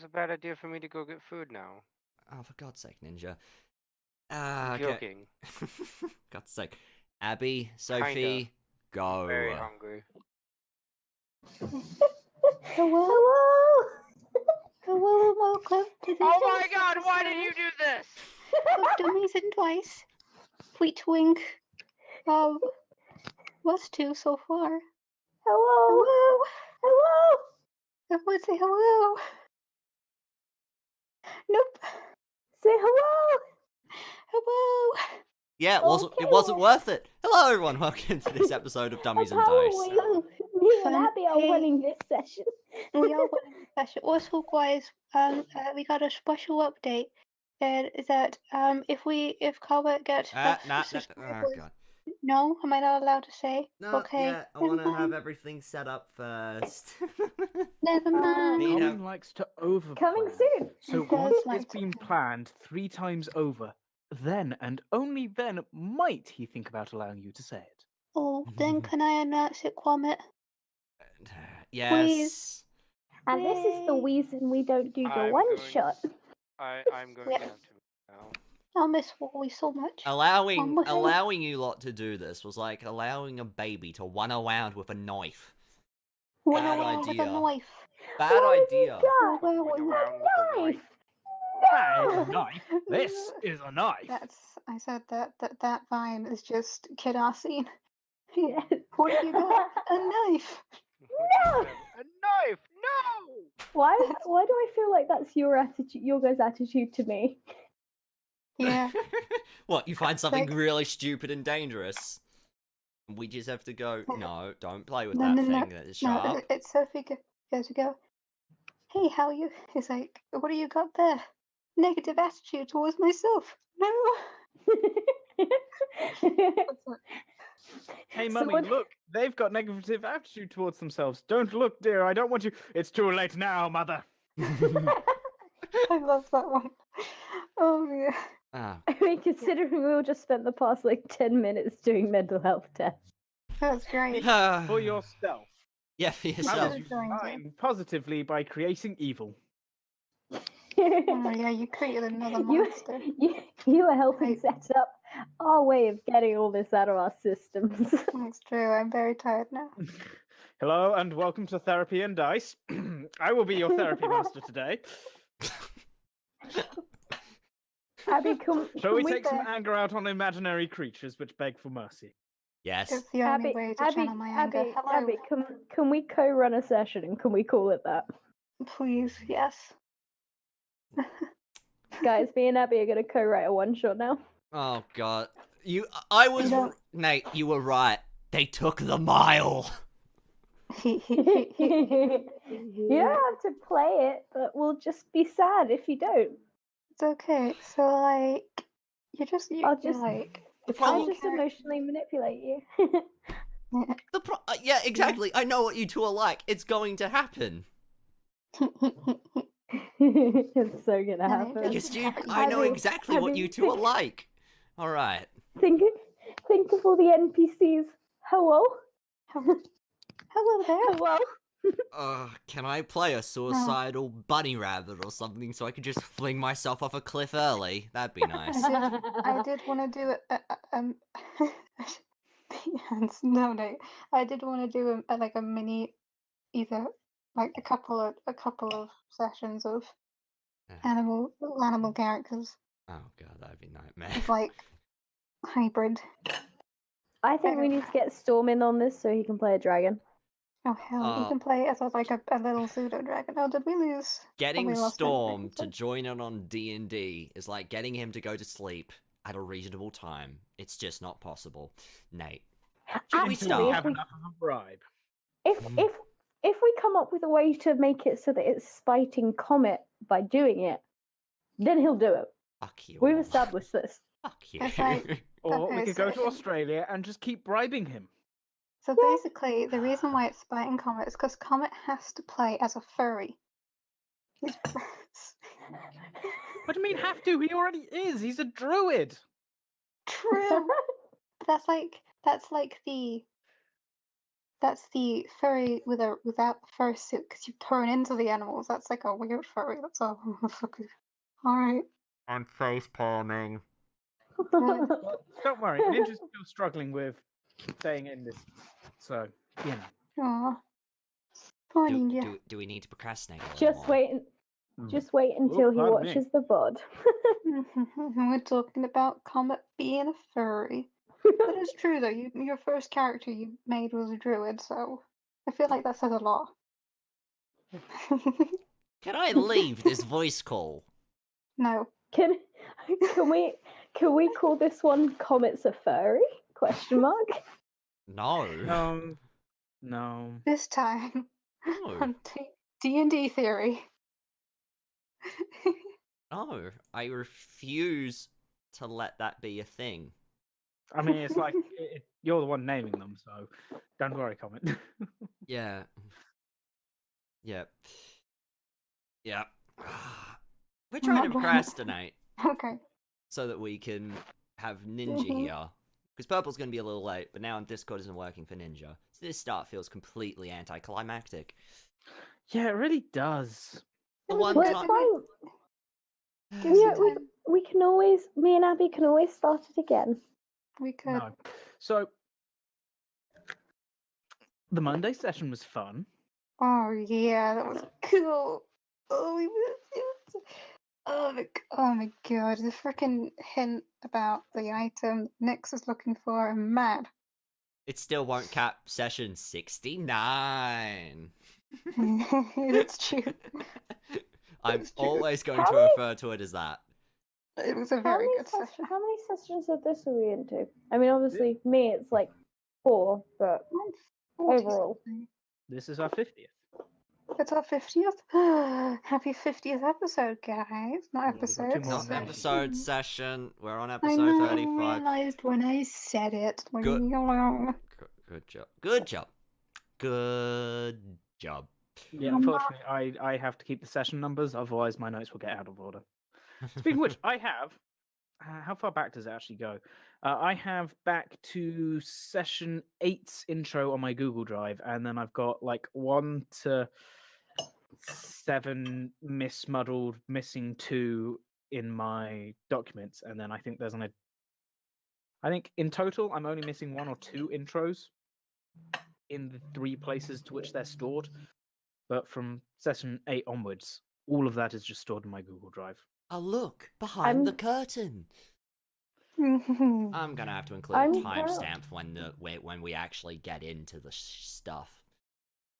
this a bad idea for me to go get food now? Oh, for God's sake, Ninja. I'm Okay. joking. God's sake. Abby, Sophie, go. Very hungry. Hello? Hello and welcome to the Oh my God! Why did you do this? of Dummies and Dice. Fleetwing. What's two so far? Hello? Hello? Everyone say hello. Nope. Say hello. Hello. Yeah, it wasn't worth it. Hello, everyone. Welcome to this episode of Dummies and Dice. Me and Abby are winning this session. We are winning this session. Also, guys, we got a special update. Is that if Comet gets Oh, God. No, am I not allowed to say? No, okay. yeah, I want to have everything set up first. Never mind. Colin likes to over. Coming soon. So He once does like it's to been plan. planned 3 times over, then and only then might he think about allowing you to say it. Oh, then can I announce it, Comet? Yes. Please. And this is the reason we don't do the I'm one going- shot. I'm going Yeah. to have to now. I'll miss Wally so much. Allowing you lot to do this was like allowing a baby to run around with a knife. When Bad I went with a idea. knife. Bad idea. Where Going was around with a Knife. That is a knife. This is a knife. I said that vine is just Kid Arcene. Yes. What have you got? A knife. No! A knife! No! Why do I feel like that's your attitude, your guys' attitude to me? Yeah. What, you find something Like- really stupid and dangerous? We just have to go, no, don't play with No, that no, thing no. that is No, sharp. it's Sophie goes to go. Hey, how are you? He's like, what do you got there? Negative attitude towards myself. No. Hey, So Mummy, what- look. They've got negative attitude towards themselves. Don't look, dear. I don't want you. It's too late now, Mother. I love that one. Oh yeah. Ah, I mean, considering we all just spent the past like 10 minutes doing mental health tests. That's great. For yourself. yeah, for How yourself. would you Enjoying it. mind positively by creating evil? Oh yeah, you created another monster. You are helping Right. set up our way of getting all this out of our systems. It's true. I'm very tired now. Hello and welcome to Therapy and Dice. I will be your therapy master today. Abby, Shall we can take some anger out on imaginary creatures which beg for mercy? Yes. It's the only way to channel my anger. Hello. Abby, can we co-run a session and can we call it that? Please, yes. Guys, me and Abby are gonna co-write a one-shot now. Oh, God. You Nate, you were right. They took the mile. You don't have to play it, but we'll just be sad if you don't. It's okay. So like, I'll just- like. The it's problem- I'll like just emotionally manipulate you. Yeah, exactly. I know what you two are like. It's going to happen. It's so gonna happen. Because I know Abby- exactly what Abby, you two are like. All right. Think of all the NPCs. Hello? Hello there. Hello? Can I play a suicidal bunny rabbit or something so I could just fling myself off a cliff early? That'd be nice. I did want to do yes, no, no. I did want to do a mini, either like a couple of sessions of Yeah. animal characters, Oh, God, that'd be nightmare. of like hybrid. I think we need to get Storm in on this so he can play a dragon. Oh hell, you can play as like a little pseudo dragon. Oh, did we lose? Getting we lost Storm everything, to so- join in on D&D is like getting him to go to sleep at a reasonable time. It's just not possible. Nate, should we Actually, Until we start? have enough of a bribe. If we come up with a way to make it so that it's spiting Comet by doing it, then he'll do it. Fuck you. We've all. established this. Fuck you. It's like- Or we Okay, could go so- to Australia and just keep bribing him. So basically, the reason why it's spiting Comet is because Comet has to play as a furry. He's- What do you mean have to? He already is. He's a druid. True. That's like the That's the furry without fursuit, because you turn into the animals. That's like a weird furry. That's all. Alright. I'm face palming. Good. Don't worry, Ninja's still struggling with staying in this, so you know. Aw. Poor Do, ninja. do we need to procrastinate? A little Just more? wait. Just wait until he pardon me. watches the VOD. We're talking about Comet being a furry. That is true, though. Your first character you made was a druid, so I feel like that says a lot. Can I leave this voice call? No. Can we call this one Comet's a furry? Question mark. No. No. This time No. on D&D theory. No. I refuse to let that be a thing. I mean, it's like you're the one naming them, so don't worry, Comet. Yeah. Yep. Yep. We're trying to Not bad. procrastinate Okay. so that we can have Ninja Mhm. here. Because Purple's going to be a little late, but now Discord isn't working for Ninja. So this start feels completely anticlimactic. Yeah, it really does. The Well, one Well, time... it's fine. Give us Yeah, some time. we can always, me and Abby can always start it again. We could. No. So the Monday session was fun. Oh yeah, that was cool. Oh, we missed it. Oh my god, the freaking hint about the item Nyx is looking for. I'm mad. It still won't cap session 69. It's true. I'm It's true. always going How to many- refer to it as that. It was a very good session. How many sessions of this are we into? I mean, obviously, me, it's like 4, but 40 overall. something. This is our 50th. It's our 50th. Happy 50th episode, guys. Not Yeah, we've got two episode. more Not sessions. episode session. We're on I episode know, 35. realised when I said it. Good. Good job. Good job. Good job. Yeah, unfortunately, I have to keep the session numbers, otherwise my notes will get out of order. Speaking of which, I have. How far back does it actually go? I have back to session 8's intro on my Google Drive, and then I've got like 1 to 7 mismuddled, missing 2 in my documents, and then I think there's I think in total I'm only missing 1 or 2 intros in the 3 places to which they're stored. But from session 8 onwards, all of that is just stored in my Google Drive. Oh, look! Behind the I'm- curtain! I'm I'm gonna have to include a I'm timestamp when we actually get into the stuff.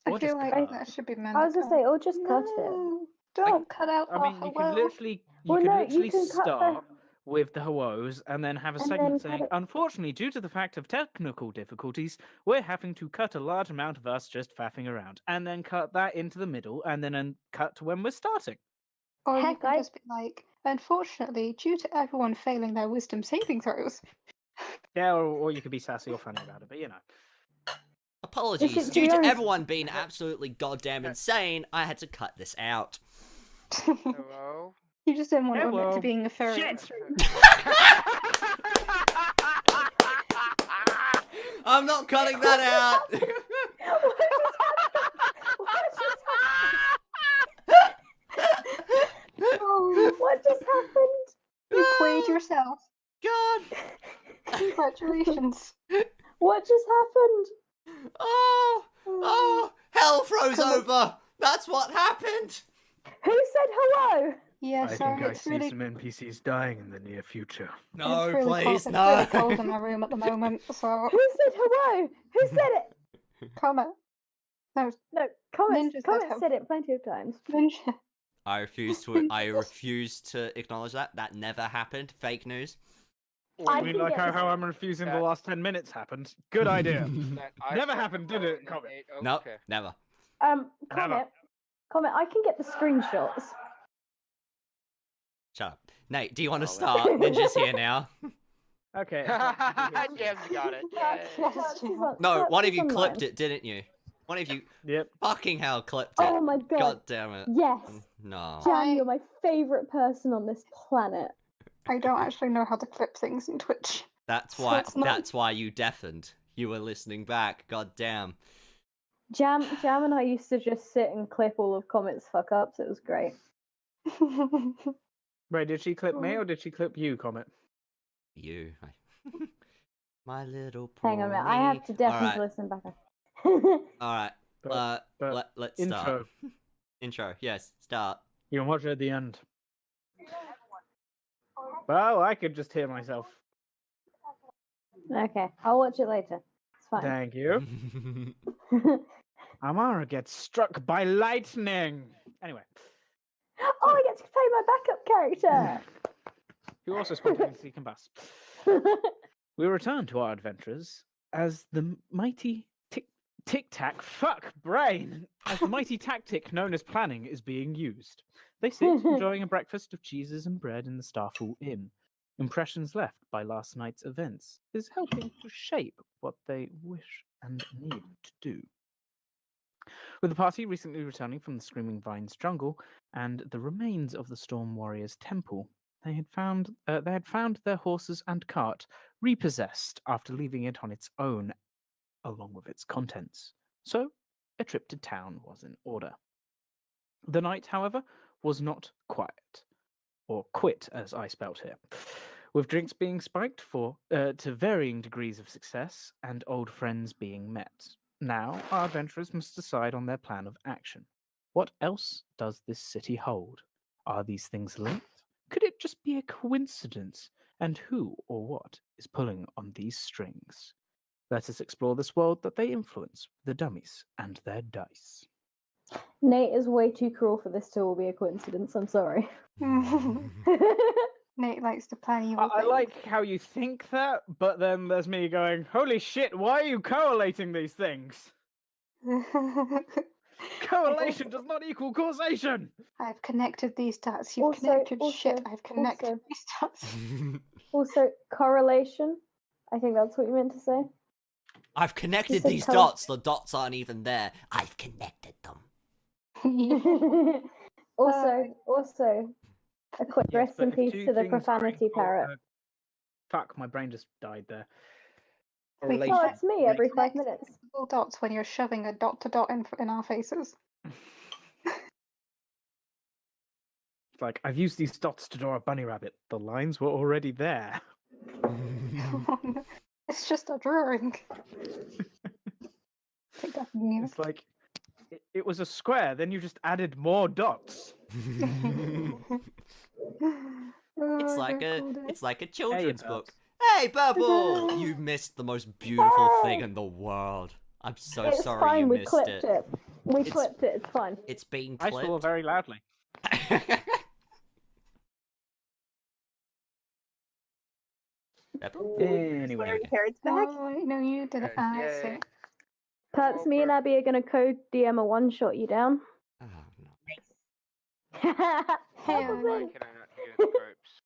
I Or feel just like cut. that should be I was mandatory. gonna say, or just cut it. No, don't cut out I mean, half a you can world. literally Well, could no, you literally can cut the- start with the hellos and then have a And segment then cut saying, it- unfortunately, due to the fact of technical difficulties, we're having to cut a large amount of us just faffing around, and then cut that into the middle, and then cut to when we're starting. Or you Heck, can I- just be like, unfortunately, due to everyone failing their wisdom saving throws. Yeah, or you could be sassy or funny about it, but you know. Apologies, to due be to honest- everyone being absolutely goddamn insane, I had to cut this out. Hello? You just didn't want to admit Hello. to being a furry. Shit! I'm not cutting that out! Oh, What just happened? you played yourself. God! Congratulations. What just happened? Oh! Oh! Hell froze Come on. over! That's what happened! Who said hello? Yeah, sorry, it's really, NPCs dying in the near future. No, it's really please, cold. no! It's really cold in my room at the moment, so Who said hello? Who said it? comment. No, No, Comet Ninja said hello. said it plenty of times. Ninja. I refuse to acknowledge that. That never happened. Fake news. I I mean, can like get how this- I'm refusing the that- last 10 minutes happened. Good idea. That I Never said happened, did hello it, in Comet? eight- No, okay. never. Never. Comment, I can get the screenshots. Shut up. Nate, do you want to Oh, start? Ninja's here now. Okay. Yes, we got it. That's- Yay. that's- No, one of you online. clipped it, didn't you? One of you Yep. fucking hell clipped it. Oh my god. God damn it. Yes. No. Jan, you're my favourite person on this planet. I don't actually know how to clip things in Twitch. That's So why it's not- that's why you deafened. You were listening back. God damn. Jam and I used to just sit and clip all of Comet's fuck ups. It was great. Wait, did she clip me or did she clip you, Comet? You. My little pony. Hang on a minute. I have to definitely Alright, listen back. alright. But Let's intro. start. Intro, yes, start. You can watch it at the end. Well, I could just hear myself. Okay, I'll watch it later. It's fine. Thank you. Amara gets struck by lightning. Anyway, Oh, I get to play my backup character. who also spontaneously combusts. We return to our adventures as the mighty tic-tac, fuck brain, as the mighty tactic known as planning is being used. They sit enjoying a breakfast of cheeses and bread in the Starfall Inn. Impressions left by last night's events is helping to shape what they wish and need to do. With the party recently returning from the Screaming Vines jungle and the remains of the Storm Warriors temple, they had found their horses and cart repossessed after leaving it on its own, along with its contents. So, a trip to town was in order. The night, however, was not quiet, or quit as I spelt here, with drinks being spiked to varying degrees of success and old friends being met. Now, our adventurers must decide on their plan of action. What else does this city hold? Are these things linked? Could it just be a coincidence? And who or what is pulling on these strings? Let us explore this world that they influence, the dummies and their dice. Nate is way too cruel for this to all be a coincidence. I'm sorry. Nate likes to plan evil I things. like how you think that, but then there's me going, holy shit, why are you correlating these things? Correlation does not equal causation! I've connected these dots. You've Also- connected shit. also- I've connected also- these dots. Also, correlation. I think that's what you meant to say. I've connected said these colour. dots. The dots aren't even there. I've connected them. also, a quick Yes, rest but in if peace two to the things are profanity equal- parrot. Fuck, my brain just died there. We Correlation. Oh, it's me every 5 Connect minutes. Little dots when you're shoving a dot to dot in our faces. It's like, I've used these dots to draw a bunny rabbit. The lines were already there. It's just a drawing. Picked up new. It's like, it was a square, then you just added more dots. It's like a children's Birds. book. Hey, Purple! You missed the most beautiful thing in the world. I'm so It's sorry fine, you we missed clipped it. We It's- clipped it, it's fine. It's been I swore clipped. very loudly. Purple? Anyway. Parrots back. Oh, no, you did it. I see. Yay. Perhaps me and Abby are going to code DM a one-shot you down. Oh, no. Hell Why yeah. can I not hear the ropes?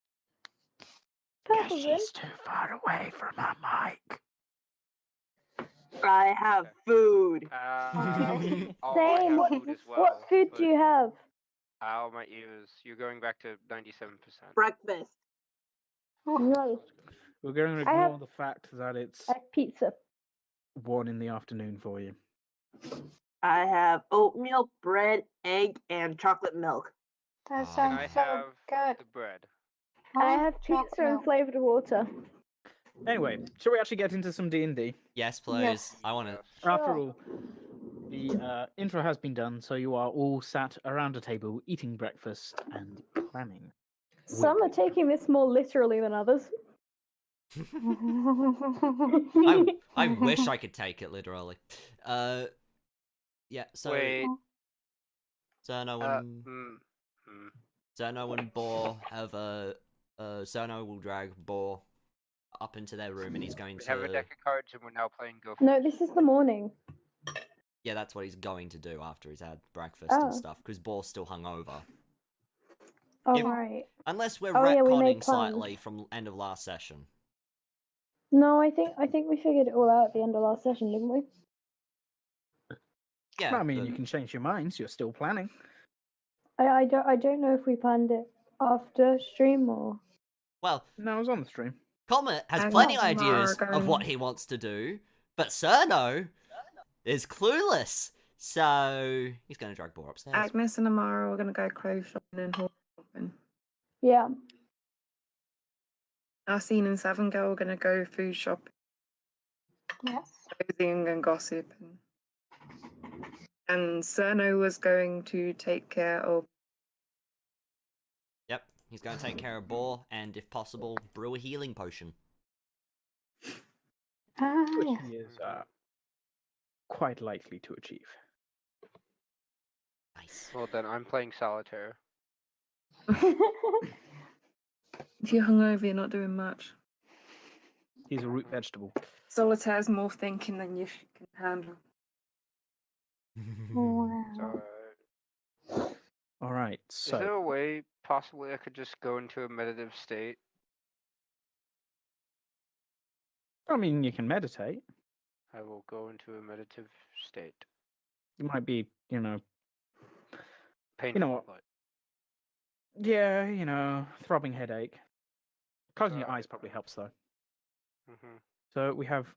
Purple's in. She's too far away from her mic. I have food. I Same. have What- food as well. What food but do you have? Ow, my ears. You're going back to 97%. Breakfast. No, We're going to I have- ignore the fact that it's I have pizza. 1 in the afternoon for you. I have oatmeal, bread, egg, and chocolate milk. That Can Can sounds I so have good. the bread? I want have chocolate pizza and milk. flavoured water. Anyway, shall we actually get into some D&D? Yes, please. Yes. I want to. Yes. After Sure. all, the intro has been done, so you are all sat around a table eating breakfast and planning. Some are taking this more literally than others. I wish I could take it literally. Yeah. So Wait. Cerno and Boar have Cerno will drag Boar up into their room, and he's going We have a to. deck of cards and we're now playing Go. No, this is the morning. Yeah, that's what he's going to do after he's had breakfast Oh. and stuff, because Boar's still hungover. Oh, If- right. Unless we're Oh, yeah, we retconning made plans. slightly from end of last session. No, I think we figured it all out at the end of last session, didn't we? Yeah. I mean, but- you can change your minds. You're still planning. I don't know if we planned it after stream or. Well, No, I was on the stream. Comet has I'm plenty not ideas of what Morgan. he wants to do, but Cerno is clueless. So he's going to drag Boar upstairs. Agnes and Amara are going to go clothes shopping and horse shopping. Yeah. Arcene and Savangirl are going to go food shopping, Yes. clothing and gossip. And Cerno was going to take care of. Yep, he's going to take care of Boar and, if possible, brew a healing potion. Which Yes. he is quite likely to achieve. Nice. Well, then I'm playing solitaire. If you're hungover, you're not doing much. He's a root vegetable. Solitaire's more thinking than you can handle. Wow. So, All right, is there so a way possibly I could just go into a meditative state? I mean, you can meditate. I will go into a meditative state. You might be, Painful, what? but yeah, throbbing headache. Closing your Right. eyes probably helps though. mhm. So we have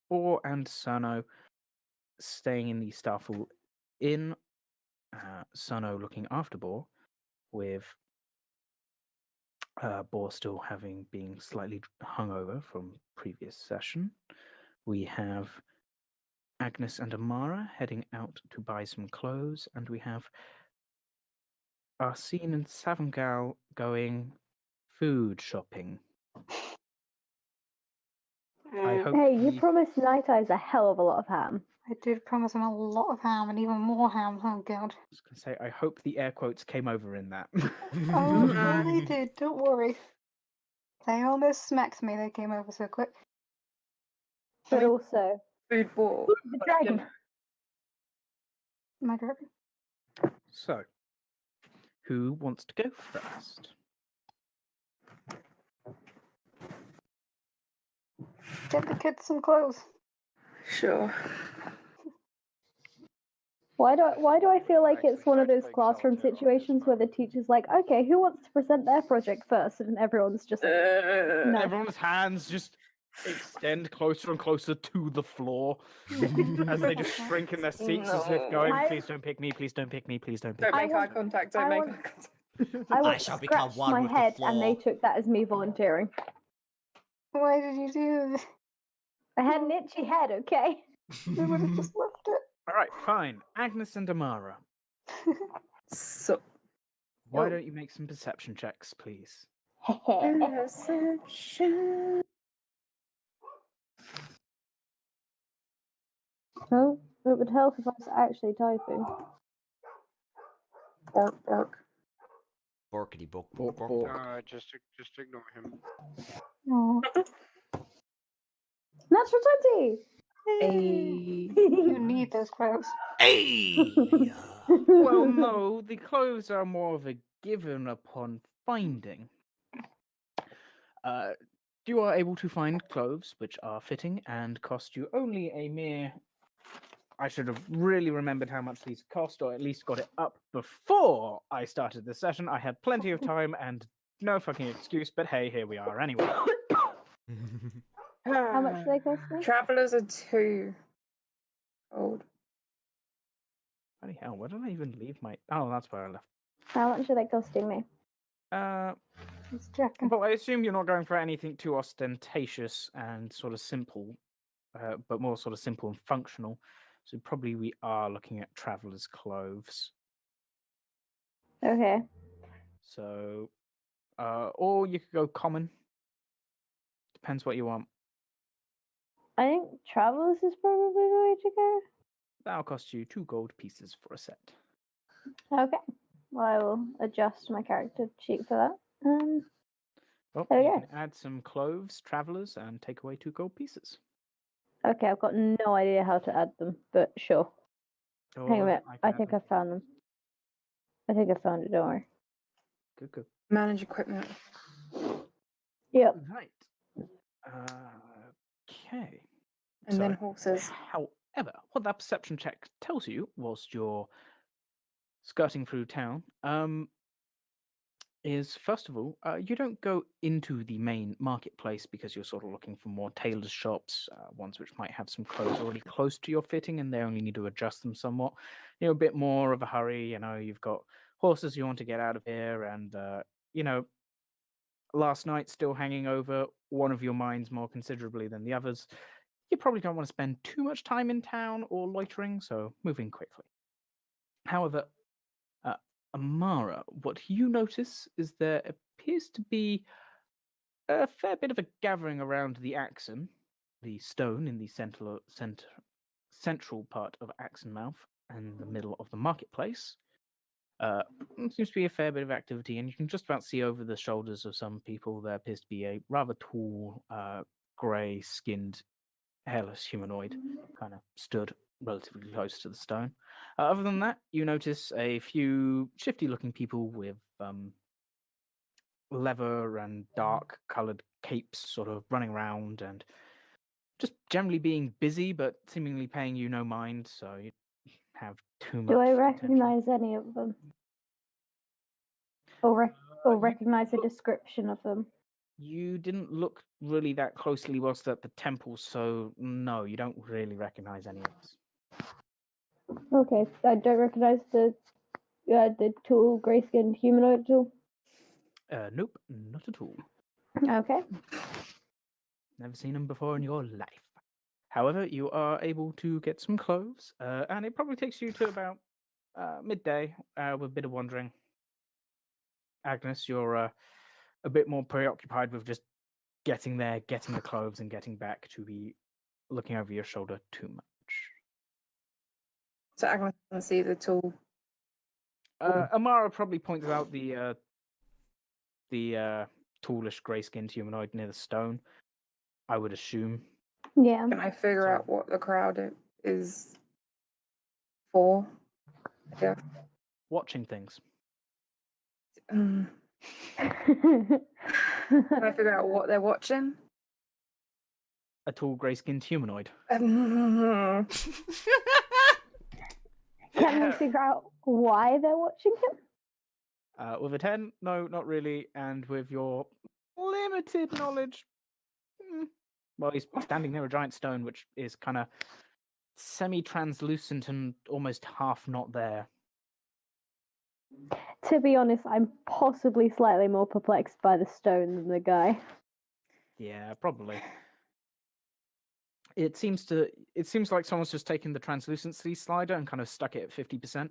Boar and Cerno staying in the Starfall Inn. Cerno looking after Boar, with Boar still being slightly hungover from previous session. We have Agnes and Amara heading out to buy some clothes, and we have Arcene and Savangirl going food shopping. I hope Hey, you the- promised Night Eyes a hell of a lot of ham. I did promise him a lot of ham and even more ham. Oh god. I was going to say, I hope the air quotes came over in that. Oh, I'm sure they did. Don't worry. They almost smacked me. They came over so quick. But Hey. also, Food ball. the dragon. My dragon. So, who wants to go first? Get the kids some clothes. Sure. Why do I feel like Actually, it's one of first those playing classroom solitaire on this situations where the teacher's like, okay, who wants to present their project first? And everyone's just like, no. Everyone's hands just extend closer and closer to the floor as they just shrink in their seats as if going, No. please don't pick me, please don't pick me, please don't pick Don't me. make I eye want- contact. Don't I make want- eye contact. I I once shall become scratched one my with the head and they floor. took that as me volunteering. Why did you do this? I had an itchy head, okay? We would have just left it. Alright, fine. Agnes and Amara, So. why Oh. don't you make some perception checks, please? Perception. Oh, it would help if I was actually typing. Bark, bark. Borkity bork Bork, bork bork. bork. Just ignore him. Oh. Natural 20! Hey. You need those clothes. Hey! Well, no, the clothes are more of a given upon finding. You are able to find clothes which are fitting and cost you only a mere. I should have really remembered how much these cost, or at least got it up before I started the session. I had plenty of time and no fucking excuse, but hey, here we are anyway. How much do they cost me? Travelers are 2 old. Bloody hell, where did I even leave my. Oh, that's where I left. How much are they costing me? He's checking. Well, I assume you're not going for anything too ostentatious and sort of simple, but more sort of simple and functional. So probably we are looking at travelers' clothes. Okay. So, or you could go common. Depends what you want. I think Travelers is probably the way to go. That'll cost you 2 gold pieces for a set. Okay. Well, I will adjust my character sheet for that. Well, There we you go. can add some clothes, travelers, and take away 2 gold pieces. Okay, I've got no idea how to add them, but sure. Hang a Or minute. can I add think them. I found them. I think I found it, don't worry. Good, good. Manage equipment. Yep. Right. Okay. And then So, horses. however, what that perception check tells you whilst you're skirting through town, is, first of all, you don't go into the main marketplace because you're sort of looking for more tailors' shops, ones which might have some clothes already close to your fitting and they only need to adjust them somewhat. You're a bit more of a hurry, you've got horses you want to get out of here, and, last night still hanging over one of your minds more considerably than the others. You probably don't want to spend too much time in town or loitering, so moving quickly. However, Amara, what you notice is there appears to be a fair bit of a gathering around the Arcene, the stone in the central part of Arcene Mouth, in the middle of the marketplace. Seems to be a fair bit of activity, and you can just about see over the shoulders of some people. There appears to be a rather tall, grey-skinned, hairless humanoid, kind of stood relatively close to the stone. Other than that, you notice a few shifty-looking people with leather and dark-coloured capes sort of running around and just generally being busy, but seemingly paying you no mind, so you have too much Do I attention. recognize any of them? Or recognize a description of them? You didn't look really that closely whilst at the temple, so no, you don't really recognize any of us. Okay, I don't recognize the tall, grey-skinned humanoid at all. Nope, not at all. Okay. Never seen them before in your life. However, you are able to get some clothes, and it probably takes you to about midday with a bit of wandering. Agnes, you're a bit more preoccupied with just getting there, getting the clothes, and getting back to be looking over your shoulder too much. So Agnes doesn't see the tool. Amara probably points out the tallish grey-skinned humanoid near the stone, I would assume. Yeah. Can I figure So- out what the crowd is for? Yeah. Watching things. Can I figure out what they're watching? A tall grey-skinned humanoid. Um, Can we figure out why they're watching him? With a 10, no, not really. And with your limited knowledge, well, he's standing near a giant stone, which is kind of semi-translucent and almost half not there. To be honest, I'm possibly slightly more perplexed by the stone than the guy. Yeah, probably. It seems like someone's just taken the translucency slider and kind of stuck it at 50%.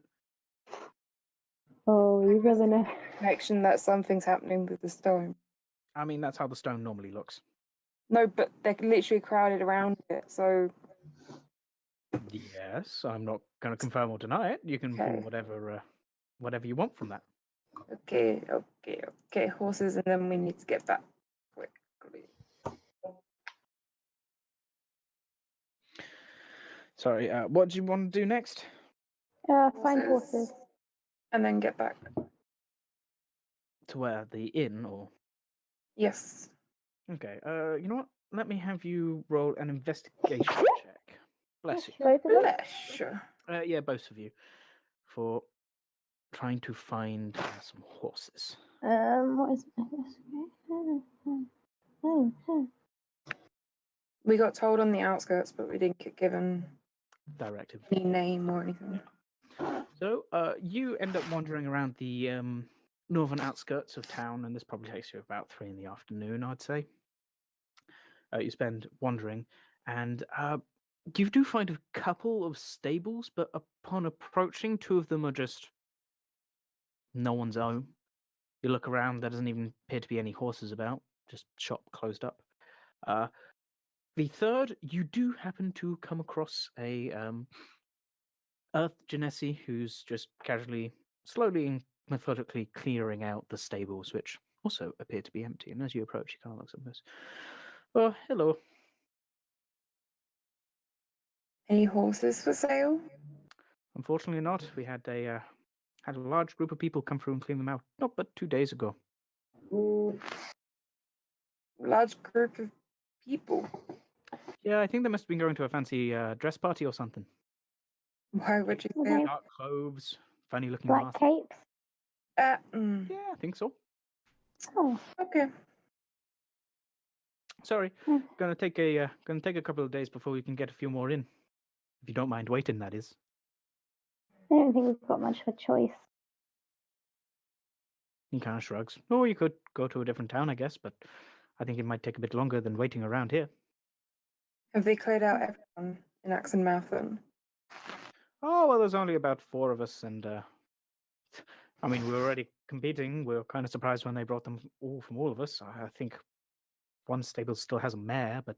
Oh, you really know. connection that something's happening with the stone. I mean, that's how the stone normally looks. No, but they're literally crowded around it, so Yes, I'm not going to confirm or deny it. You can Okay. pull whatever you want from that. okay, horses, and then we need to get back quickly. Sorry, what do you want to do next? Find horses. And then get back. To where? The inn, or? Yes. Okay, you know what? Let me have you roll an investigation check. Bless you. Both of them? Sure. Yeah, both of you. For trying to find some horses. What is We got told on the outskirts, but we didn't get given Directive. any name or anything. So, you end up wandering around the northern outskirts of town, and this probably takes you about 3 in the afternoon, I'd say. You spend wandering, and you do find a couple of stables, but upon approaching, 2 of them are just no one's own. You look around, there doesn't even appear to be any horses about, just shop closed up. The third, you do happen to come across a Earth Genesi who's just casually, slowly and methodically clearing out the stables, which also appear to be empty. And as you approach, he kind of looks at this. Well, hello. Any horses for sale? Unfortunately not. We had a large group of people come through and clean them out not but 2 days ago. Large group of people. Yeah, I think they must have been going to a fancy dress party or something. Why would you say Okay. Dark clothes, funny looking black masks. capes? that? Yeah, I think so. Oh, Okay. Sorry, Hmm. gonna take a couple of days before we can get a few more in. If you don't mind waiting, that is. I don't think we've got much of a choice. He kind of shrugs. Or you could go to a different town, I guess, but I think it might take a bit longer than waiting around here. Have they cleared out everyone in Axe and Mouth then? Oh, well, there's only about 4 of us, and I mean, we were already competing. We were kind of surprised when they brought them all from all of us. I think one stable still has a mare, but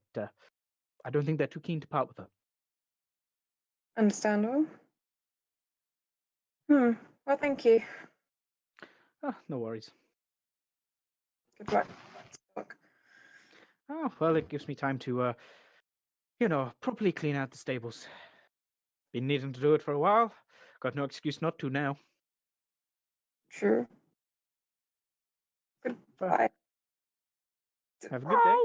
I don't think they're too keen to part with her. Understandable. Well, thank you. No worries. Good luck. Oh, well, it gives me time to, properly clean out the stables. Been needing to do it for a while. Got no excuse not to now. Sure. Goodbye. Have a good day.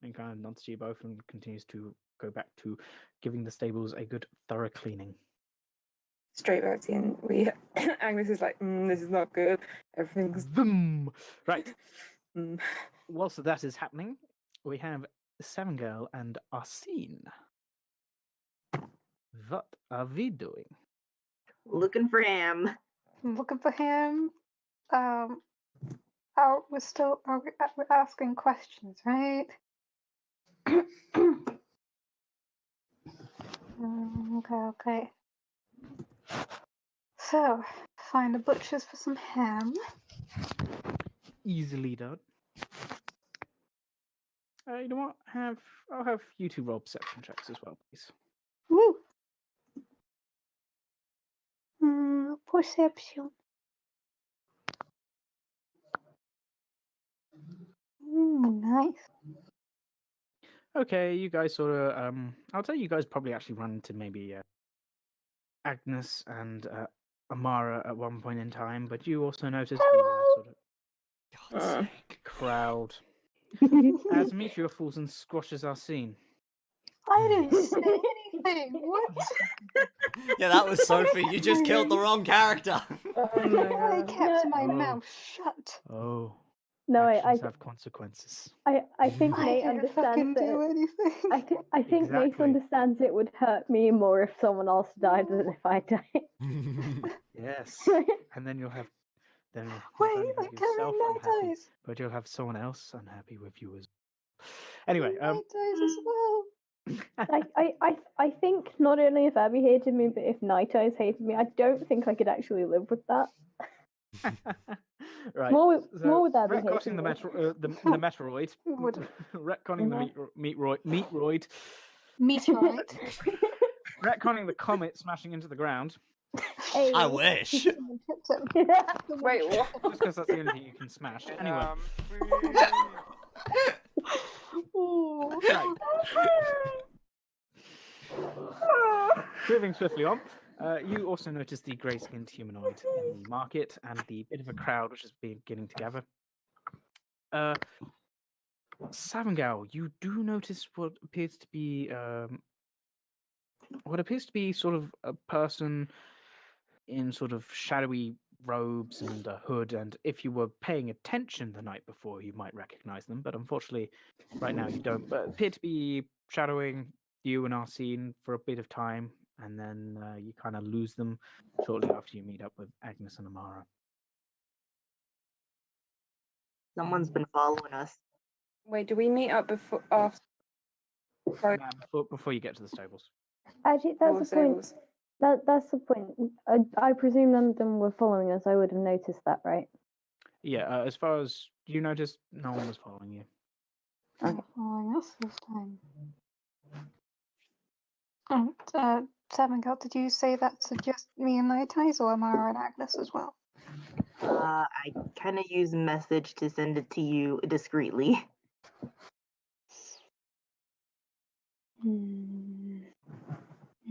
And kind of nods to you both and continues to go back to giving the stables a good thorough cleaning. Straight back to you. Agnes is like, this is not good. Everything's. Boom! Right. Mm. Whilst that is happening, we have Savangirl and Arcene. What are we doing? Looking for him. I'm looking for him. We're asking questions, right? Okay. So, find a butcher's for some ham. Easily done. You know what? I'll have you two roll perception checks as well, please. Woo! Perception. Nice. Okay, you guys sort of. I'll tell you guys probably actually run into maybe Agnes and Amara at one point in time, but you also notice the sort of God's Uh. sake. crowd as Meteor falls and squashes Arcene. I didn't say anything. What? Yeah, that was Sophie. You just killed the wrong character. Oh my I god. kept my Oh. mouth shut. Oh, No, actions have consequences. I think I Nate didn't fucking understands do it. anything. I think Nate Exactly. understands it would hurt me more if someone else died than if I died. Yes, and then you'll have. Then you'll not Wait, only I'm have yourself carrying unhappy, night eyes. but you'll have someone else unhappy with you as. Anyway, Night eyes as well. I think not only if Abby hated me, but if Night Eyes hated me, I don't think I could actually live with that. right. More with Abby retconning hating the me. the Meteoroid. Would- Retconning the meteoroid. Meteorite. Retconning the comet smashing into the ground. Hey. I wish. Wait, what? Just because that's the only thing you can smash. Anyway, Ooh. right. Moving swiftly on, you also notice the grey-skinned humanoid in the market and the bit of a crowd which is beginning to gather. Savangirl, you do notice what appears to be sort of a person in sort of shadowy robes and a hood, and if you were paying attention the night before, you might recognize them, but unfortunately, right now you don't. But appear to be shadowing you and Arcene for a bit of time, and then you kind of lose them shortly after you meet up with Agnes and Amara. Someone's been following us. Wait, do we meet up before after Before you get to the stables. Actually, that's the point. stables? That's the point. I presume none of them were following us. I would have noticed that, right? Yeah, as far as you noticed, no one was following you. Okay. Following us this time. And, Savangirl, did you say that's just me and Night Eyes, or Amara and Agnes as well? I kind of use message to send it to you discreetly.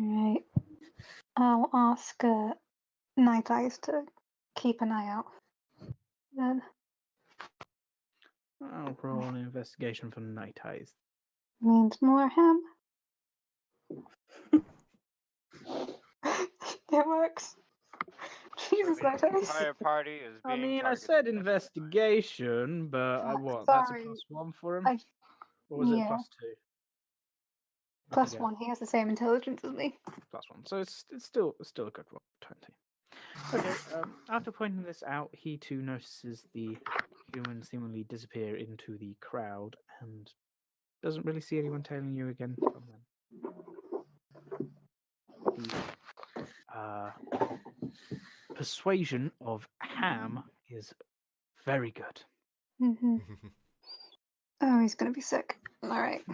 Right. I'll ask Night Eyes to keep an eye out. Then I'll roll an investigation for Night Eyes. means more ham. It works. Jesus, The Night Eyes. entire party is I being mean, I targeted. said That's investigation, but what? That's a Sorry. +1 for him? I- Or was it a yeah. +2? I Plus forget. 1, he has the same intelligence as me. +1. So it's still a good roll. 20. Okay. After pointing this out, he too notices the human seemingly disappear into the crowd and doesn't really see anyone tailing you again from them. The persuasion of Ham is very good. Oh, he's gonna be sick. Alright.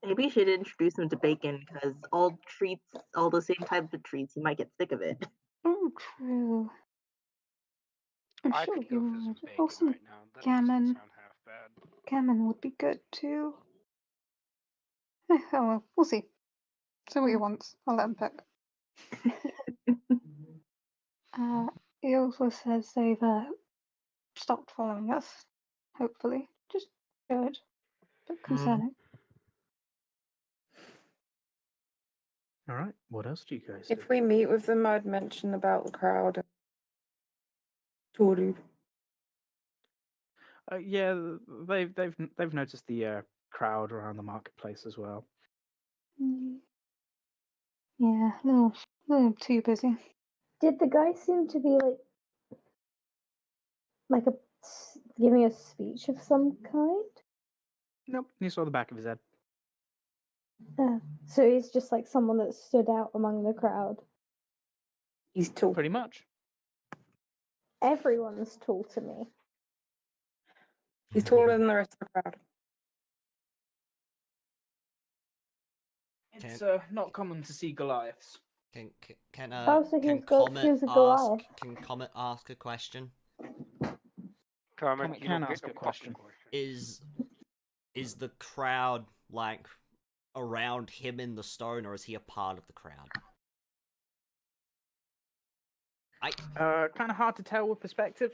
Maybe you should introduce him to bacon because all treats, all the same type of treats, he might get sick of it. Oh, true. I'm I sure could he go for some would. bacon Also, right now. That doesn't gammon. sound half bad. Gammon would be good too. Oh well, we'll see. See what he wants. I'll let him pick. He also says they've stopped following us. Hopefully. Just good. But concerning. All right. What else do you guys do? If we meet with them, I'd mention about the crowd. Toru. Yeah, they've noticed the crowd around the marketplace as well. Yeah, a little too busy. Did the guy seem to be like giving a speech of some kind? Nope, you saw the back of his head. So he's just like someone that stood out among the crowd. He's tall. Pretty much. Everyone's tall to me. He's taller than the rest of the crowd. It's not common to see Goliaths. Can So he was a ask? Goliath. Can Comet ask a question? Comment, Comet can ask a question. Is the crowd like around him in the stone, or is he a part of the crowd? Kind of hard to tell with perspective.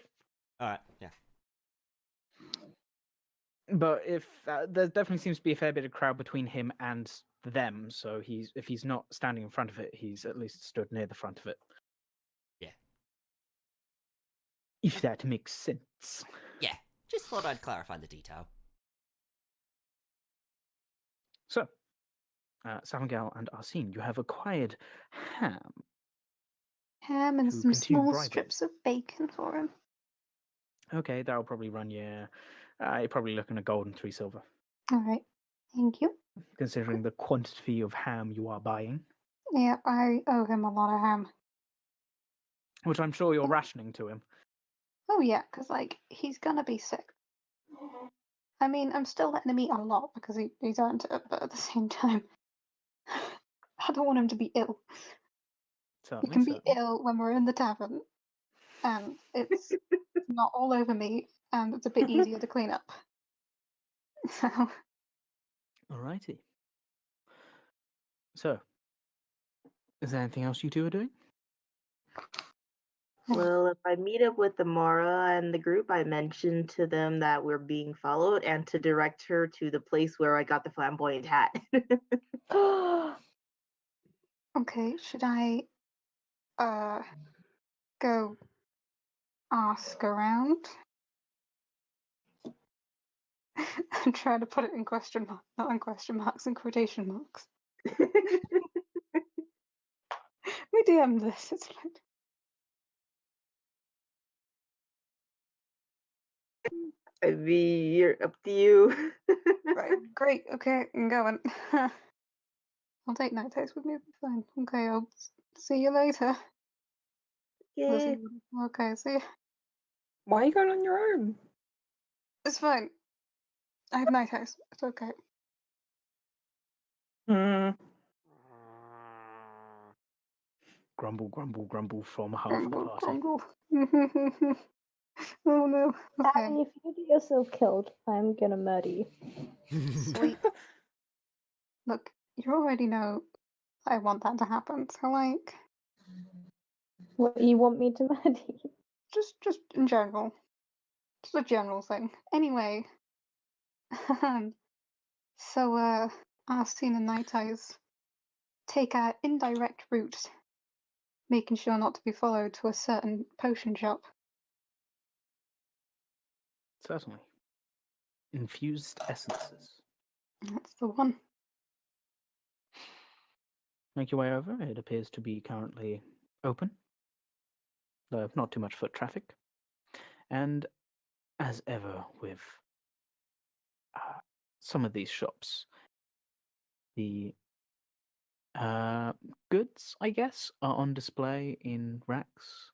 All right, yeah. But if there definitely seems to be a fair bit of crowd between him and them, so if he's not standing in front of it, he's at least stood near the front of it. Yeah. If that makes sense. Yeah, just thought I'd clarify the detail. So, Samuel and Arcene, you have acquired Ham. Ham and To some continue small bribing. strips of bacon for him. Okay, that'll probably run you. You're probably looking at gold and 3 silver, Alright. Thank you. considering the quantity of ham you are buying, Yeah, I owe him a lot of ham. which I'm sure you're rationing to him. Oh yeah, because like he's gonna be sick. I mean, I'm still letting him eat a lot because he's earned it, but at the same time, I don't want him to be ill. He Certainly, can be certainly. ill when we're in the tavern, and it's not all over me, and it's a bit easier to clean up. So, Alrighty. So, is there anything else you two are doing? Well, if I meet up with Amara and the group, I mention to them that we're being followed and to direct her to the place where I got the flamboyant hat. okay, should I go ask around? I'm trying to put it in question marks, not in question marks, in quotation marks. We DM this, it's fine. I mean, you're up to you. Right, great, okay, I'm going. I'll take night taste with me, it'll be fine. Okay, I'll see you later. Yeah. Okay, see you. Why are you going on your own? It's fine. I have night eyes. It's okay. Grumble, grumble, grumble from half the party. Grumble. Oh no. Okay. Abby, if you get yourself killed, I'm gonna murder you. Sweet. Look, you already know I want that to happen. So like, What, you want me to murder you? just in general, just a general thing. Anyway, so Arcene and Night Eyes take our indirect route making sure not to be followed to a certain potion shop. Certainly. Infused essences. That's the one. Make your way over. It appears to be currently open, though not too much foot traffic. And as ever with some of these shops, the goods, I guess, are on display in racks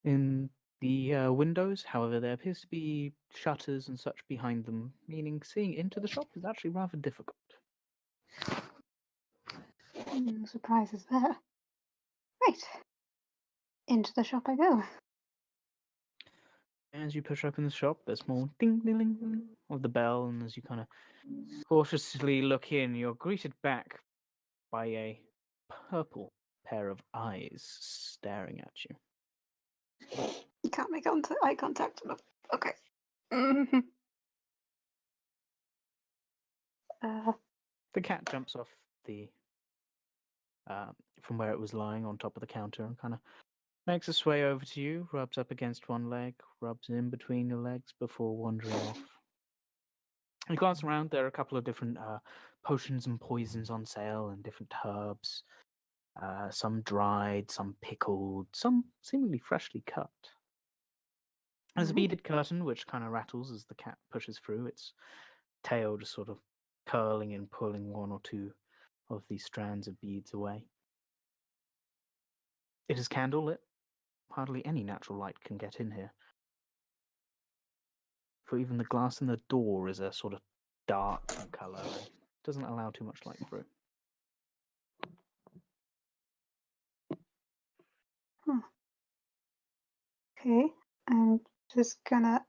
in the windows. However, there appears to be shutters and such behind them, meaning seeing into the shop is actually rather difficult. No surprises there. Right. Into the shop I go. As you push open the shop, there's more ding ding ding ding of the bell, and as you kind of cautiously look in, you're greeted back by a purple pair of eyes staring at you. You can't make eye contact. Okay. Mhm. The cat jumps off the from where it was lying on top of the counter and kind of makes its way over to you, rubs up against one leg, rubs in between your legs before wandering off. You glance around, there are a couple of different potions and poisons on sale and different herbs. Some dried, some pickled, some seemingly freshly cut. There's a beaded curtain which kind of rattles as the cat pushes through, its tail just sort of curling and pulling one or two of these strands of beads away. It is candlelit. Hardly any natural light can get in here. For even the glass in the door is a sort of dark colour. It doesn't allow too much light through. Okay. I'm just gonna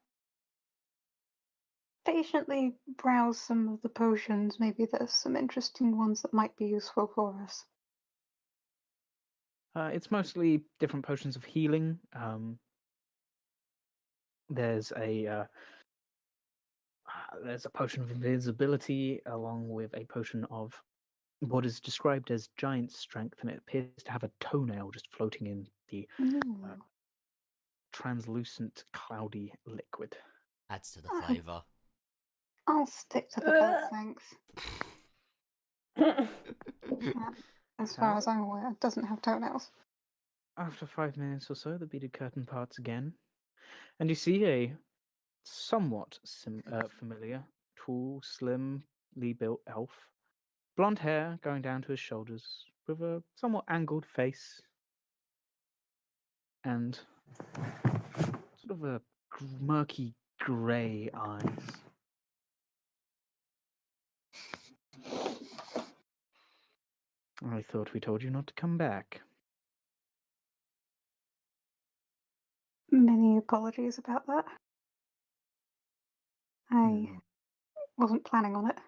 patiently browse some of the potions. Maybe there's some interesting ones that might be useful for us. It's mostly different potions of healing. There's a potion of invisibility, along with a potion of what is described as giant strength, and it appears to have a toenail just floating in the translucent, cloudy liquid. Adds to the flavour. I'll stick to the belt, thanks. As far as I'm aware, it doesn't have toenails. After 5 minutes or so, the beaded curtain parts again, and you see a somewhat familiar, tall, slimly built elf. Blonde hair going down to his shoulders, with a somewhat angled face, and sort of a murky grey eyes. I thought we told you not to come back. Many apologies about that. I wasn't planning on it.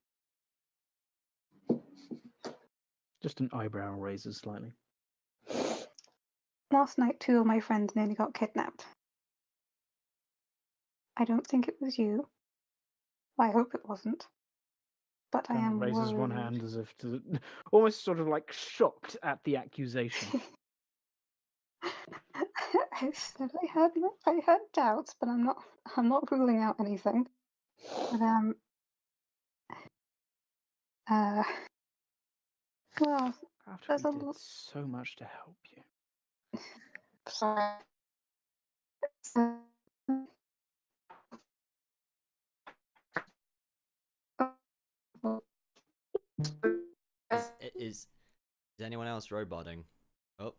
Just an eyebrow raises slightly. Last night, 2 of my friends nearly got kidnapped. I don't think it was you. I hope it wasn't. But I am raises worried. one hand as if to, almost sort of like shocked at the accusation. I said I had doubts, but I'm not ruling out anything. But well, After there's we a did so much to help you. sorry. Is anyone else roboting? Oh.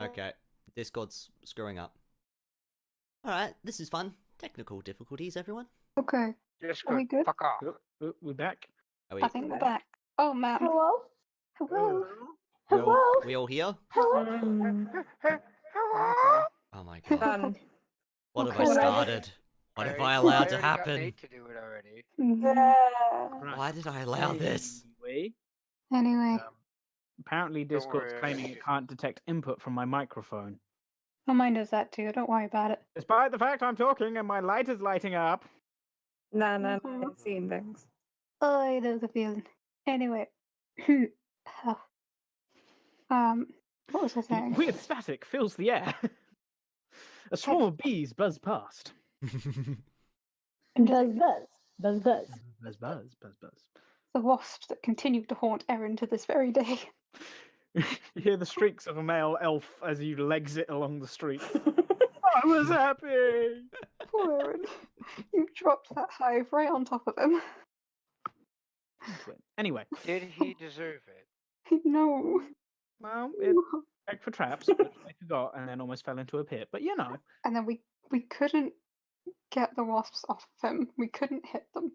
Okay. Discord's screwing up. Alright, this is fun. Technical difficulties, everyone. Okay. Are we good? Fuck off. We're back. Are we, I think we're back. Oh, man. Hello? Hello. Hello? we all here? Hello? Oh my god. What have I Okay. started? What have I allowed to already got happen? Nate to do it already. Yeah. Why did I allow this? Anyway, Apparently Discord's worry. claiming it can't detect input from my microphone. mine does that too. Don't worry about it. Despite the fact I'm talking and my light is lighting up. No, seeing things. I know the feeling. Anyway, what was I saying? Weird static fills the air. A swarm of bees buzz past. Buzz, buzz, buzz, buzz. Buzz, buzz, buzz, buzz. The wasps that continue to haunt Erin to this very day. You hear the shrieks of a male elf as he legs it along the street. I was happy. Poor Erin. You've dropped that hive right on top of him. Anyway, Did he deserve it? No. well, it checked for traps, which I forgot, and then almost fell into a pit. But you know, And then we couldn't get the wasps off of him. We couldn't hit them.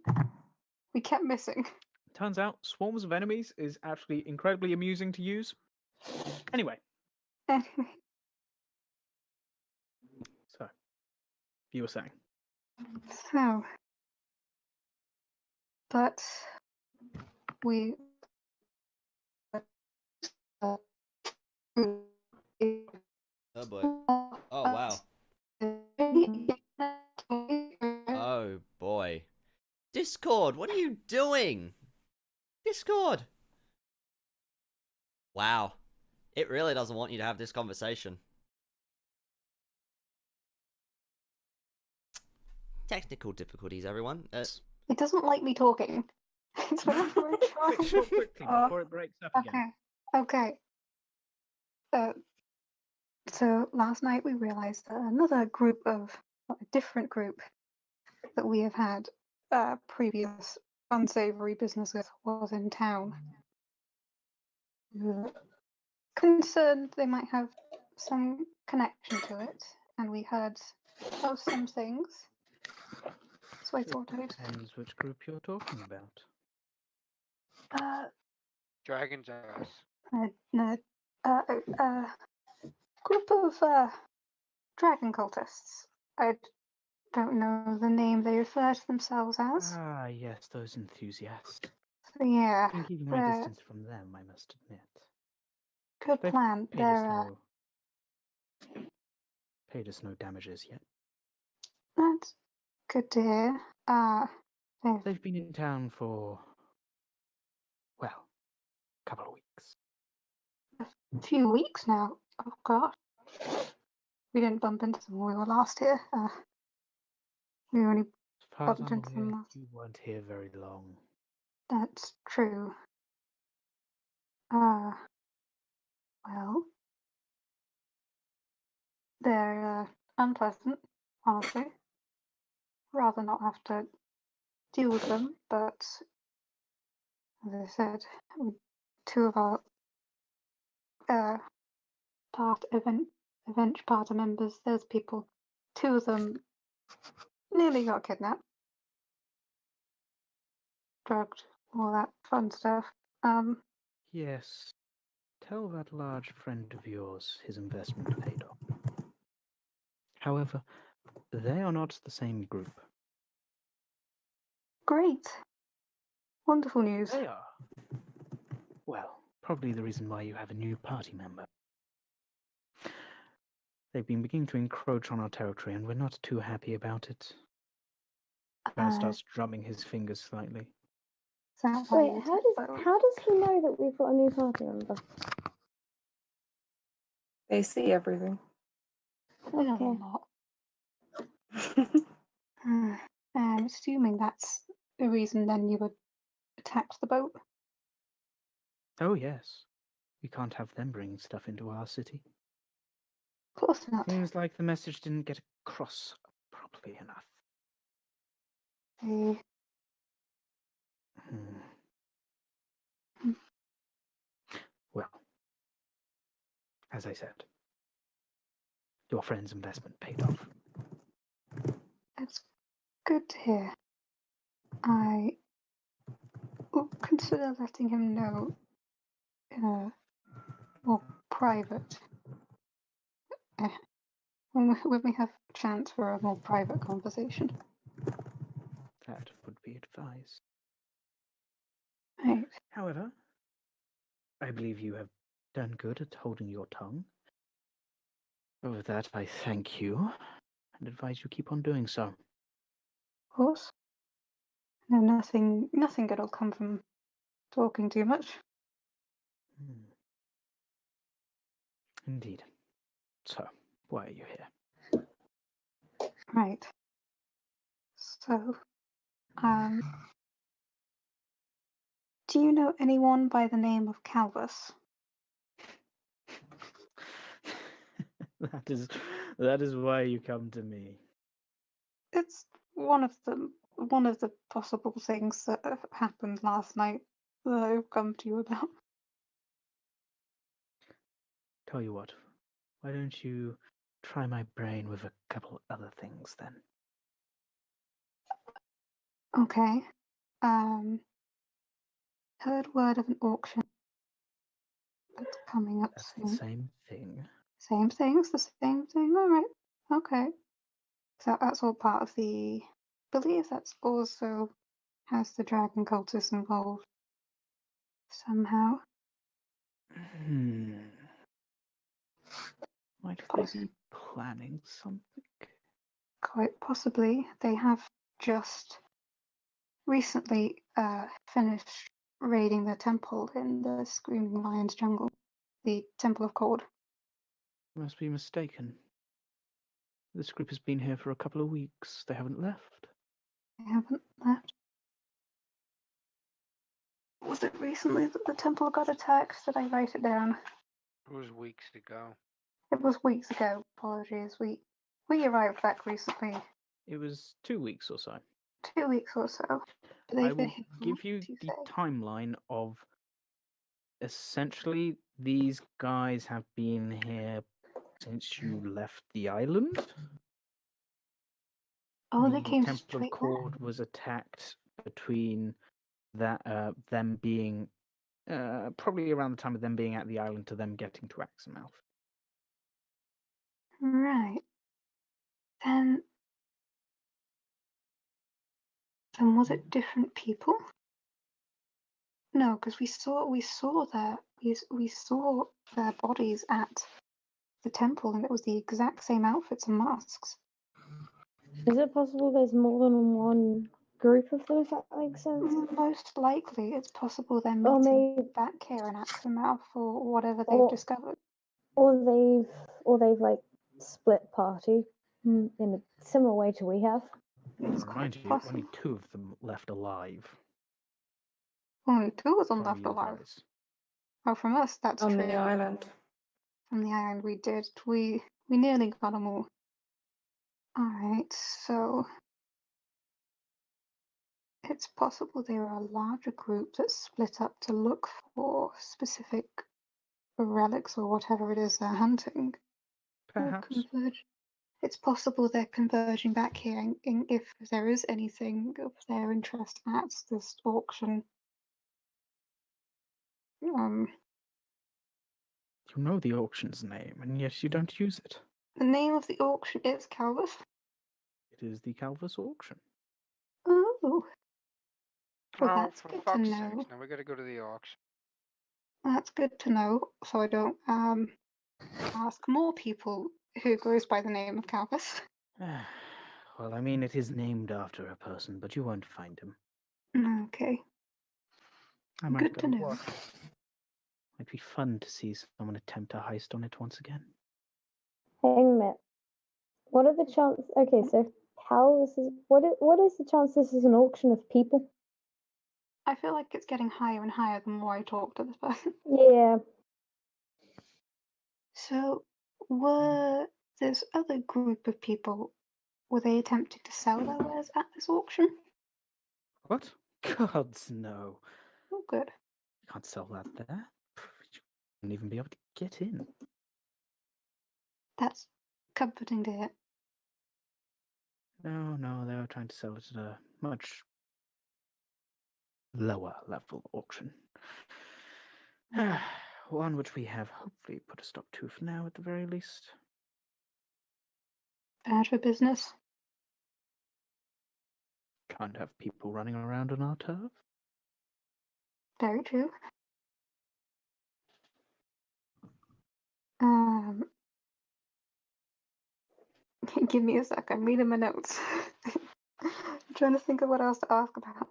We kept missing. turns out swarms of enemies is actually incredibly amusing to use. Anyway, Anyway, so you were saying. so. But we. Oh boy. Oh wow. Oh boy. Discord, what are you doing? Discord. Wow. It really doesn't want you to have this conversation. Technical difficulties, everyone. It doesn't like me talking. It's whenever I try. Quickly before it breaks up again. Okay. So last night we realized that another group of, a different group that we have had previous unsavory business with was in town. We were concerned they might have some connection to it, and we heard of some things. So I thought I'd. Depends which group you're talking about. Dragon's ass. Group of dragon cultists. I don't know the name they refer to themselves as. Ah, yes, those enthusiasts. So yeah, I'm keeping my they're- distance from them, I must admit. good They've plan. Paid us no damages yet. That's good to hear. They've been in town for, well, a couple of weeks. A few weeks now. Oh god, we didn't bump into them when we were last here. We only. As far as Bumped I'm into them aware, last- you weren't here very long. That's true. Well, they're unpleasant, honestly. Rather not have to deal with them, but as I said, two of our event party members, those people, two of them nearly got kidnapped, drugged, all that fun stuff. Yes. Tell that large friend of yours his investment paid off. However, they are not the same group. Great. Wonderful news. They are. Well, probably the reason why you have a new party member. They've been beginning to encroach on our territory, and we're not too happy about it. Ben Uh, starts drumming his fingers slightly. Is that why Wait, you how took does both? how does he know that we've got a new party member? They see everything. I don't Okay. know. I'm assuming that's the reason then you would attacked the boat. Oh, yes. We can't have them bringing stuff into our city. Of course not. Seems like the message didn't get across properly enough. They- Hmm. Hmm. Well, as I said, your friend's investment paid off. That's good to hear. I will consider letting him know in a more private, when we have a chance for a more private conversation. That would be advised. Right. However, I believe you have done good at holding your tongue. For that, I thank you and advise you keep on doing so. Of course. No, nothing good will come from talking too much. Hmm. Indeed. So, why are you here? Right. So, do you know anyone by the name of Calvus? that is why you come to me. It's one of the possible things that have happened last night that I've come to you about. Tell you what, why don't you try my brain with a couple other things then? Okay. Heard word of an auction that's coming up That's the soon. same thing. Same things, the same thing. All right. Okay. So that's all part of the. Believe that's also has the dragon cultists involved somehow. Might they be planning something? Quite possibly. They have just recently finished raiding the temple in the Screaming Lion's Jungle, the Temple of Cord. Must be mistaken. This group has been here for a couple of weeks. They haven't left. They haven't left. Was it recently that the temple got attacked? Did I write it down? It was weeks ago. It was weeks ago. Apologies. We arrived back recently. It was 2 weeks or so. 2 weeks or so. I will give you the timeline of essentially these guys have been here since you left the island. Oh, they The came Temple of straight Cord was attacked between that them being probably around the time of them being at the island to them getting to Axemouth. Right. Then was it different people? No, because we saw their bodies at the temple, and it was the exact same outfits and masks. Is it possible there's more than one group of them, if that makes sense? Most likely, it's possible they're Or meeting maybe, back here in Axemouth or whatever they've or discovered. they've like split party in a similar way to we have. It's Remind quite you, possible. only 2 of them left alive. Only 2 of them From left you alive. guys. Oh, from us, that's On true. the island. From the island, we did. We nearly got them all. All right, so it's possible they were a larger group that split up to look for specific relics or whatever it is they're hunting. Or Perhaps. it's possible they're converging back here, and if there is anything of their interest at this auction. You know the auction's name, and yet you don't use it. The name of the auction is Calvus. It is the Calvus auction. Oh, well, that's for good to fuck's know. sakes, now we gotta go to the auction. That's good to know, so I don't ask more people who goes by the name of Calvus. Well, I mean, it is named after a person, but you won't find him. Okay, I might good go to know. look. Might be fun to see someone attempt a heist on it once again. Hang a minute. What are the chances? Okay, so Calvus is what is the chance this is an auction of people? I feel like it's getting higher and higher the more I talk to this person. Yeah. So, were this other group of people, were they attempting to sell their wares at this auction? What? Gods, no. Oh, good. You can't sell that there. You wouldn't even be able to get in. That's comforting to hear. No, they were trying to sell it at a much lower level auction. One which we have hopefully put a stop to for now, at the very least. Bad for business. Can't have people running around on our turf. Very true. Give me a sec. I'm reading my notes. trying to think of what else to ask about.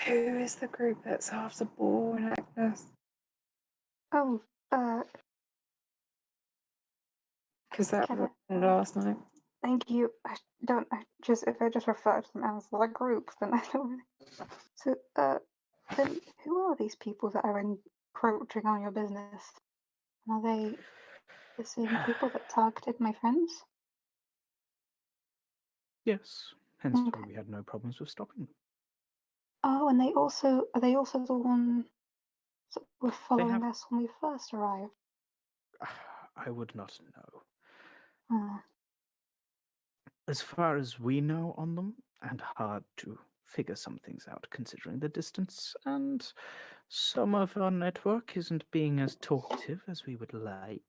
Who is the group that's after Ball and Agnes? Oh, Because that Can was last night. thank you. I just if I just refer to them as the group, then I don't really. So, then who are these people that are encroaching on your business? Are they the same people that targeted my friends? Yes, hence why Okay. we had no problems with stopping them. Oh, and are they also the ones that were following have- us when we first arrived? I would not know. Ah, As far as we know on them, and hard to figure some things out considering the distance, and some of our network isn't being as talkative as we would like.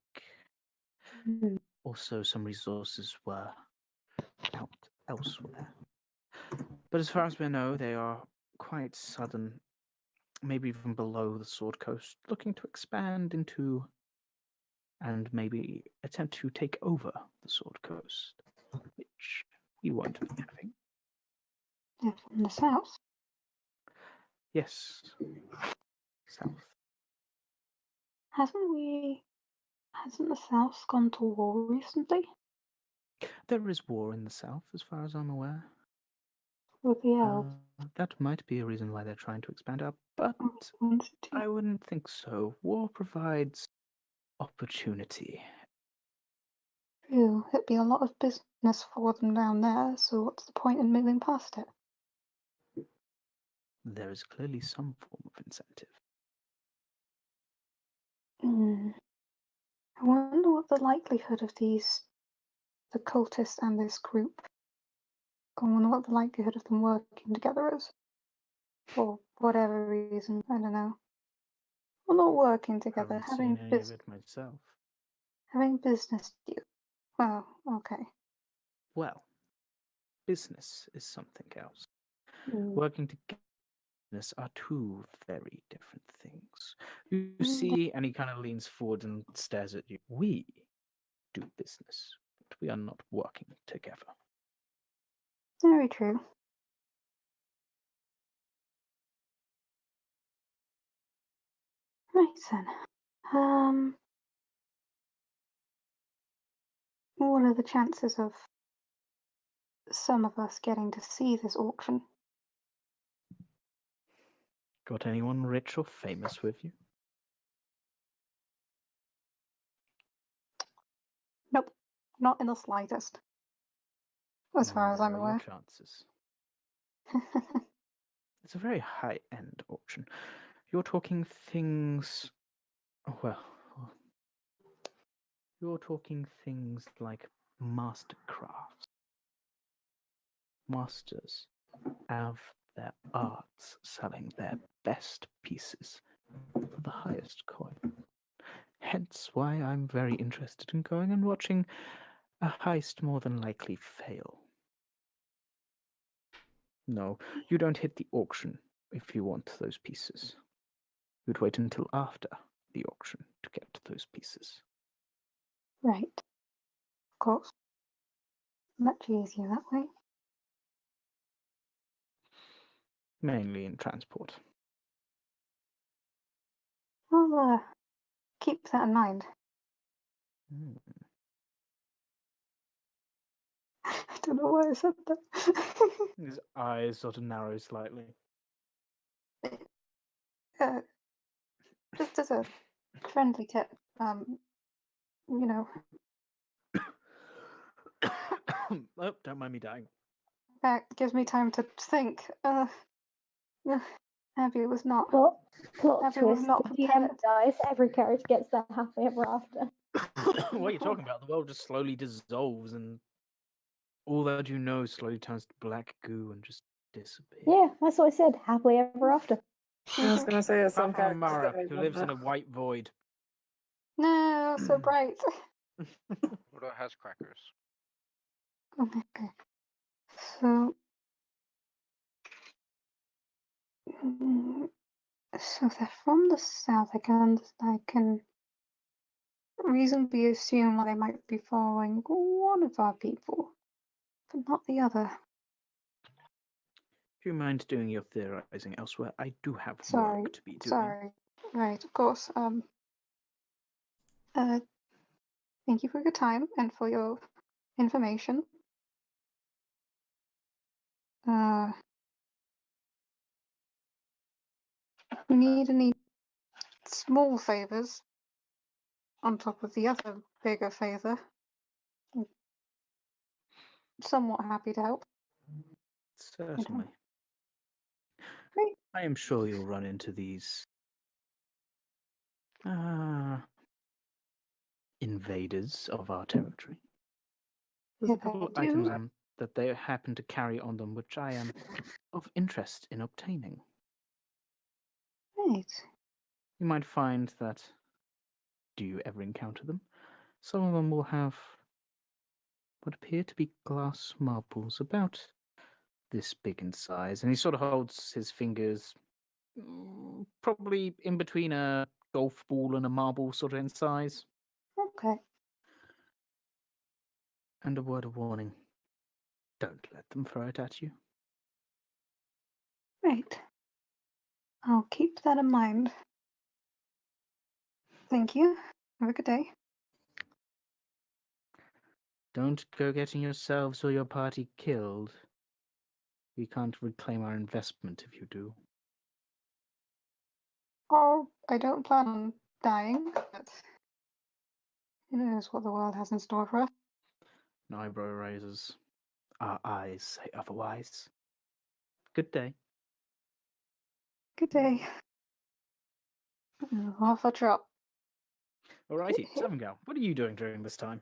Also, some resources were out elsewhere. But as far as we know, they are quite southern, maybe even below the Sword Coast, looking to expand into and maybe attempt to take over the Sword Coast, which we won't be having. they're from the south. Yes, south. Hasn't the south gone to war recently There is war in the south, as far as I'm aware. with the elves? That might be a reason why they're trying to expand out, but I wouldn't think so. War provides opportunity. True, it'd be a lot of business for them down there, so what's the point in moving past it? There is clearly some form of incentive. I wonder what the likelihood of the cultists and this group, I wonder what the likelihood of them working together is. For whatever reason, I don't know. Well, not working together, Haven't seen any of it myself. having business deals. Well, okay. Well, business is something else. Working together are two very different things. You see, and he kind of leans forward and stares at you. We do business, but we are not working together. Very true. Right then. What are the chances of some of us getting to see this auction? Got anyone rich or famous with you? Nope, not in the slightest. As far as I'm Narrow your aware. chances. It's a very high-end auction. You're talking things. Well, you're talking things like mastercrafts. Masters have their arts selling their best pieces for the highest coin. Hence why I'm very interested in going and watching a heist more than likely fail. No, you don't hit the auction if you want those pieces. You'd wait until after the auction to get those pieces. Right. Of course. Much easier that way. Mainly in transport. I'll keep that in mind. I don't know why I said that. His eyes sort of narrow slightly. Just as a friendly tip, you know, Oh, don't mind me dying. that gives me time to think. Abby was not. Plot Abby was twist, not the DM prepared. dies, every character gets their happily ever after. What are you talking about? The world just slowly dissolves and all that you know slowly turns to black goo and just disappears. Yeah, that's what I said, happily ever after. I was going to say there's some Apart from characters Amara, that who love lives that. in a white void. No, so bright. Odo has crackers. Okay. So, so they're from the south. I can reasonably assume that they might be following one of our people, but not the other. Do you mind doing your theorizing elsewhere? I do have Sorry, work to be doing. sorry. Right, of course. Thank you for your time and for your information. We need any small favors on top of the other bigger favor. I'm somewhat happy to help. Certainly. Great. I am sure you'll run into these invaders of our territory. There's a If couple I of items do, that they happen to carry on them, which I am of interest in obtaining. right. You might find that, do you ever encounter them? Some of them will have what appear to be glass marbles about this big in size, and he sort of holds his fingers probably in between a golf ball and a marble sort of in size. Okay. And a word of warning. Don't let them throw it at you. Right. I'll keep that in mind. Thank you. Have a good day. Don't go getting yourselves or your party killed. We can't reclaim our investment if you do. Oh, I don't plan on dying, but who knows what the world has in store for us. An eyebrow raises. Our eyes say otherwise. Good day. Good day. Off I trot. Alrighty, Savengale, what are you doing during this time?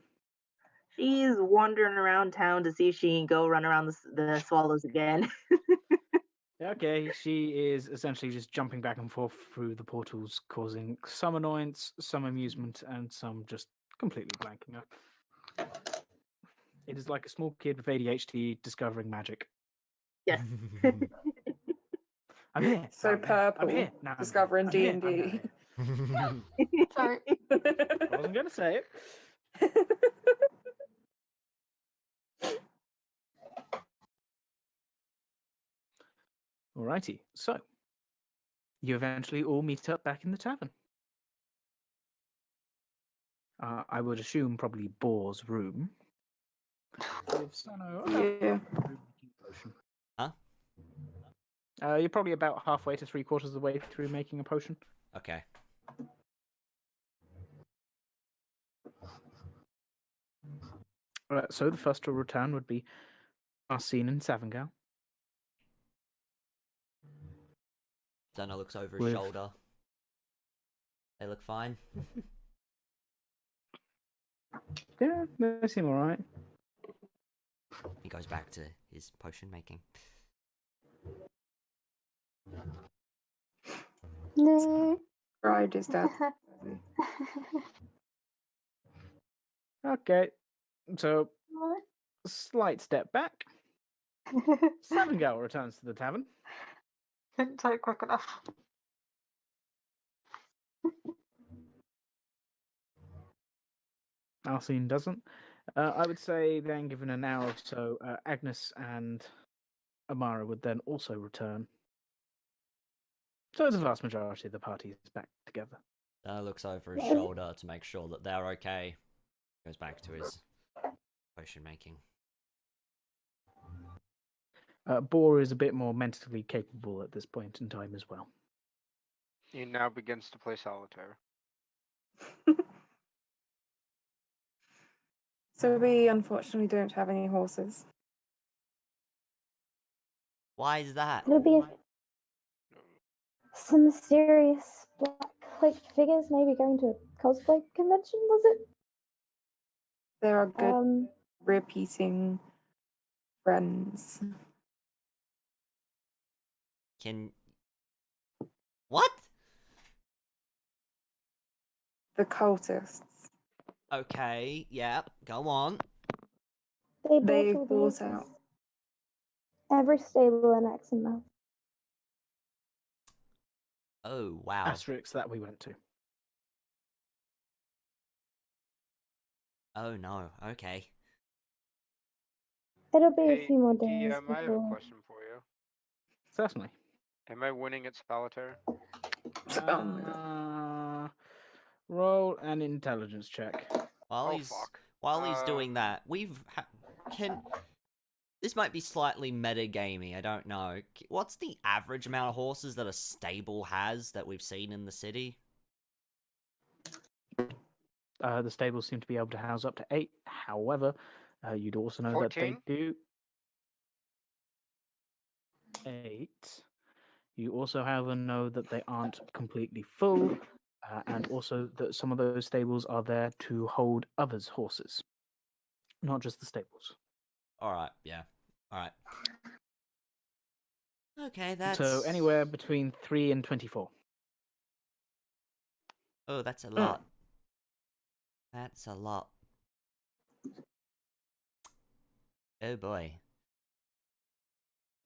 She's wandering around town to see if she can go run around the swallows again. Okay, she is essentially just jumping back and forth through the portals, causing some annoyance, some amusement, and some just completely blanking out. It is like a small kid with ADHD discovering magic. Yes. I'm here. So now I'm here, purple, I'm here. Now I'm discovering here, I'm D&D. here. Sorry. I wasn't going to say it. Alrighty, so you eventually all meet up back in the tavern. I would assume probably Boar's room. With Cerno about Yeah. potion. Huh? You're probably about halfway to 3/4 of the way through making a potion. Okay. So the first to return would be Arcene and Savengale. Cerno looks over his With- shoulder. They look fine. Yeah, they seem alright. He goes back to his potion making. No. Bride is dead. Okay, so slight step back. Savengale returns to the tavern. Couldn't type quick enough. Arcene doesn't. I would say then, given an hour or so, Agnes and Amara would then also return. So the vast majority of the party is back together. Cerno looks over his shoulder to make sure that they're okay. Goes back to his potion making. Boar is a bit more mentally capable at this point in time as well. He now begins to play solitaire. So we unfortunately don't have any horses. Why is that? It'll be some mysterious black-cloaked figures maybe going to a cosplay convention, was it? There are good repeating friends. Can... What? The cultists. Okay, yeah, go on. They all the bought horses. out. Every stable in Exmouth. Oh, wow. Asterisks that we went to. Oh no. Okay. It'll be a Hey, few more days DM, I have a before. question for you. Certainly. Am I winning at solitaire? Roll an intelligence check. While Oh, he's fuck. while he's doing that, can this might be slightly metagamey. I don't know. What's the average amount of horses that a stable has that we've seen in the city? The stables seem to be able to house up to 8. However, you'd also know that they 14? do 8. You also, however, know that they aren't completely full, and also that some of those stables are there to hold others' horses, not just the stables. All right. Yeah. All right. Okay, that's So anywhere between 3 and 24. Oh, that's a lot. That's a lot. Oh boy.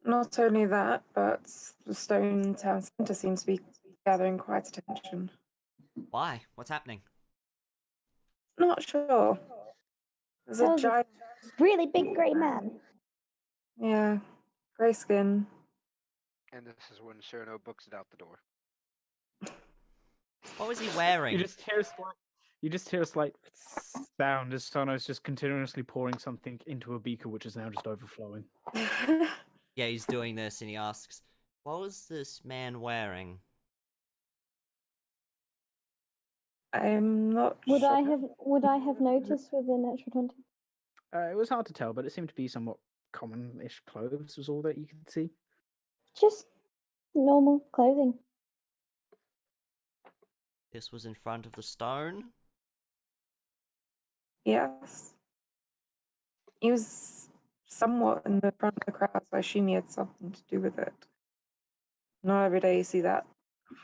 Not only that, but the Stone Town Centre seems to be gathering quite attention. Why? What's happening? Not sure. There's a There's a giant, really big grey man. yeah, grey skin. And this is when Cerno books it out the door. What was he wearing? You just hear a slight sound as Sono's just continuously pouring something into a beaker, which is now just overflowing. Yeah, he's doing this, and he asks, "What was this man wearing?" I'm not Would sure. I have noticed with the natural 20? It was hard to tell, but it seemed to be somewhat common-ish clothes was all that you could see. Just normal clothing. This was in front of the stone. Yes. He was somewhat in the front of the crowd, so I assume he had something to do with it. Not every day you see that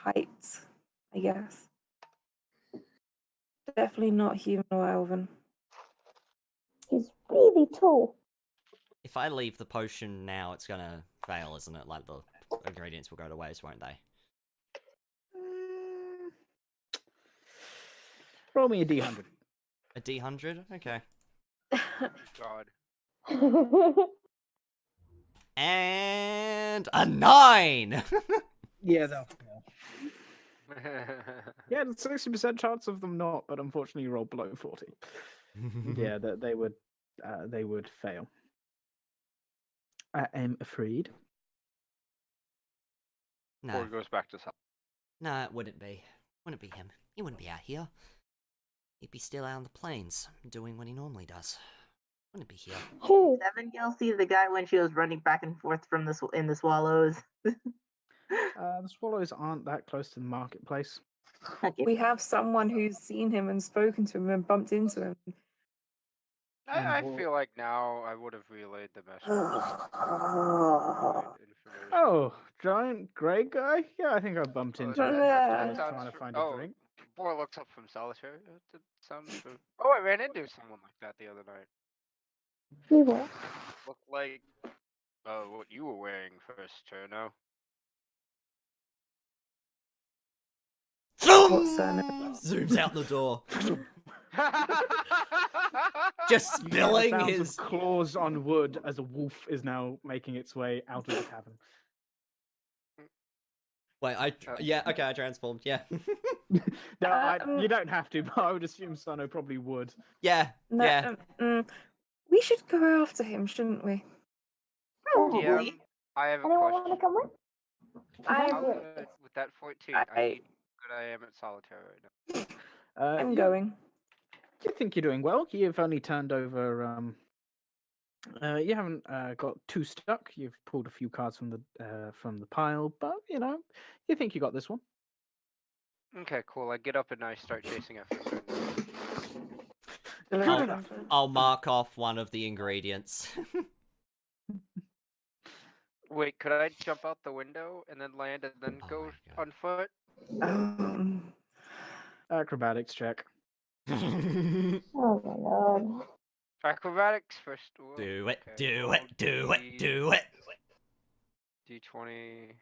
height, I guess. Definitely not human or elven. He's really tall. If I leave the potion now, it's gonna fail, isn't it? Like, the ingredients will go to waste, won't they? Roll me a d100. A D100? Okay. God. And a 9! Yeah, they'll fail. Yeah, there's 60% chance of them not, but unfortunately you rolled below 40. Yeah, they would fail. I am afraid. Or No. it goes back to Sal. No, it wouldn't be. Wouldn't be him. He wouldn't be out here. He'd be still out on the plains, doing what he normally does. Wouldn't be here. Who? Seven, you'll see the guy when she was running back and forth from in the swallows. The swallows aren't that close to the marketplace. Okay. We have someone who's seen him and spoken to him and bumped into him. I And feel like now I would have relayed the message. Information. Oh, giant grey guy? Yeah, I think I bumped into him. Yeah. I was trying to find a drink. Boy looks up from solitaire. That sounds true. Oh, I ran into someone like that the other night. You what? Looked like what you were wearing first, Cerno. What's Cerno? Zooms out the door. Just spilling Sounds his... of claws on wood as a wolf is now making its way out of the cavern. Wait, yeah, okay, I transformed, yeah. No, you don't have to, but I would assume Sono probably would. Yeah, No, yeah. we should go after him, shouldn't we? Probably. DM, I have a Anyone want to question. come with? How I'm, good with that 14? I need good I am at solitaire right now. I'm You- going. You think you're doing well. You've only turned over. You haven't got too stuck. You've pulled a few cards from the pile, but you know, you think you got this one. Okay, cool. I get up and I start chasing after Cerno. Good I'll- enough. I'll mark off one of the ingredients. Wait, could I jump out the window and then land and then Oh go my God. on foot? Acrobatics check. Do Oh my god. Acrobatics first. Whoa, it, okay, do roll it, do it, do it. D20.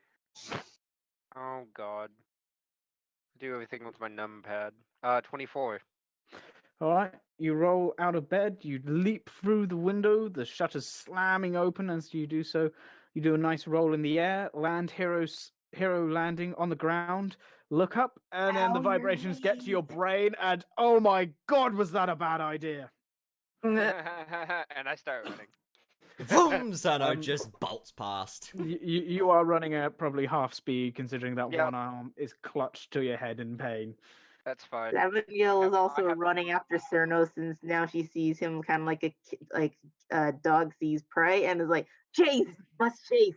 Oh god. Do everything with my numpad. 24. All right, you roll out of bed, you leap through the window, the shutters slamming open as you do so. You do a nice roll in the air, hero landing on the ground, look up, and then the Ow, your vibrations get to your knees. brain, and oh my god, was that a bad idea? Meh. And I start running. Vroom, Cerno Um, just bolts past. You are running at probably half speed, considering that Yep. one arm is clutched to your head in pain. That's fine. Abigail is I also have- running after Cerno since now she sees him kind of like a dog sees prey and is like, chase, must chase.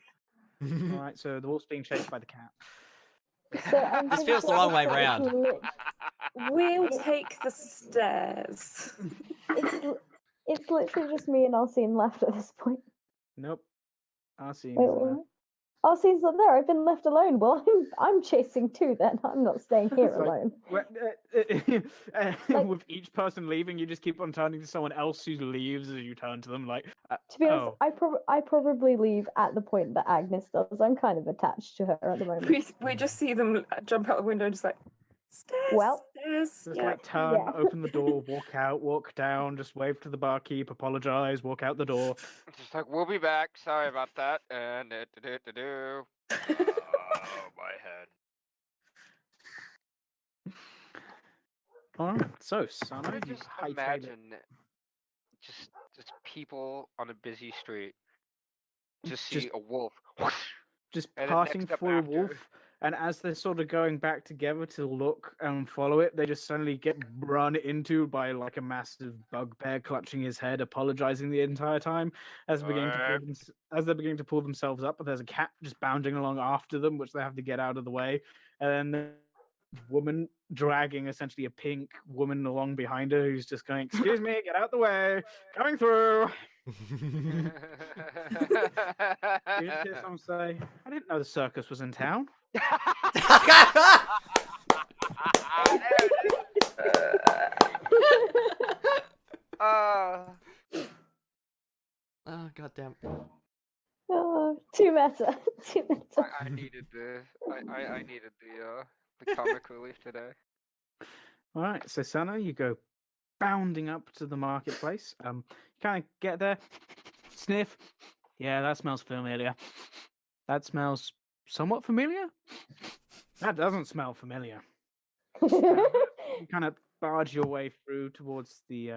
All right, so the wolf's being chased by the cat. So I'm This pretty feels the sure wrong way it's round. We'll take the stairs. It's literally just me and Arcene left at this point. Nope. Arcene Wait, is there. what? Arcene's not there. I've been left alone. Well, I'm chasing too. Then I'm not staying here It's like, alone. Like- with each person leaving, you just keep on turning to someone else who leaves as you turn to them. Like, To be honest, oh, I probably leave at the point that Agnes does. I'm kind of attached to her at the moment. We just see them jump out the window and just like, stairs, Well, stairs. just Yeah. like turn, Yeah. open the door, walk out, walk down, just wave to the barkeep, apologize, walk out the door. Just like, we'll be back. Sorry about that. And do. Oh, my head. All right, so I Sana, you just hightail it. imagine just people on a busy street just see Just- a wolf. just And then passing next up through a after- wolf, and as they're sort of going back together to look and follow it, they just suddenly get run into by like a massive bugbear clutching his head, apologizing the entire time as they're beginning to pull themselves up. But there's a cat just bounding along after them, which they have to get out of the way, and then woman dragging essentially a pink woman along behind her, who's just going, "Excuse me, get out the way, coming through." You just hear someone say, "I didn't know the circus was in town." Uh, Oh, goddamn. Oh, too meta. Too meta. I needed I needed the comic relief today. All right, so Sana, you go bounding up to the marketplace. You kind of get there, sniff. Yeah, that smells familiar. That smells somewhat familiar. That doesn't smell familiar. You kind of barge your way through towards the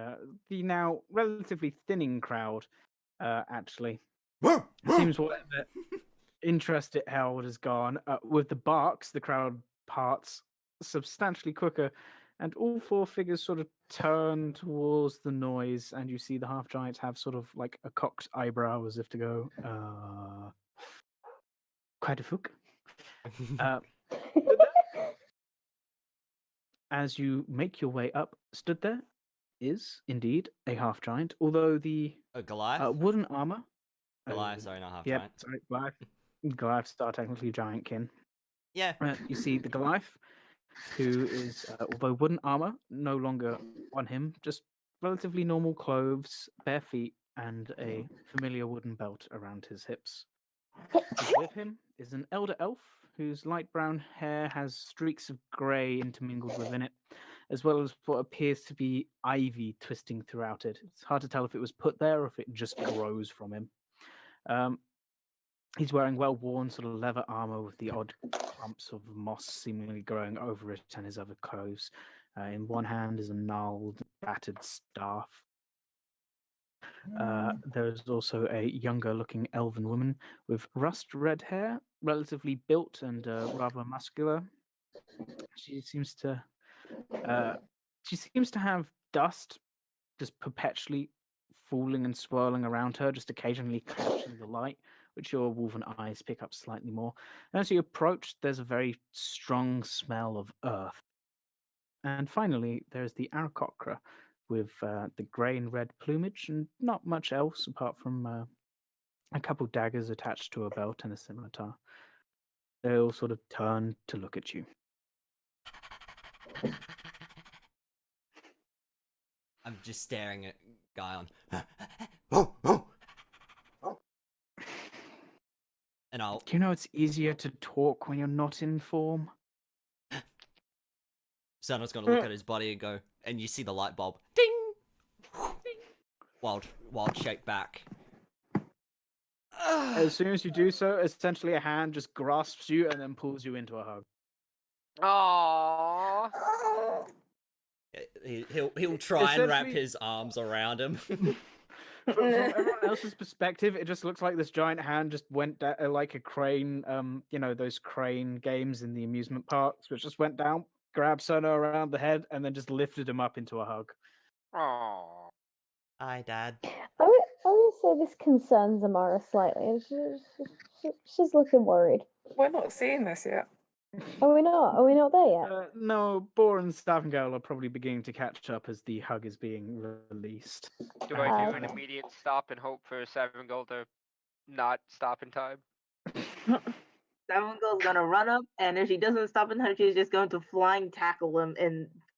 now relatively thinning crowd. Actually, it seems whatever interest it held is gone. With the barks, the crowd parts substantially quicker, and all four figures sort of turn towards the noise, and you see the half giants have sort of like a cocked eyebrow as if to go, quite a fook. As you make your way up, stood there is indeed a half giant, although the Goliath? wooden armor. Goliath, sorry, not half Yep, giant. sorry, Goliath. Goliaths are technically giantkin. Yeah. You see the Goliath, who is, although wooden armor, no longer on him, just relatively normal clothes, bare feet, and a familiar wooden belt around his hips. With him is an elder elf whose light brown hair has streaks of grey intermingled within it, as well as what appears to be ivy twisting throughout it. It's hard to tell if it was put there or if it just grows from him. He's wearing well-worn sort of leather armor with the odd clumps of moss seemingly growing over it and his other clothes. In one hand is a gnarled, battered staff. There is also a younger-looking elven woman with rust-red hair, relatively built and rather muscular. She seems to have dust just perpetually falling and swirling around her, just occasionally catching the light, which your wolven eyes pick up slightly more. And as you approach, there's a very strong smell of earth. And finally, there's the Aarakocra with the grey and red plumage and not much else apart from a couple daggers attached to a belt and a scimitar. They all sort of turn to look at you. I'm just staring at Guy on. And I'll. Do you know it's easier to talk when you're not in form? Cerno's gonna look at his body and go, and you see the light bulb. Ding! Wild shake back. As soon as you do so, essentially a hand just grasps you and then pulls you into a hug. Aww. He'll try and wrap Essentially- his arms around him. From everyone else's perspective, it just looks like this giant hand just went down like a crane. You know those crane games in the amusement parks, which just went down, grabbed Cerno around the head, and then just lifted him up into a hug. Aww. Hi, Dad. I would say this concerns Amara slightly. She's looking worried. We're not seeing this yet. Are we not? Are we not there yet? No, Boar and Stavengale are probably beginning to catch up as the hug is being released. Do I do an Okay. immediate stop and hope for Seven Gold to not stop in time? Savangle's gonna run up, and if she doesn't stop in time, she's just going to flying tackle him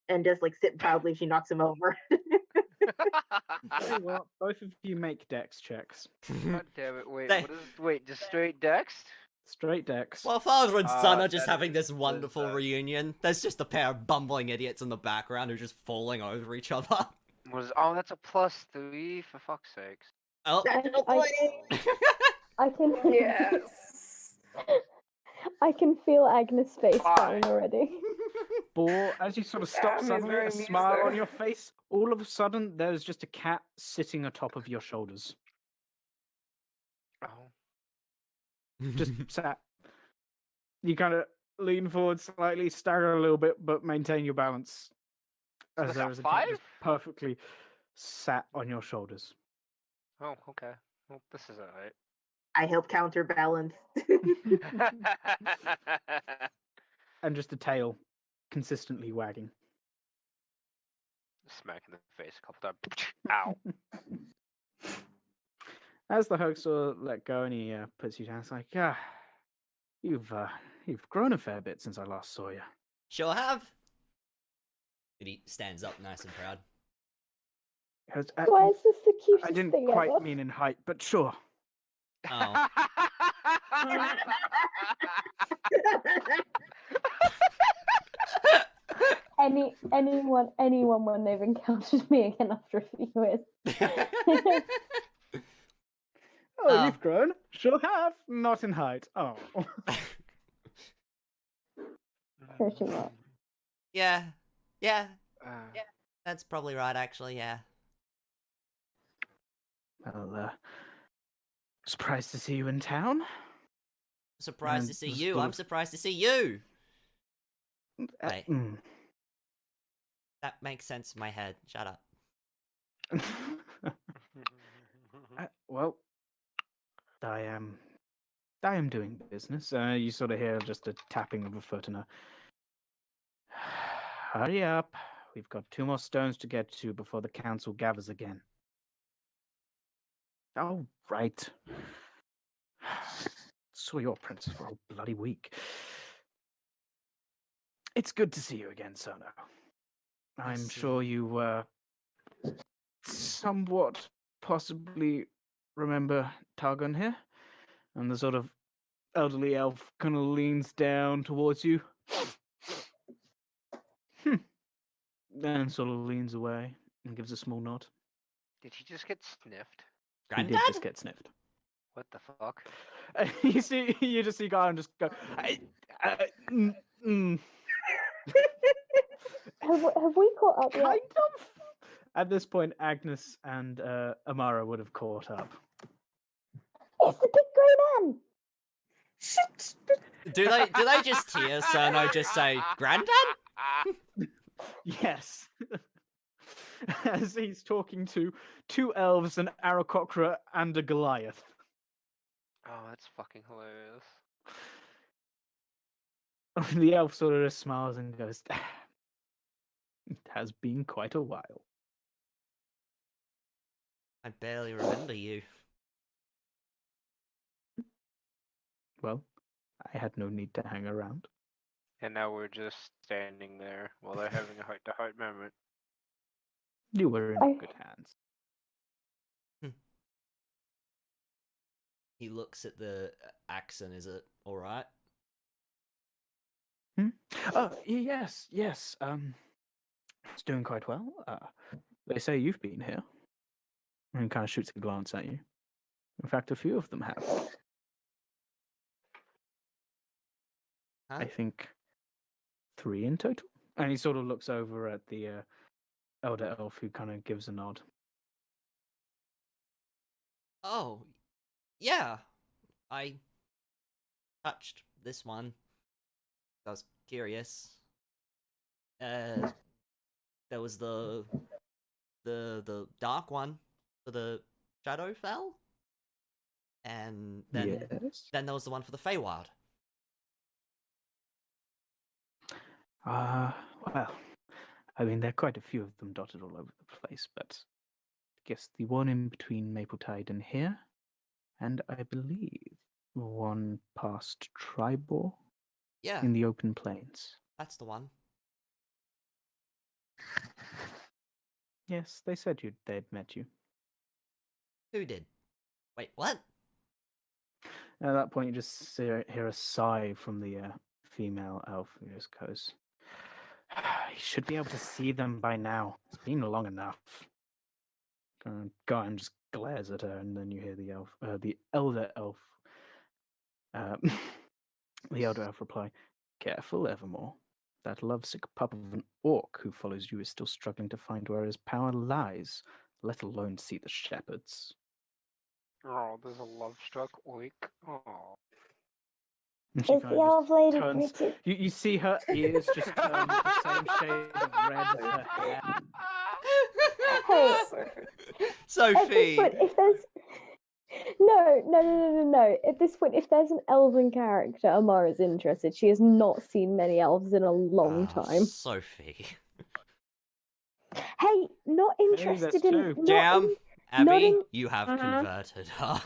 and just like sit proudly. She knocks him over. Okay, well, both of you make dex checks. God damn it! Wait, They- what is? Wait, just straight dex? Straight dex. Well, father and son are just that having this is wonderful that. reunion. There's just a pair of bumbling idiots in the background who are just falling over each other. What is? Oh, that's a +3 for fuck's sakes. Oh, Natural I- 20! I can. Yes. I can feel Agnes' face Why? crying already. Boar, as you sort of stop Damn, he's suddenly, very a amused smile on there. your face, all of a sudden there's just a cat sitting atop of your shoulders. Oh. Just sat. You kind of lean forward slightly, stagger a little bit, but maintain your balance. As that's there a is a cat just 5? perfectly sat on your shoulders. Oh, okay. Well, this is alright. I help counterbalance. And just a tail consistently wagging. Smack in the face a couple times. Ow. As the hug sort of let go and he puts you down, it's like, you've grown a fair bit since I last saw you. sure have. And he stands up nice and proud. He goes, Why is this the cutest I didn't thing quite ever? mean in height, but sure. Oh. Anyone when they've encountered me again after a few years. Oh, Oh. you've grown. Sure have. Not in height. Oh. Pretty much. Yeah. Uh, That's probably right, actually, yeah. Well, surprised to see you in town. Surprised And to see the you. sort I'm of- surprised to see you. Uh, Wait. mm. That makes sense in my head. Shut up. Well, I am doing business. You sort of hear just a tapping of a foot and a. Hurry up! We've got 2 more stones to get to before the council gathers again. Oh, right. Saw your princess for a whole bloody week. It's good to see you again, Cerno. I'm Yes, sure you somewhat possibly remember Targon here. And the sort of elderly elf kind of leans down towards you. Then sort of leans away and gives a small nod. Did he just get sniffed? He did Granddad? just get sniffed. What the fuck? You just see Garan just go. Mm, mm. Have we caught up Kind yet? of. At this point, Agnes and Amara would have caught up. It's the big grey man! Shit. Do they just hear Cerno just say, Granddad? Yes. As he's talking to 2 elves, an Aarakocra, and a Goliath. Oh, that's fucking hilarious. The elf sort of just smiles and goes, It has been quite a while. I barely remember you. Well, I had no need to hang around. And now we're just standing there while they're having a heart-to-heart moment. You were in I- good hands. He looks at the accent, is it alright? Oh, yes. It's doing quite well. They say you've been here. And kind of shoots a glance at you. In fact, a few of them have. Huh? I think 3 in total. And he sort of looks over at the elder elf, who kind of gives a nod. Oh, yeah. I touched this one. I was curious. There was the dark one for the Shadowfell, and then Yes. there was the one for the Feywild. Well, I mean, there are quite a few of them dotted all over the place, but I guess the one in between Mapletide and here, and I believe one past Tribor Yeah, in the open plains. that's the one. Yes, they said they'd met you. Who did? Wait, what? At that point, you just hear a sigh from the female elf who just goes, "You should be able to see them by now. It's been long enough." Guy and just glares at her, and then you hear the elder elf, the elder elf reply, "Careful, Evermore. That lovesick pup of an orc who follows you is still struggling to find where his power lies, let alone see the shepherds." Oh, there's a love struck oik. Oh. And she Is kind the of elf just lady turns. pretty? You see her ears just turn the same shade of red as her hair. Hey, So at this Sophie. point, if there's no. At this point, if there's an elven character Amara's interested, she has not seen many elves in a long Oh, time. Sophie. Hey, not Hey, interested that's in two. not Jam, in, Abby, not in- you have Uh-huh. converted her.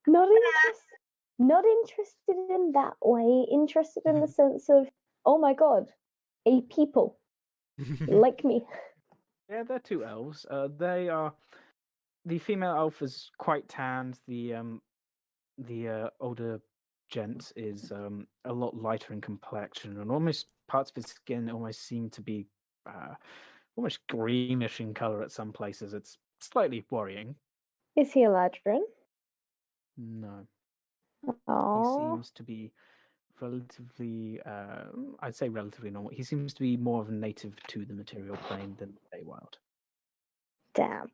not interested in that way. Interested in the sense of, oh my god, a people like me. Yeah, they're 2 elves. They are. The female elf is quite tanned. The older gent is a lot lighter in complexion, and almost parts of his skin almost seem to be almost greenish in color at some places. It's slightly worrying. Is he a ladron? No, he Oh, seems to be relatively, I'd say relatively normal. He seems to be more of a native to the material plane than the Feywild. damn.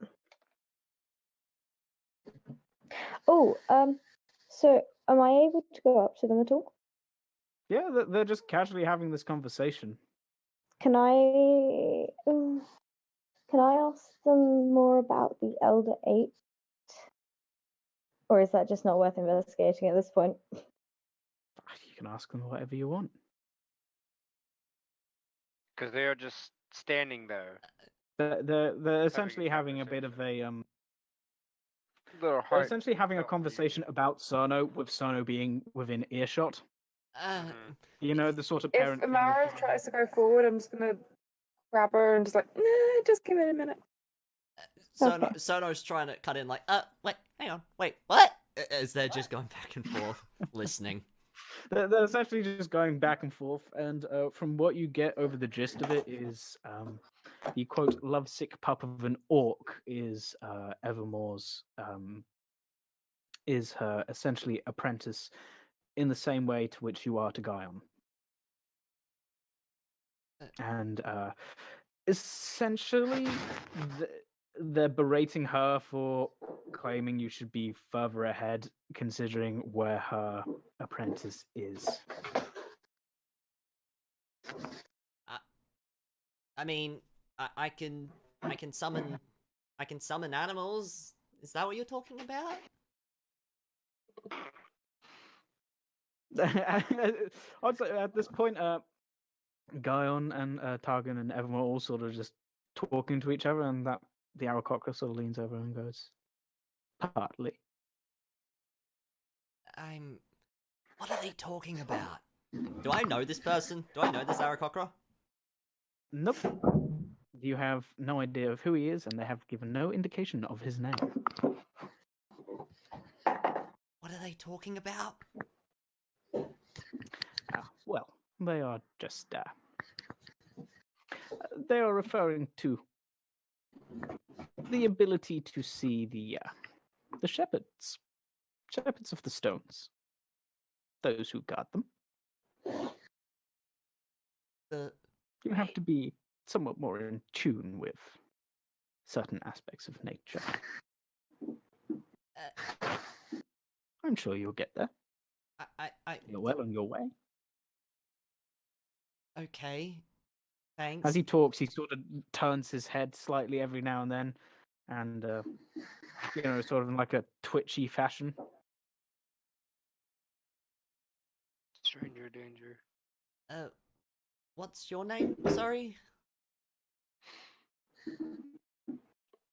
Oh, so am I able to go up to them at all? Yeah, they're just casually having this conversation. Can I ask them more about the Elder Eight? Or is that just not worth investigating at this point? You can ask them whatever you want. Because they are just standing there. They're essentially having a bit of a Their They're heart. essentially having a Oh, conversation about Cerno, with Cerno being within earshot. Mhm. You know, the sort of if parent thing of, Amara tries to go forward, I'm just gonna grab her and just like, nah, just give it a minute. Okay. Sono's trying to cut in like, wait, hang on, wait, what? As they're just going back and forth, listening. They're essentially just going back and forth, and from what you get over the gist of it is the quote lovesick pup of an orc is Evermore's is her essentially apprentice in the same way to which you are to Guion. And essentially they're berating her for claiming you should be further ahead considering where her apprentice is. I mean, I can summon animals. Is that what you're talking about? I'd say at this point, Guion and Targan and everyone are all sort of just talking to each other, and that the Aarakocra sort of leans over and goes, "Partly." What are they talking about? Do I know this person? Do I know this Aarakocra? Nope. You have no idea of who he is, and they have given no indication of his name. What are they talking about? Well, they are just They are referring to the ability to see the shepherds of the stones, those who guard them. You have to be somewhat more in tune with certain aspects of nature. I'm sure you'll get there. You're well on your way. Okay. Thanks. As he talks, he sort of turns his head slightly every now and then, and sort of in like a twitchy fashion. Stranger danger. What's your name? Sorry?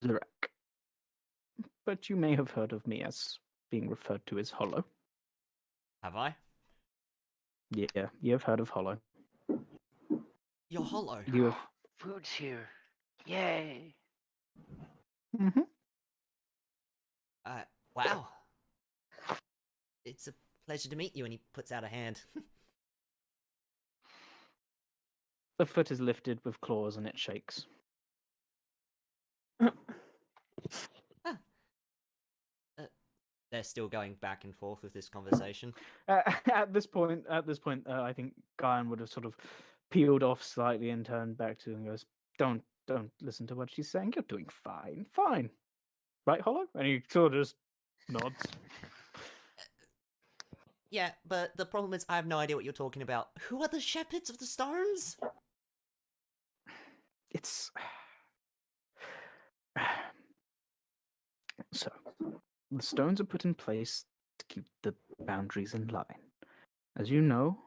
Zorak. But you may have heard of me as being referred to as Hollow. Have I? Yeah, you have heard of Hollow. You're Hollow. You have. Food's here. Yay. Mm-hmm. Wow. It's a pleasure to meet you, and he puts out a hand. The foot is lifted with claws and it shakes. They're still going back and forth with this conversation. At this point, I think Guyan would have sort of peeled off slightly and turned back to him and goes, Don't listen to what she's saying. You're doing fine. Right, Hollow? And he sort of just nods. Yeah, but the problem is I have no idea what you're talking about. Who are the Shepherds of the Stones? It's... So, the stones are put in place to keep the boundaries in line. As you know,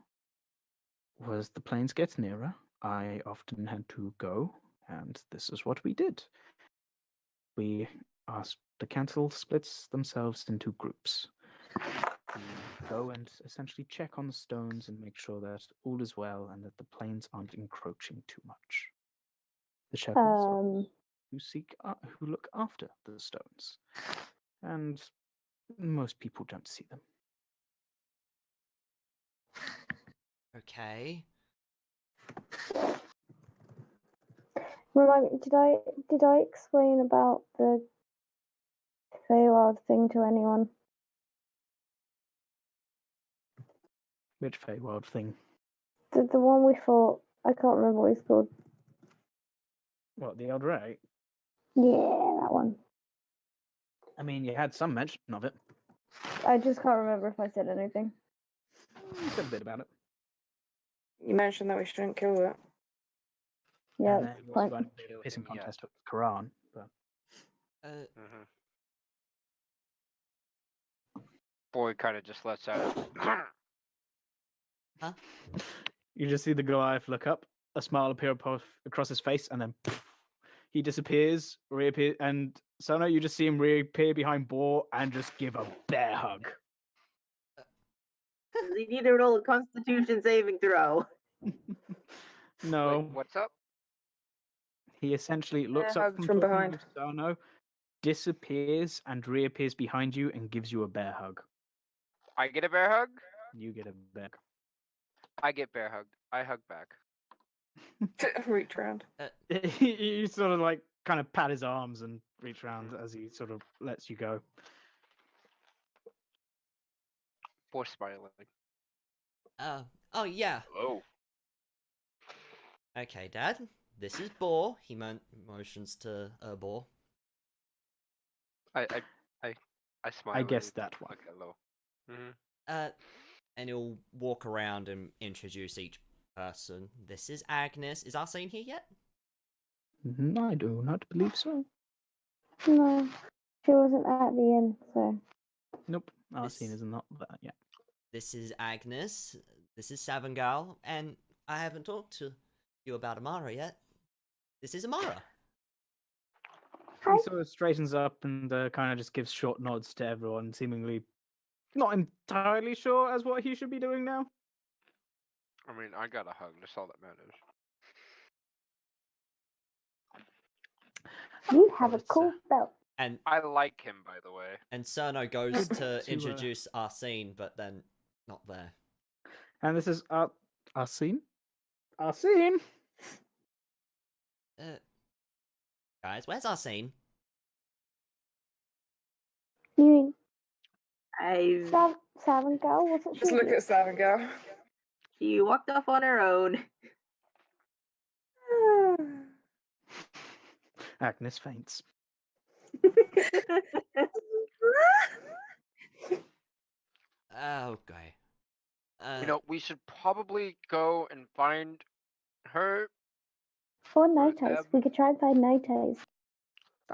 as the planes get nearer, I often had to go, and this is what we did. We asked, the council splits themselves into groups. We go and essentially check on the stones and make sure that all is well and that the planes aren't encroaching too much. The shepherds who look after the stones, and most people don't see them. Okay. Remind me, did I explain about the Feywild thing to anyone? Which Feywild thing? The one we fought. I can't remember what it's called. What, the Elder Eight? Yeah, that one. I mean, you had some mention of it. I just can't remember if I said anything. You said a bit about it. You mentioned that we shouldn't kill it. Yeah, And then it's you fine. also went to the hissing contest with Quran, but Boy kind of just lets out. Huh? you just see the Goliath look up, a smile appear across his face, and then he disappears, reappears, and Cerno, you just see him reappear behind Boar and just give a bear hug. Does he need to roll a Constitution saving throw? No, Wait, what's up? he essentially looks up hugs from from behind. Cerno, disappears, and reappears behind you and gives you a bear hug. I get a bear hug? You get a bear. I get bear hugged. I hug back. Reach around. You sort of like kind of pat his arms and reach around as he sort of lets you go. Boy smiling. Oh yeah. Hello. Okay, Dad. This is Boar. He motions to Boar. I smile. I and guessed that one. Like hello. And he'll walk around and introduce each person. This is Agnes. Is Arcene here yet? I do not believe so. No, she wasn't at the inn, so. Nope, Arcene This- is not that yet. This is Agnes. This is Savangal. And I haven't talked to you about Amara yet. This is Amara. He sort of straightens up and kind of just gives short nods to everyone, seemingly not entirely sure as what he should be doing now. I mean, I got a hug. That's all that matters. You have a it's, cool belt. And I like him, by the way. Cerno goes to To, introduce Arcene, but then not there. And this is Arcene. Arcene! guys. Where's Arcene? You mean I Savin Girl? Wasn't Just she? look at Savin Girl. She walked off on her own. Agnes faints. Okay. You know, we should probably go and find her. For For Nighties. them. We could try and find Nighties.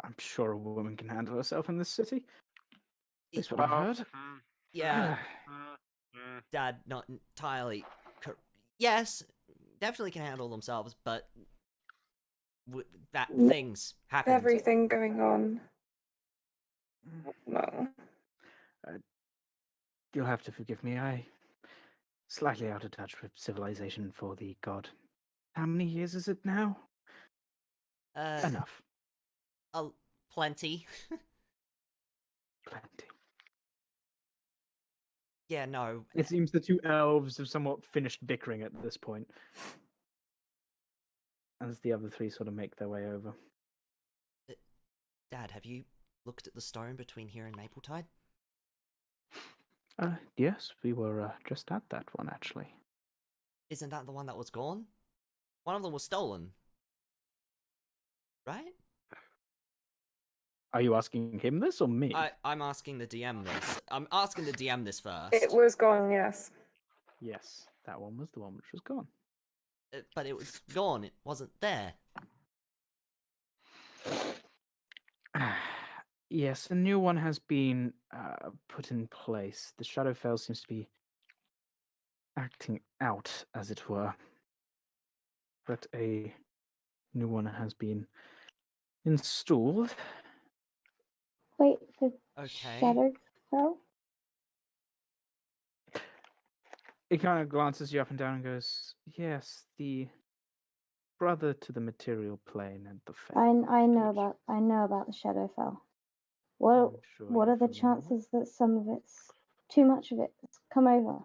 I'm sure a woman can handle herself in this city. That's what I've Well, heard. Yeah, mm. Dad, not entirely. Yes, definitely can handle themselves, but that things happen. Everything going on. No. You'll have to forgive me. I slightly out of touch with civilization for the god. How many years is it now? Enough. Plenty. Plenty. Yeah, no. It seems the two elves have somewhat finished bickering at this point, as the other three sort of make their way over. Dad, have you looked at the stone between here and Mapletide? Yes, we were just at that one, actually. Isn't that the one that was gone? One of them was stolen. Right? Are you asking him this or me? I'm asking the DM this. I'm asking the DM this first. It was gone, yes. Yes, that one was the one which was gone. But it was gone. It wasn't there. Yes, a new one has been put in place. The Shadowfell seems to be acting out, as it were. But a new one has been installed. Wait, the Okay. shadow fell? He kind of glances you up and down and goes, yes, the brother to the material plane and the Fang. I know which about the shadow fell. I'm What sure what you're are the familiar with. chances that some of it's too much of it's come over?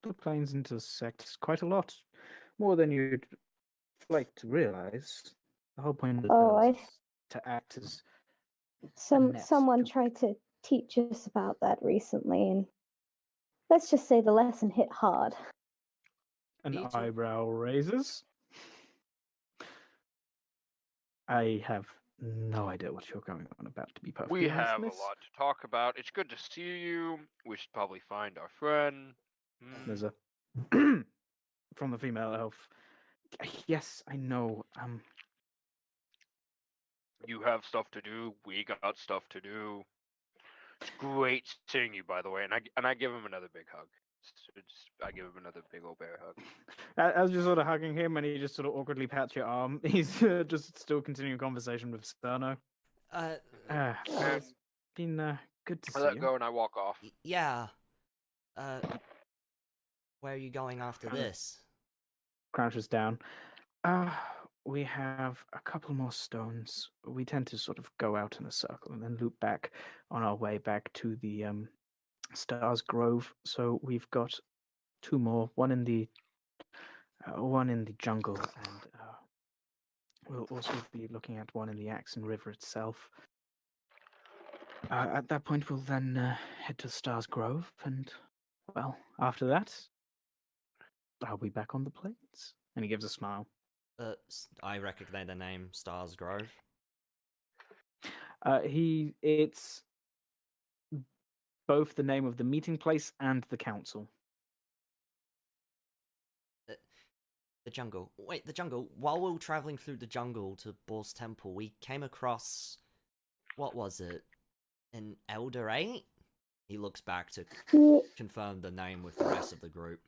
The planes intersect quite a lot, more than you'd like to realize. The whole point of the Oh, bells is to act as net someone to- tried to teach us about that recently, and let's just say the lesson hit hard. an Me too. eyebrow raises. I have no idea what you're going on about, to be perfectly We honest, have a miss. lot to talk about. It's good to see you. We should probably find our friend. There's a from the female elf. Yes, I know. You have stuff to do. We got stuff to do. It's great seeing you, by the way. And I give him another big hug. I give him another big old bear hug. As you're sort of hugging him, and he just sort of awkwardly pats your arm, he's just still continuing conversation with Cerno. It's been good to I see let you. go and I walk off. Yeah. Where are you going after this? Crouches down. We have a couple more stones. We tend to sort of go out in a circle and then loop back on our way back to the Stars Grove. So we've got two more. One in the jungle, and we'll also be looking at one in the Arcene River itself. At that point, we'll then head to Stars Grove, and well, after that, I'll be back on the plains. And he gives a smile. I recognize the name Stars Grove. It's both the name of the meeting place and the council. The jungle. Wait, the jungle. While we were traveling through the jungle to Boar's Temple, we came across... What was it? An Elder 8? He looks back to confirm the name with the rest of the group.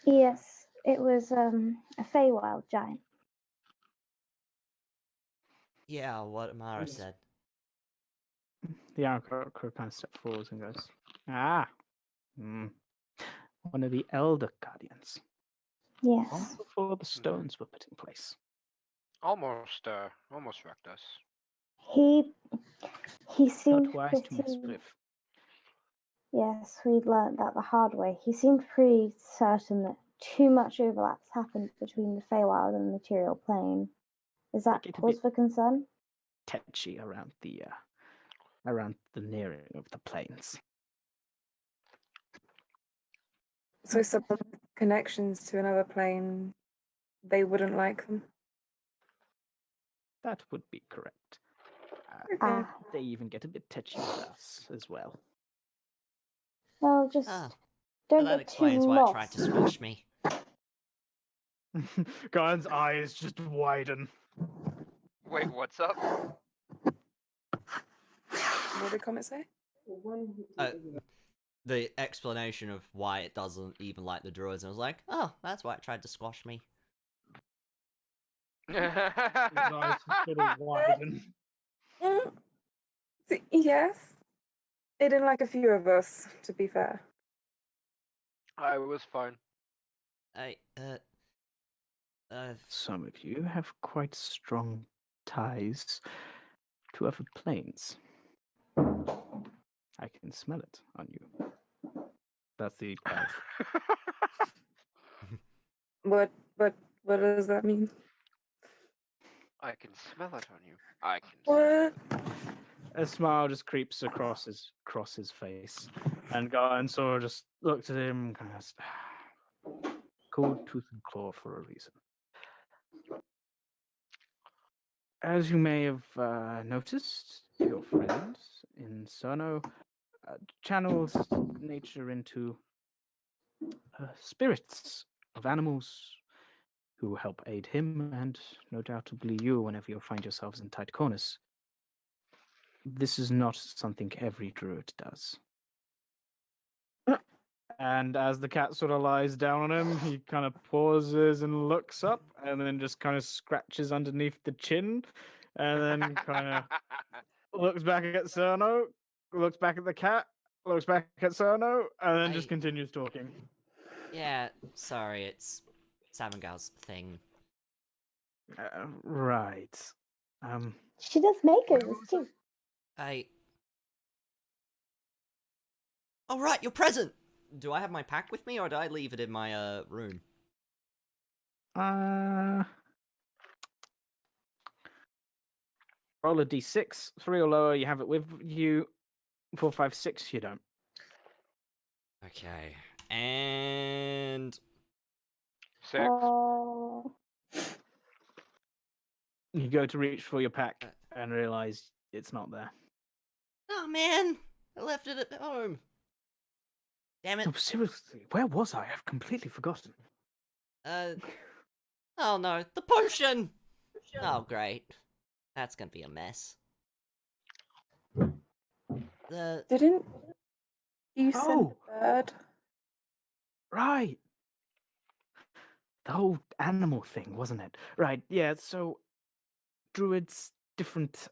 Yes, it was a Feywild giant. Yeah, what Amara said. The Aarakocra kind of steps forwards and goes, one of the Elder Guardians. Long Yes. before the stones were put in place. Almost wrecked us. He seemed Not wise to mess pretty... with. Yes, we'd learnt that the hard way. He seemed pretty certain that too much overlap's happened between the Feywild and the material plane. Is that Get a cause bit- for concern? Tetchy around the nearing of the plains. So someone with connections to another plane, they wouldn't like them. That would be correct. Okay. Ah, They even get a bit tetchy with us as well. well, just Ah, don't that get explains too why lost. it tried to squash me. Guyan's eyes just widen. Wait, what's up? What did Comet say? The explanation of why it doesn't even like the druids, and I was like, oh, that's why it tried to squash me. His eyes just sort of widen. Mm, yes. It didn't like a few of us, to be fair. I was fine. Some of you have quite strong ties to other planes. I can smell it on you. That's the elf. What does that mean? I can smell it on you. I can. What? A smile just creeps across his face, and Guyan sort of just looks at him and kind of called tooth and claw for a reason. As you may have noticed, your friend in Cerno channels nature into spirits of animals who help aid him and no doubtably you whenever you find yourselves in tight corners. This is not something every druid does. And as the cat sort of lies down on him, he kind of pauses and looks up and then just kind of scratches underneath the chin and then kind of looks back at Cerno, looks back at the cat, looks back at Cerno, and then just continues talking. Yeah, sorry, it's Savangal's thing. Right. She does makers too. Oh, right, your present! Do I have my pack with me, or did I leave it in my, room? Roll a d6, 3 or lower, you have it with you. 4, 5, 6, you don't. Okay, and... 6. Oh, You go to reach for your pack and realize it's not there. Oh, man! I left it at home! Damn it. Oh, seriously, where was I? I've completely forgotten. Oh no, the potion! Oh, great. That's gonna be a mess. Didn't you send Oh. a bird? Right. The whole animal thing, wasn't it? Right, yeah, so druids, different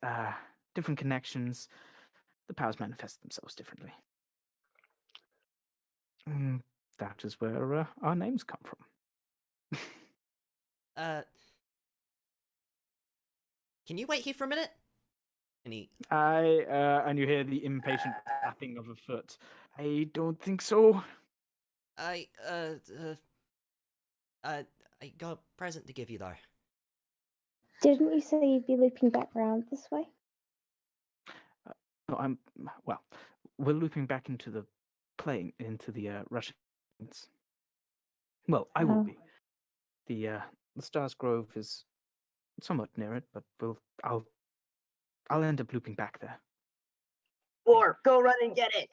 connections, the powers manifest themselves differently. That is where our names come from. Can you wait here for a minute? And And you hear the impatient tapping of a foot. I don't think so. I got a present to give you, though. didn't you say you'd be looping back round this way? No, well, we're looping back into the plane, into the Russians. Well, I will Oh. be. The Stars Grove is somewhat near it, but I'll end up looping back there. Or go run and get it.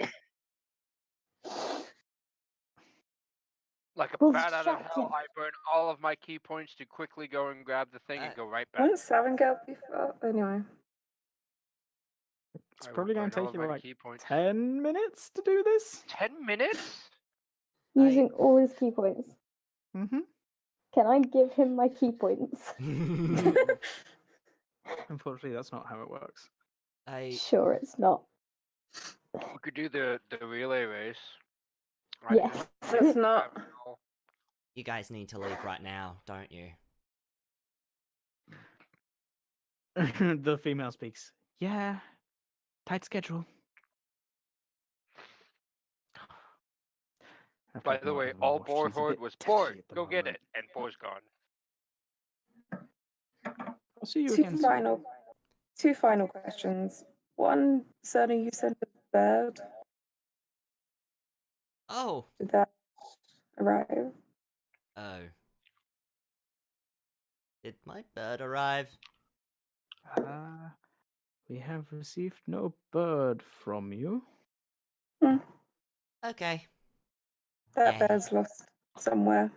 Like a We'll bat out of distract hell, him. I burn all of my key points to quickly go and grab the thing and go right back. Wouldn't Savangale be anyway? It's I will probably going to burn all take of you my like key points. 10 minutes to do this. 10 minutes? Using all his key points. Mm-hmm. Can I give him my key points? Unfortunately, that's not how it works. Sure, it's not. We could do the relay race. Yes. That's not. You guys need to leave right now, don't you? The female speaks. Yeah, tight schedule. By the way, all Boar Horde was bored. Go get it. And Boar's gone. I'll see you Two again soon. final questions. One, Cerno, you sent a bird. Oh. Did that arrive? Oh. Did my bird arrive? We have received no bird from you. Okay. That Yay. bird's lost somewhere.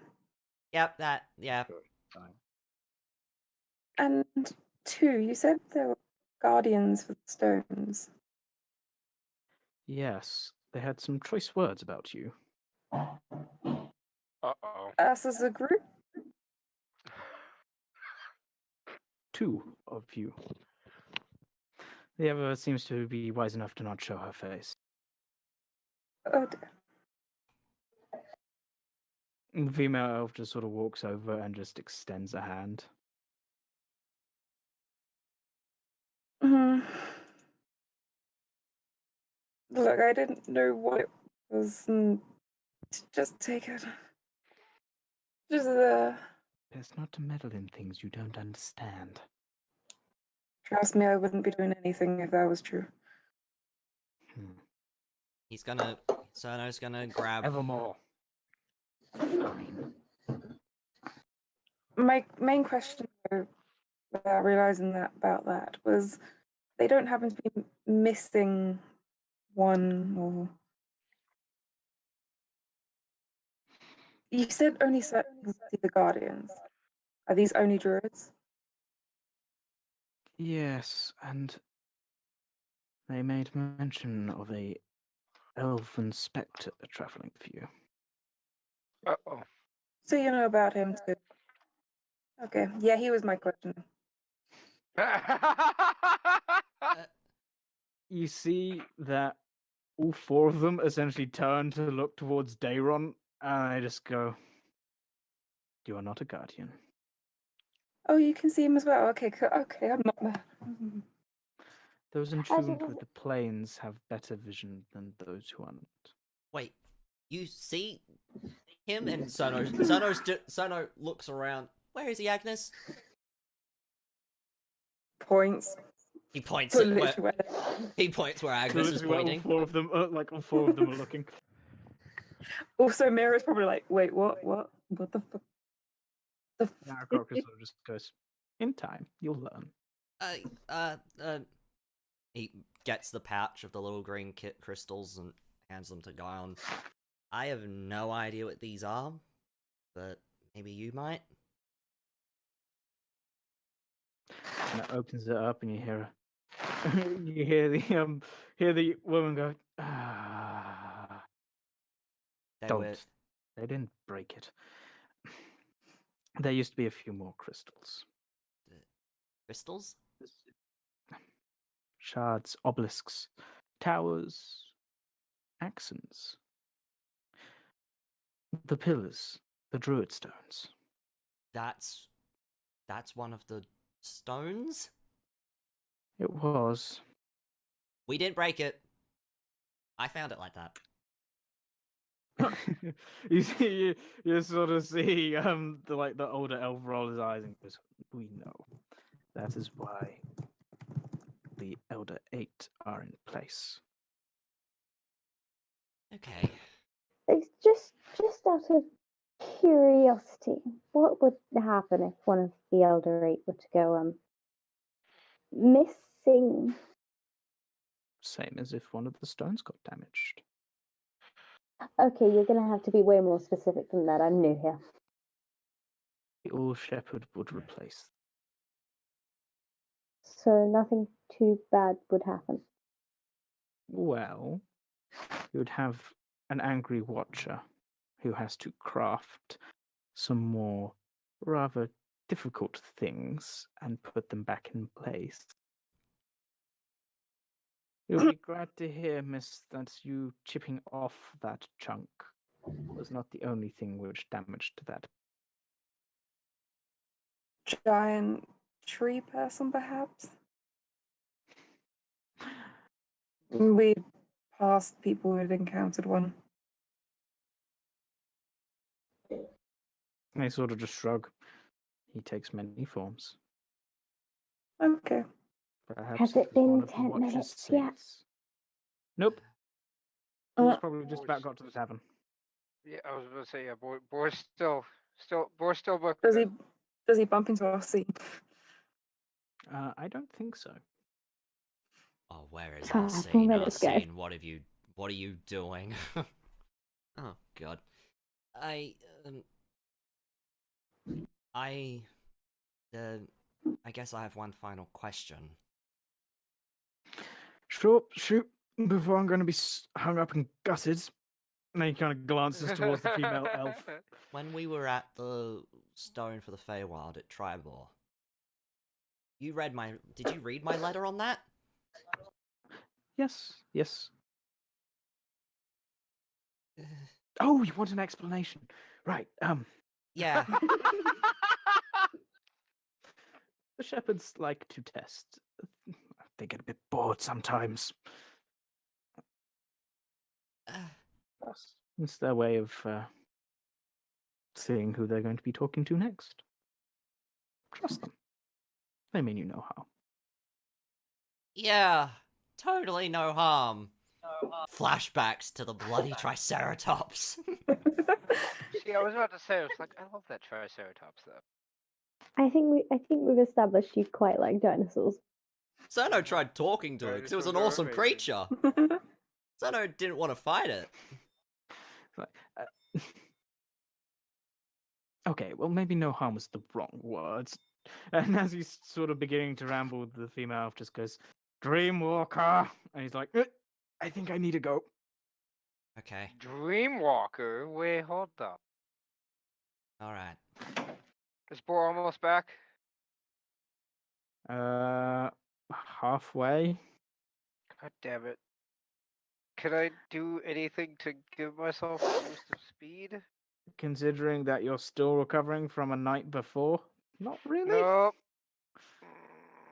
Yep, yeah. Fine. And two, you said there were guardians for the stones. Yes, they had some choice words about you. Uh-oh. Us as a group? Two of you. The other seems to be wise enough to not show her face. Oh dear. The female elf just sort of walks over and just extends a hand. Mhm. Look, I didn't know what it was. And just take it. Just Best not to meddle in things you don't understand. trust me, I wouldn't be doing anything if that was true. Cerno's gonna grab. Evermore. Fine. My main question, though, without realizing that about that, was they don't happen to be missing one or. You said only certain people see the guardians. Are these only druids? Yes, and they made mention of a elven spectre traveling for you. Uh-oh. So you know about him too. Okay, yeah, he was my question. You see that all four of them essentially turn to look towards Dayron, and they just go, "You are not a guardian." Oh, you can see him as well. Okay, okay, I'm not mad. Those entombed with the planes have better vision than those who aren't. Wait, you see him? And Cerno looks around. Where is he, Agnes? Points. He points So at where, literally, he points where Agnes is pointing. All four of them are looking. also, Mira's probably like, wait, what the fuck? Now Crocus sort of just goes, "In time, you'll learn." He gets the pouch of the little green kit crystals and hands them to Guyon. I have no idea what these are, but maybe you might. And it opens it up, and you hear the woman go, "Ah, They didn't break it. There used to be a few more crystals. Crystals? Shards, obelisks, towers, accents. The pillars, the druid stones. That's one of the stones? It was. We didn't break it. I found it like that. you sort of see the older elf roll his eyes and goes, "We know. That is why the Elder Eight are in place." Okay. It's just out of curiosity, what would happen if one of the Elder Eight were to go missing? Same as if one of the stones got damaged. Okay, you're gonna have to be way more specific than that. I'm new here. The All Shepherd would replace. So nothing too bad would happen. Well, you would have an angry watcher who has to craft some more rather difficult things and put them back in place. You'll be glad to hear, miss, that you chipping off that chunk was not the only thing which damaged that. Giant tree person, perhaps? We passed people who had encountered one. They sort of just shrug. He takes many forms. Okay. Perhaps Has it it was been one of the 10 watcher's minutes yet? saints. Nope. Boy's Uh, probably just about got to the tavern. Yeah, I was gonna say, yeah, boy's still booked. does he bump into Arcene? I don't think so. Oh, where is 4 Arcene? minutes, guys. Arcene, what are you doing? Oh god. I guess I have one final question. Sure, shoot. Before I'm going to be hung up and gutted. And then he kind of glances towards the female elf. When we were at the Stone for the Feywild at Tribor, did you read my letter on that? Yes, yes. Oh, you want an explanation? Right, Yeah. The shepherds like to test. They get a bit bored sometimes. It's their way of seeing who they're going to be talking to next. Trust them. They mean you no harm. Yeah. Totally no harm. Flashbacks to the bloody Triceratops. See, I was about to say, I was like, I love that Triceratops though. I think we've established you quite like dinosaurs. Cerno tried talking to it because it was an Dinosaurs are awesome amazing. creature. Cerno didn't want to fight it. Okay, well, maybe no harm was the wrong words. And as he's sort of beginning to ramble, the female elf just goes, Dreamwalker! And he's like, I think I need to go. Okay. Dreamwalker? Wait, hold up. Alright. Is Boar almost back? Halfway. God damn it. Can I do anything to give myself a boost of speed? Considering that you're still recovering from a night before? Not really. Nope.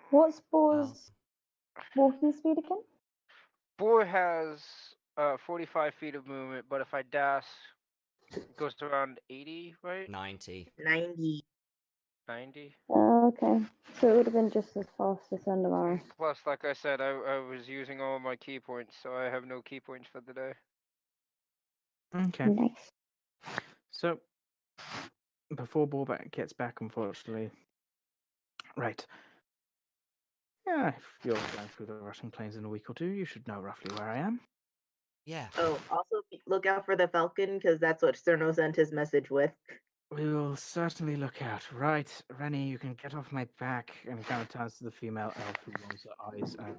What's Well, Boar's walking speed again? Boar has 45 feet of movement, but if I dash, it goes to around 80, right? 90. 90. 90? Oh, okay. So it would have been just as fast as Sundamara. Plus, like I said, I was using all my key points, so I have no key points for the day. Okay. Nice. So, before Borback gets back, unfortunately. Right. Yeah, if you're going through the Russian plains in a week or two, you should know roughly where I am. Yeah. Oh, also look out for the falcon because that's what Cerno sent his message with. We will certainly look out. Right, Rennie, you can get off my back. And he kind of turns to the female elf who rolls her eyes. And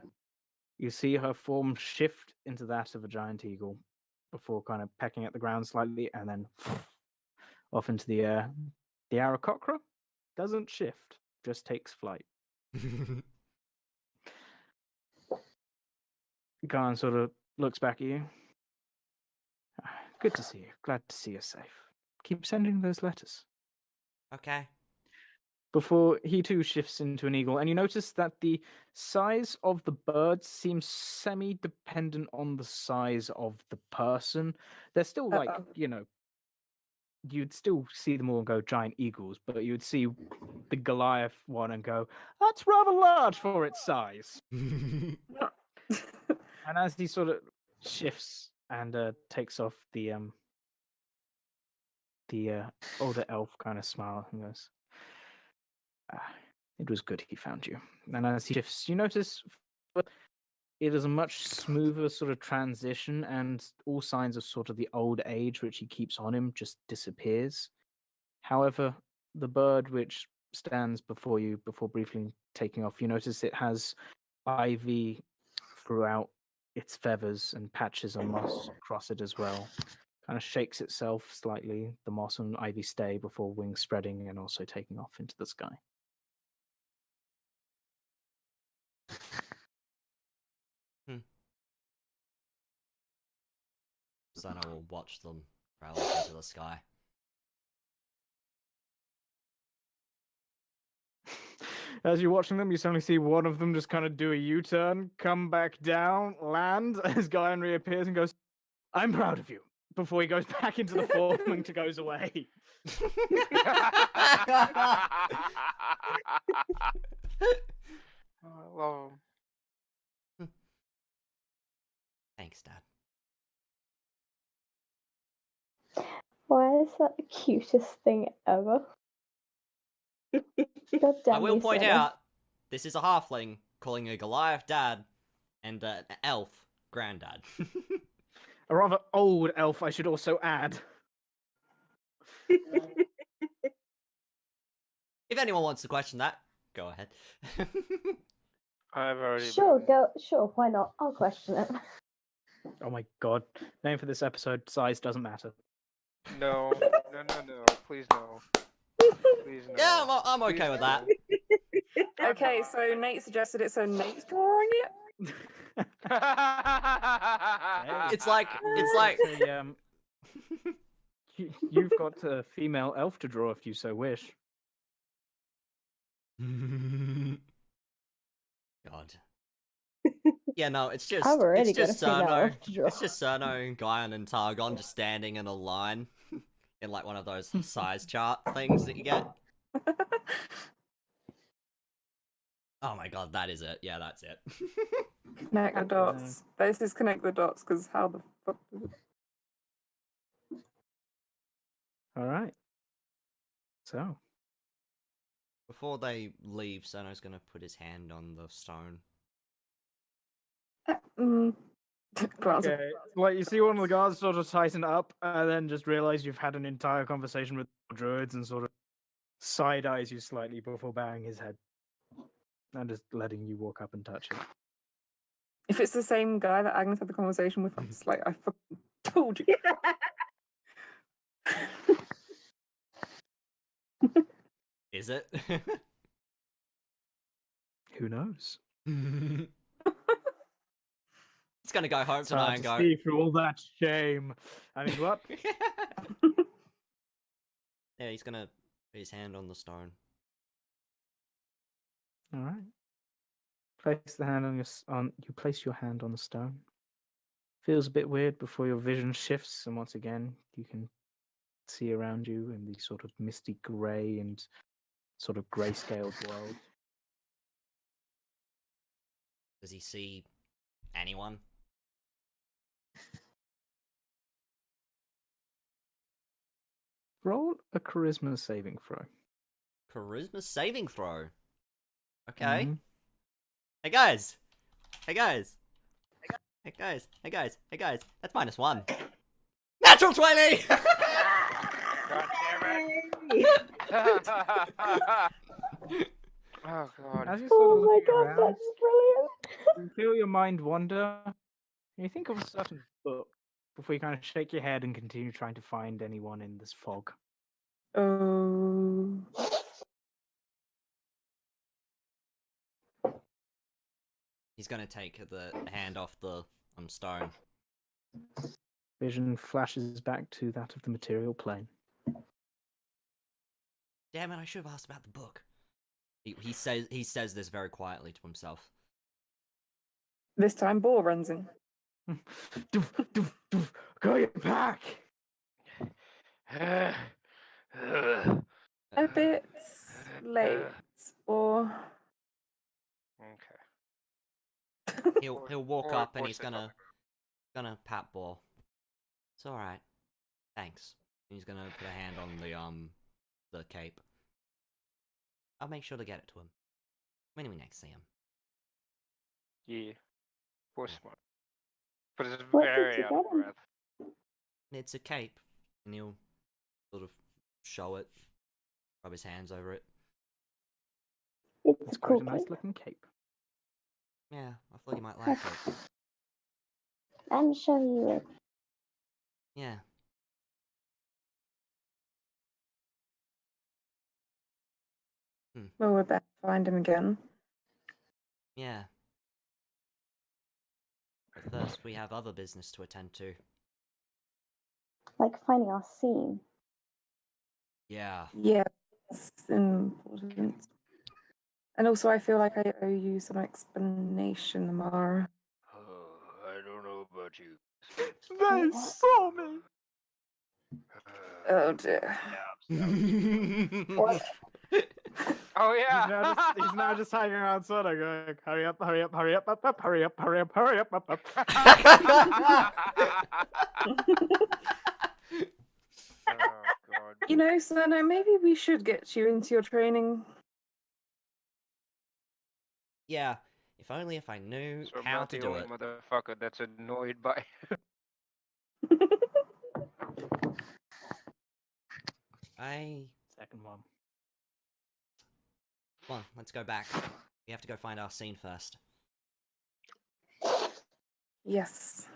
you see her form shift into that of a giant eagle before kind of pecking at the ground slightly and then off into the air. The Aarakocra doesn't shift, just takes flight. Garn sort of looks back at you. Good to see you. Glad to see you're safe. Keep sending those letters. Okay. Before he too shifts into an eagle, and you notice that the size of the bird seems semi-dependent on the size of the person. They're still like, you'd still see them all go giant eagles, but you would see the Goliath one and go, that's rather large for its size. And as he sort of shifts and takes off, the older elf kind of smiles and goes, it was good he found you. And as he shifts, you notice it is a much smoother sort of transition, and all signs of sort of the old age which he keeps on him just disappears. However, the bird which stands before you, before briefly taking off, you notice it has ivy throughout its feathers and patches of moss across it as well. Kind of shakes itself slightly, the moss and ivy stay before wings spreading and also taking off into the sky. Cerno will watch them travel into the sky. As you're watching them, you suddenly see one of them just kind of do a U-turn, come back down, land, as Guyan reappears and goes, I'm proud of you, before he goes back into the form and goes away. Why is that the cutest thing ever? God damn I will you, point Cerno. out, this is a halfling calling a Goliath dad and an elf granddad. A rather old elf, I should also add. If anyone wants to question that, go ahead. I've already. Sure, been- go. Sure, why not? I'll question it. Oh my god. Name for this episode, size doesn't matter. No, please no. Please no. Yeah, I'm Please okay with no. that. Okay, so Nate suggested it, so Nate's drawing it. It's like Say, you've got a female elf to draw if you so wish. God. Yeah, no, it's just I've already it's got a just female Cerno. elf to draw. It's just Cerno, Guyan, and Targon just standing in a line in like one of those size chart things that you get. Oh my god, that is it. Yeah, that's it. Connect the dots. This is connect the dots, because how the fuck does it... Alright. So, Before they leave, Cerno's gonna put his hand on the stone. Glance at- okay. Like, you see one of the guards sort of tighten up, and then just realize you've had an entire conversation with the druids and sort of side eyes you slightly before bowing his head. And just letting you walk up and touch it. If it's the same guy that Agnes had the conversation with, I'm just like, I fucking told you. Is it? Who knows? He's gonna go home It's hard tonight and to go. see through all that shame. I mean, what? Yeah, he's gonna put his hand on the stone. All right. Place the hand on you place your hand on the stone. Feels a bit weird before your vision shifts, and once again you can see around you in the sort of misty grey and sort of grey-scaled world. Does he see anyone? Roll a charisma saving throw. Charisma saving throw. Okay. Mhm. Hey guys. Hey guys. Hey guys. Hey guys. Hey guys. That's -1. Natural 20. God damn it! Oh god. As you sort of Oh my looking god, around, that's brilliant. you feel your mind wander, and you think of a certain book before you kind of shake your head and continue trying to find anyone in this fog. Oh. He's gonna take the hand off the stone. Vision flashes back to that of the material plane. Damn it! I should have asked about the book. He says this very quietly to himself. This time, Boar runs in. Doof, doof, doof. Go get back! A bit late, or Okay. He'll walk Or- up and or he's say gonna pat Ball. It's all right. Thanks. And he's gonna put a hand on the cape. I'll make sure to get it to him when we next see him. Yeah. Poor smart. But it's What did very you out of get him? breath. It's a cape, and he'll sort of show it, rub his hands over it. It's It's cool. quite a nice Cape. looking cape. Yeah, I thought you might like it. And show you it. Yeah. well, we're better to find him again. Yeah. But first, we have other business to attend to. Like finding Arcene. Yeah. Yeah, it's important. And also, I feel like I owe you some explanation, Mara. Oh, I don't know about you. They saw me! Oh dear. What? Oh yeah. He's now just hanging around Cerno going, hurry up, hurry up, hurry up, up, hurry up, hurry up, hurry up, up. Oh. You know, Cerno, maybe we should get you into your training. Yeah, if only if I knew So I'm how not to the do only it. motherfucker that's annoyed by. Second one. Come on, let's go back. We have to go find Arcene first. Yes.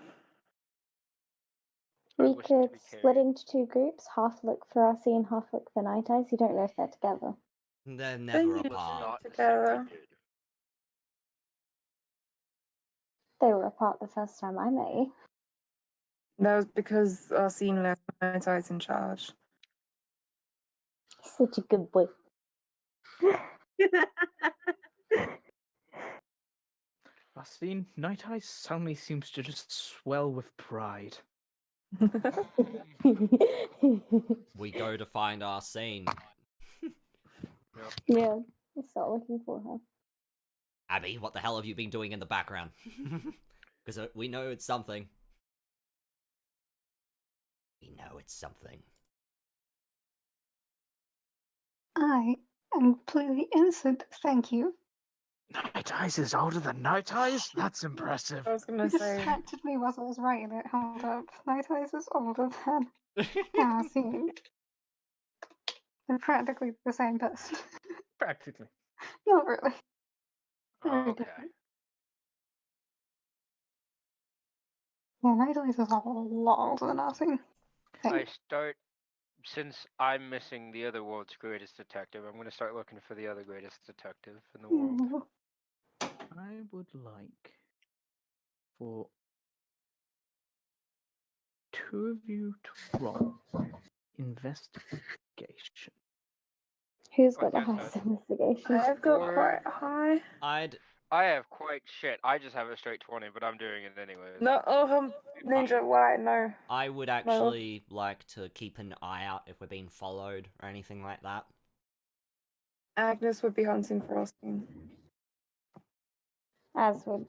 I We wish to could be split carried. into two groups, half look for Arcene, half look for Night Eyes. You don't know if they're together. They're They never usually apart. Not together. seconded. They were apart the first time I met you. That was because Arcene left Night Eyes in charge. Such a good boy. Arcene, Night Eyes suddenly seems to just swell with pride. We go to find Arcene. Yeah, let's start looking for her. Abby, what the hell have you been doing in the background? Because we know it's something. We know it's something. I am completely innocent, thank you. Night Eyes is older than Night Eyes? That's impressive. I was gonna You say, distracted me whilst I was writing it. Hold up. Night Eyes is older than Arcene. They're practically the same person. Practically. Not really. Very Okay. different. Yeah, Night Eyes is a lot older than Arcene. I start, since I'm missing the other world's greatest detective, I'm going to start looking for the other greatest detective in the world. I would like for two of you to roll investigation. Who's got the Okay, so highest investigation? I've got Or- quite high. I have quite shit. I just have a straight 20, but I'm doing it anyways. No, Ninja, why? No. I would actually like to keep an eye out if we're being followed or anything like that. Agnes would be hunting for Arcene. As would,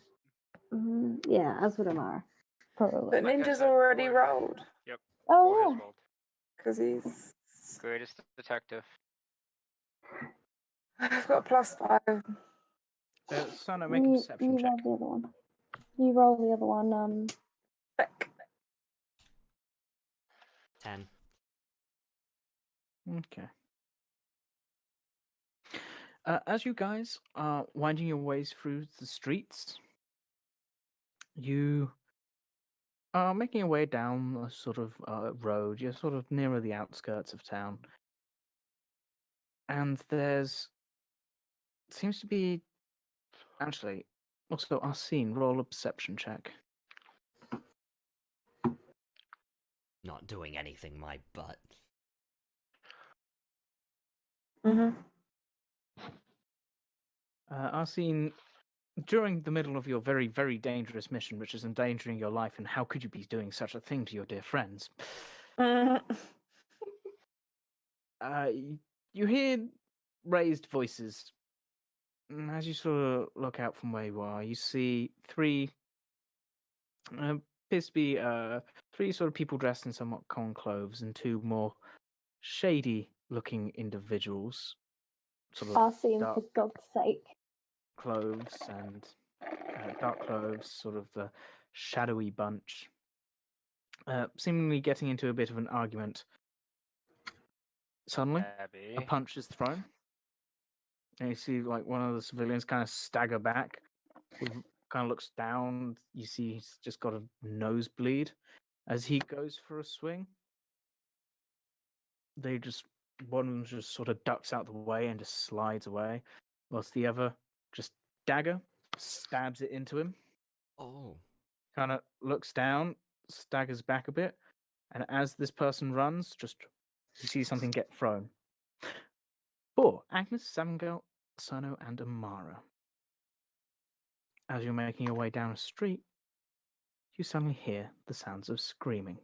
yeah, as would Amara, probably. But Like I Ninja's said, already for- rolled. Yep. Oh For yeah. his world. Because he's. Greatest detective. I've got +5. Cerno, make a perception you check. roll the other one. You roll the other one. Heck. 10. Okay. As you guys are winding your ways through the streets, you are making your way down a sort of road. You're sort of nearer the outskirts of town. And seems to be, actually, also Arcene, roll a perception check. Not doing anything, my butt. Mm-hmm. Arcene, during the middle of your very, very dangerous mission, which is endangering your life, and how could you be doing such a thing to your dear friends? You hear raised voices. And as you sort of look out from where you are, you see three, appears to be three sort of people dressed in somewhat common clothes, and two more shady-looking individuals, sort of Arcene, dark for God's sake. clothes and dark clothes, sort of the shadowy bunch, seemingly getting into a bit of an argument. Suddenly, a Abby. punch is thrown, and you see like one of the civilians kind of stagger back, kind of looks down. You see he's just got a nosebleed. As he goes for a swing, one of them just sort of ducks out the way and just slides away, whilst the other just dagger stabs it into him. Oh. Kind of looks down, staggers back a bit, and as this person runs, just you see something get thrown. For Agnes, Samgirl, Cerno, and Amara. As you're making your way down a street, you suddenly hear the sounds of screaming.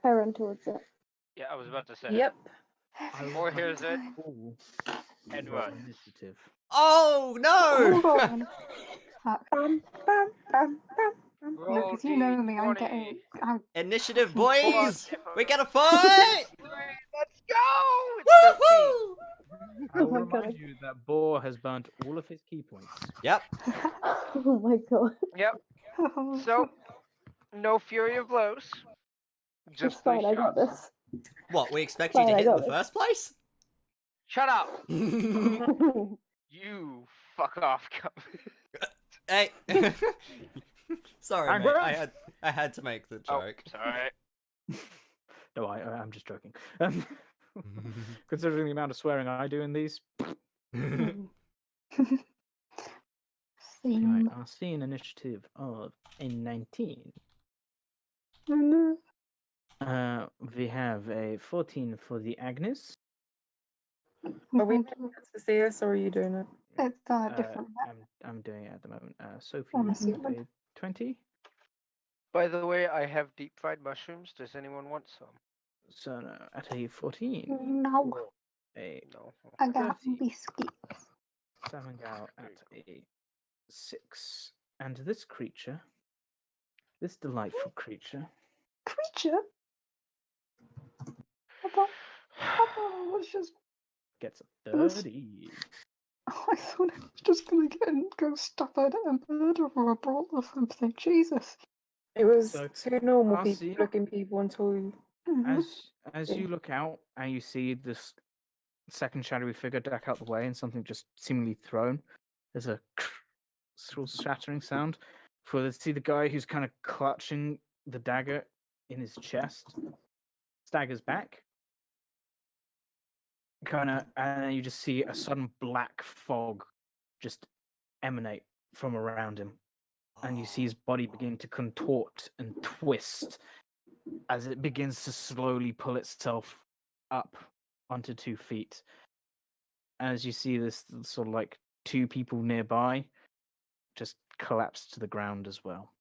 I run towards it. Yeah, I was about to say. Yep. Or here's it. Ooh, And roll run. initiative. Oh no! Hold on. Fuck. Bam, bam, bam, bam. Roll Because you know me, I'm D20. getting. Initiative, Plus boys! We different- gotta fight! go! It's 13. Woohoo! I will my remind God. you that Boar has burnt all of his key points. Yep. Oh my god. Yep. So, no Flurry of Blows. It's Just fine, 3 I got shots. this. What, we expect you Fine, to I hit in got the this. first place? Shut up! You fuck off. Hey. Sorry, I'm mate. gross. I had to make the Oh, joke. sorry. No, I'm just joking. Considering the amount of swearing I do in these. Same. Right, Arcene initiative of a 19. Oh, no. We have a 14 for the Agnes. Are we Mhm. to see us, or are you doing it? It's on a different map. I'm doing it at the moment. Sophie I'm with assuming. a 20. By the way, I have deep fried mushrooms. Does anyone want some? Cerno at a 14. No, For a No. I got 30. biscuits. Samangao at a 6. And this creature, this delightful creature, Creature? I thought it was just. gets a It was- 30. Oh, I thought it was just gonna get and go stop at a murder or a brawl or something. Jesus. It was So, two normal Arcene, looking people until you. Mhm. as you look out and you see this second shadowy figure duck out the way and something just seemingly thrown, there's a sort of shattering sound. For see the guy who's kind of clutching the dagger in his chest, staggers back, kind of, and you just see a sudden black fog just emanate from around him, and you see his body begin to contort and twist as it begins to slowly pull itself up onto 2 feet. As you see this sort of like 2 people nearby just collapse to the ground as well.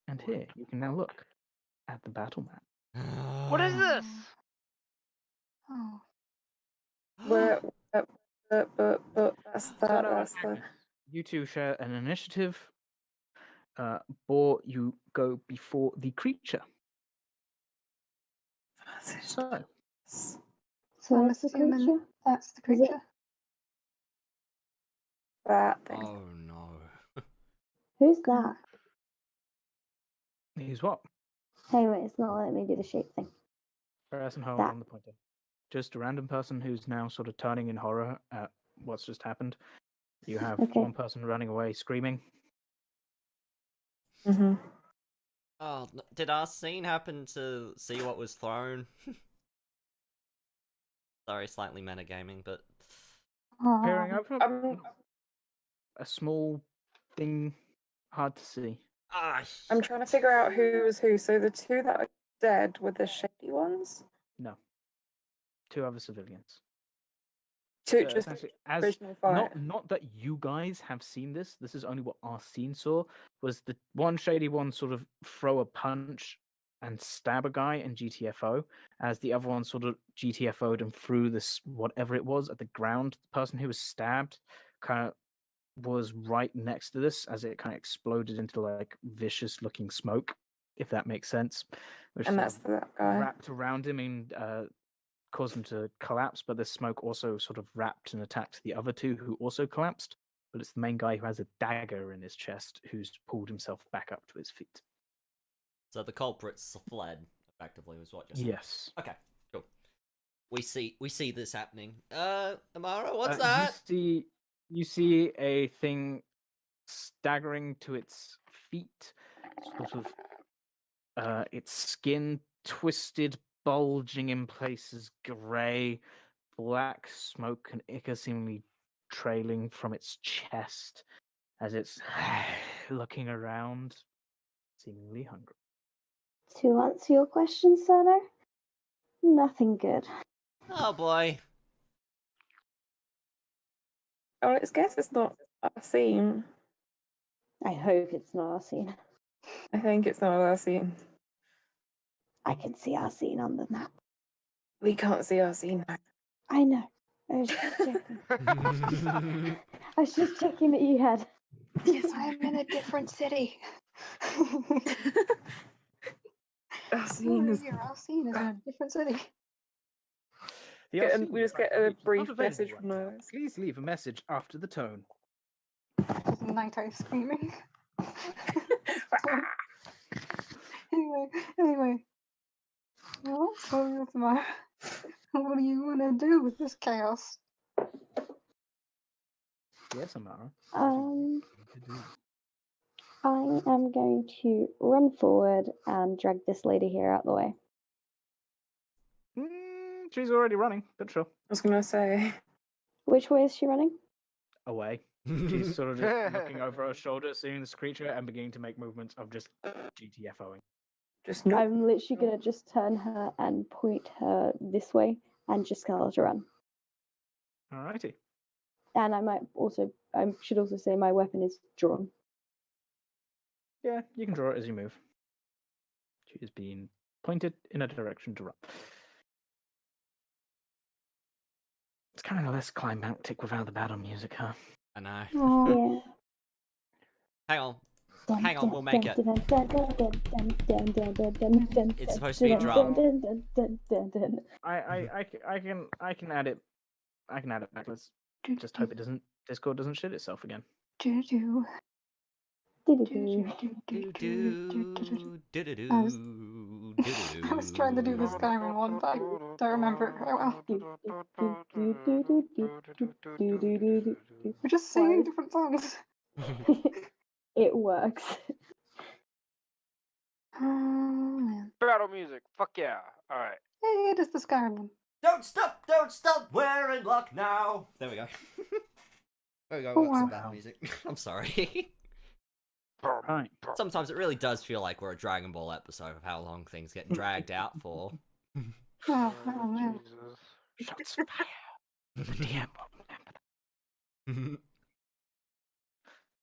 And here you can now look at the battle map. What is this? Oh. But that's So that. no, That's the. Agnes, you two share an initiative. Or you go before the creature. So So I'm that's the assuming creature? that's the Is it? creature. That thing. Oh no. Who's that? here's what? Hey, wait, it's not letting me do the shape thing. Press and hold That. on the pointer. Just a random person who's now sort of turning in horror at what's just happened. You have Okay. one person running away screaming. Mm-hmm. Oh, did Arcene happen to see what was thrown? Sorry, slightly metagaming, but Peering Oh. over a small thing, hard to see. I'm trying to figure out who was who. So the 2 that are dead were the shady ones. No. 2 other civilians. 2 So just essentially, as original fight. not that you guys have seen this. This is only what Arcene saw. Was the one shady one sort of throw a punch and stab a guy and GTFO, as the other one sort of GTFO'd and threw this whatever it was at the ground. The person who was stabbed kind of was right next to this as it kind of exploded into like vicious looking smoke, if that makes sense. Which And sort that's of that guy. wrapped around him and caused him to collapse, but the smoke also sort of wrapped and attacked the other 2 who also collapsed. But it's the main guy who has a dagger in his chest who's pulled himself back up to his feet. so the culprits fled, effectively, was what you're saying. Yes. Okay, cool. We see this happening. Amara, what's You that? You see a thing staggering to its feet, sort of its skin twisted, bulging in places, grey, black smoke and ichor seemingly trailing from its chest as it's looking around, seemingly hungry. To answer your question, Cerno, nothing good. Oh boy. Oh, let's guess it's not Arcene. I hope it's not Arcene. I think it's not Arcene. I can see Arcene on the map. We can't see Arcene. I know. I was just checking. I was just checking that you had. Yes, I'm in a different city. Arcene is. You're all seen as in a different city. The Get Arcene we just is get a not brief available message right from now. those. Please leave a message after the tone. Just Night Eye screaming. anyway. What's wrong with my... What do you want to do with this chaos? Yes, Amara. I am going to run forward and drag this lady here out the way. She's already running, but sure. I was gonna say. Which way is she running? Away. She's sort of just looking over her shoulder, seeing this creature, and beginning to make movements of just GTFOing. Just no. I'm literally going to just turn her and point her this way and just tell her to run. Alrighty. And I should also say my weapon is drawn. Yeah, you can draw it as you move. She is being pointed in a direction to run. It's kind of less climactic without the battle music, huh? I know. Yeah. Hang on, we'll make it. It's supposed to be a drum. I can add it. I can add it back. Let's just hope it doesn't. Discord doesn't shit itself again. Do-do. I was trying to do the Skyrim one, but I don't remember it very well. We're just singing different songs. It works. Oh man. Battle music. Fuck yeah. All right. Hey, it is the Skyrim one. Don't stop, we're in luck now. There we go. There we go, Oh, that's some wow. battle music. I'm sorry. Right. Sometimes it really does feel like we're a Dragon Ball episode of how long things get dragged out for. Oh man. Jesus. Shots fired. The DM won't remember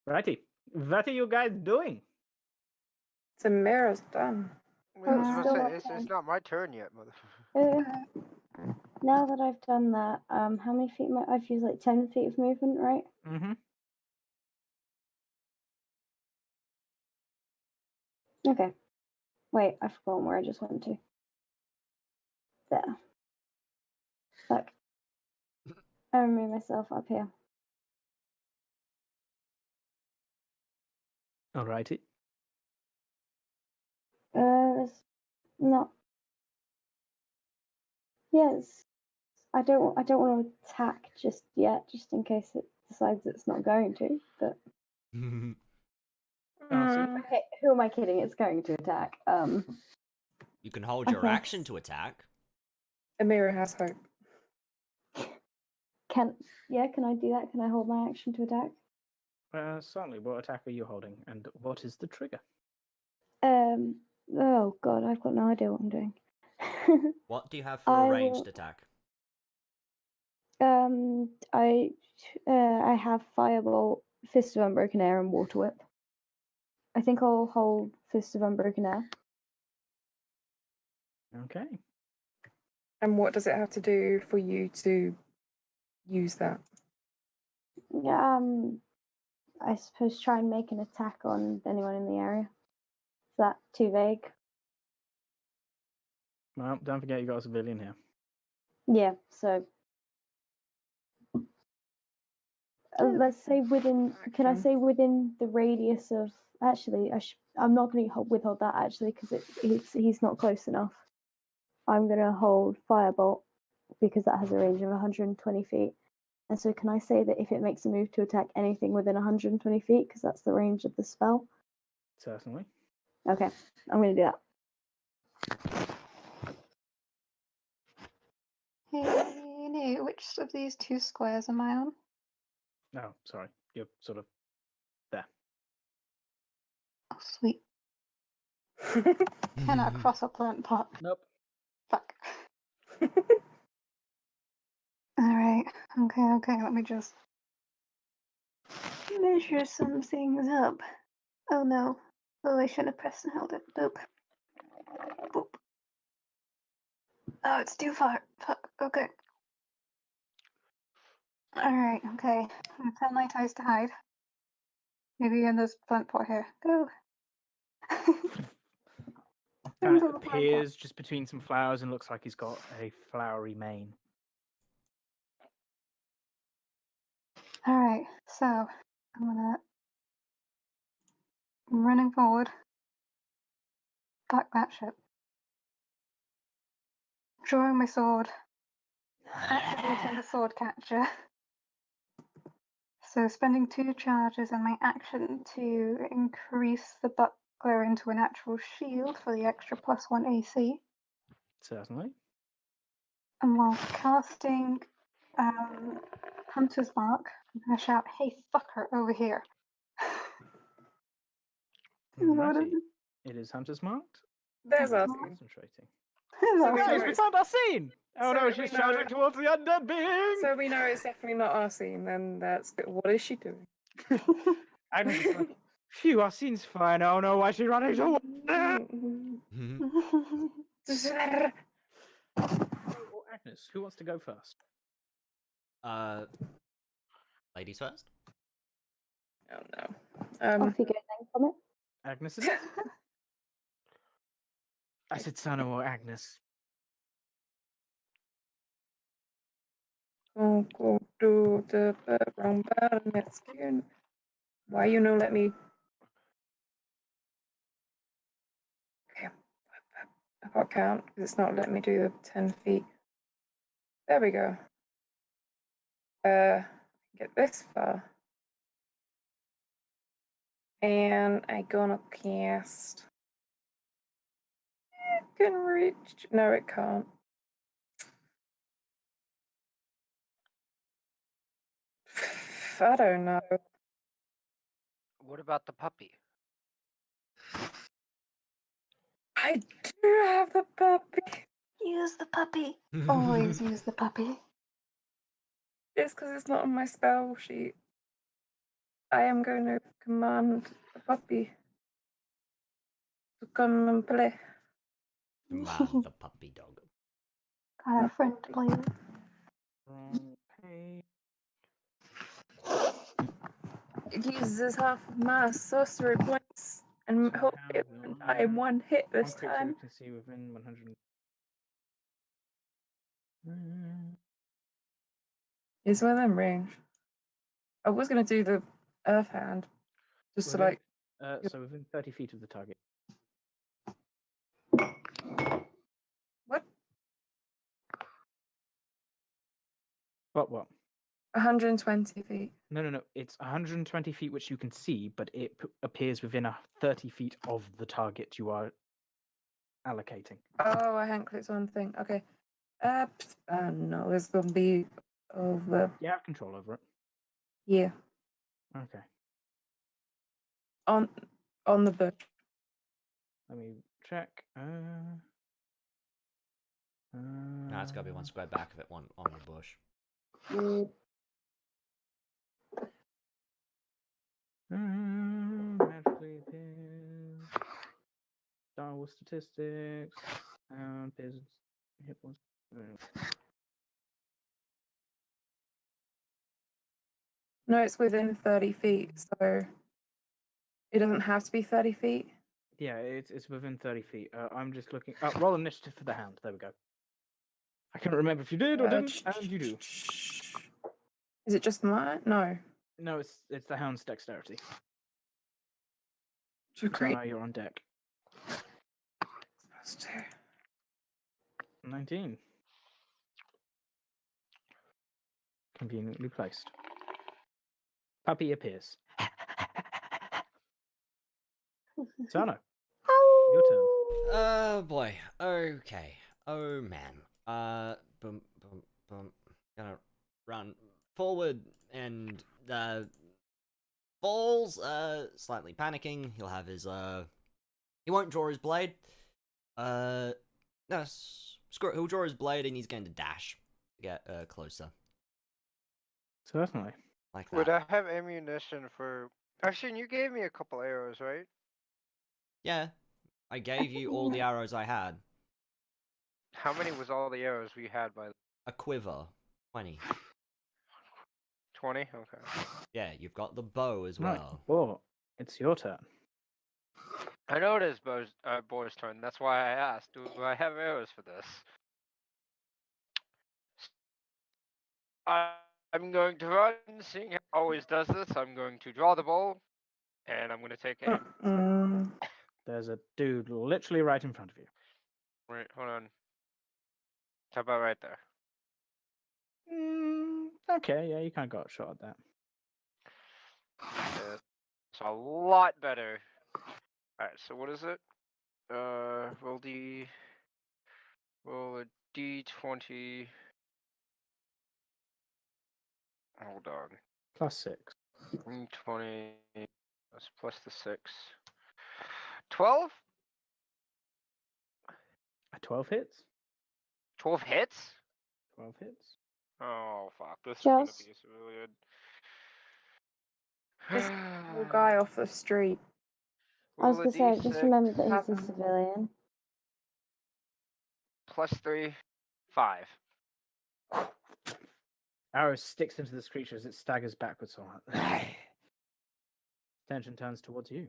that. Righty. What are you guys doing? Samara's done. I was still gonna not say, it's done. not my turn yet, motherfucker. Now that I've done that, how many feet? I've used like 10 feet of movement, right? Mm-hmm. Okay. Wait, I've forgotten where I just went to. There. Look. I remove myself up here. Alrighty. It's not. Yes. I don't want to attack just yet, just in case it decides it's not going to. But okay, who am I kidding? It's going to attack. You can hold your Okay. action to attack. Amira has hope. Can I do that? Can I hold my action to attack? Certainly. What attack are you holding, and what is the trigger? Oh god, I've got no idea what I'm doing. What do you have for I a ranged will- attack? I have Firebolt, Fist of Unbroken Air, and Water Whip. I think I'll hold Fist of Unbroken Air. Okay. And what does it have to do for you to use that? I suppose try and make an attack on anyone in the area. Is that too vague? Well, don't forget you got a civilian here. Yeah, so let's say within. Can I Action. say within the radius of? Actually, I'm not going to withhold that actually because he's not close enough. I'm going to hold Firebolt because that has a range of 120 feet. And so, can I say that if it makes a move to attack anything within 120 feet, because that's the range of the spell? Certainly. Okay, I'm going to do that. Hey, which of these two squares am I on? No, sorry. You're sort of there. Oh, sweet. Cannot cross a plant pot. Nope. Fuck. Alright. Okay. Let me just measure some things up. Oh no. Oh, I shouldn't have pressed and held it. Boop. Boop. Oh, it's too far. Fuck. Okay. Alright, okay. I'm gonna tell my ties to hide. Maybe in this plant pot here. Go. Kind Into of the plant pot. appears just between some flowers and looks like he's got a flowery mane. Alright, so I'm running forward, back that ship, drawing my sword, activating the sword catcher. So spending 2 charges and my action to increase the buckler into an actual shield for the extra +1 AC. Certainly. And while casting Hunter's Mark, I'm going to shout, "Hey, fucker, over here." Righty. It is Hunter's marked. There's That's Arcene. Concentrating. So we Guys, know we it's- found Arcene! Oh so no, we she's know- charging towards the undead being! So we know it's definitely not Arcene, then that's good. What is she doing? Agnes is like, phew, Arcene's fine. Oh no, why is she running towards Oh, Agnes, who wants to go first? Ladies first. Oh no. Off you go then, Comet. Agnes it is. I said Cerno or Agnes. Go to the wrong button. That's good. Why you no let me? Okay, I can't count because it's not letting me do the 10 feet. There we go. Get this far, and I gonna cast. It can reach. No, it can't. I don't know. What about the puppy? I do have the puppy. Use the puppy. Always use the puppy. Just because it's not on my spell sheet, I am going to command the puppy to come and play. Command the puppy dog. Got a friend to play with. Okay. It uses half of my sorcery points and So hope how it will won't die in one hit One this creature time. you can see within 100. Is within range. I was going to do the earth hand just to Within- like. So within 30 feet of the target. What? What? 120 feet. No. It's 120 feet which you can see, but it appears within 30 feet of the target you are allocating. Oh, I hadn't clicked on the thing. Okay. No, it's going to be over. You have control over it. Yeah. Okay. On the bush. Let me check. No, it's got to be one square back of it, one on the bush. Magically appears. Star Wars statistics. Appears hit points. No, it's within 30 feet, so it doesn't have to be 30 feet. Yeah, it's within 30 feet. I'm just looking. Roll initiative for the hound. There we go. I can't remember if you did or didn't, and you do. Is it just mine? No. No, it's the hound's dexterity. To So create. now you're on deck. 19. Conveniently placed. Puppy appears. Cerno, your turn. Oh boy. Okay. Oh man. Boom. Gonna run forward and falls. Slightly panicking. He'll have his He won't draw his blade. No. Screw it. He'll draw his blade and he's going to dash to get closer. Certainly. Like that. Would I have ammunition for? Actually, you gave me a couple arrows, right? Yeah. I gave you all the arrows I had. How many was all the arrows we had by A quiver. 20. 20? Okay. Yeah, you've got the bow as Right. well. Well, it's your turn. I know it is boy's turn. That's why I asked. Do I have arrows for this? I'm going to run, seeing how it always does this. I'm going to draw the bowl, and I'm going to take aim. Mm. There's a dude literally right in front of you. Wait, hold on. How about right there? Okay, yeah, you kind of got a shot at that. It's a lot better. Alright, so what is it? Roll a D20. Hold on. +6. D20 plus the 6. 12? A 12 hits? 12 hits? 12 hits. Oh, fuck. This is Just- gonna be civilian. Just Little guy off the street. I was Roll a gonna say, just D6 remember that he's a Happen. civilian. plus 3, 5. Arrow sticks into this creature as it staggers backwards. Attention turns towards you.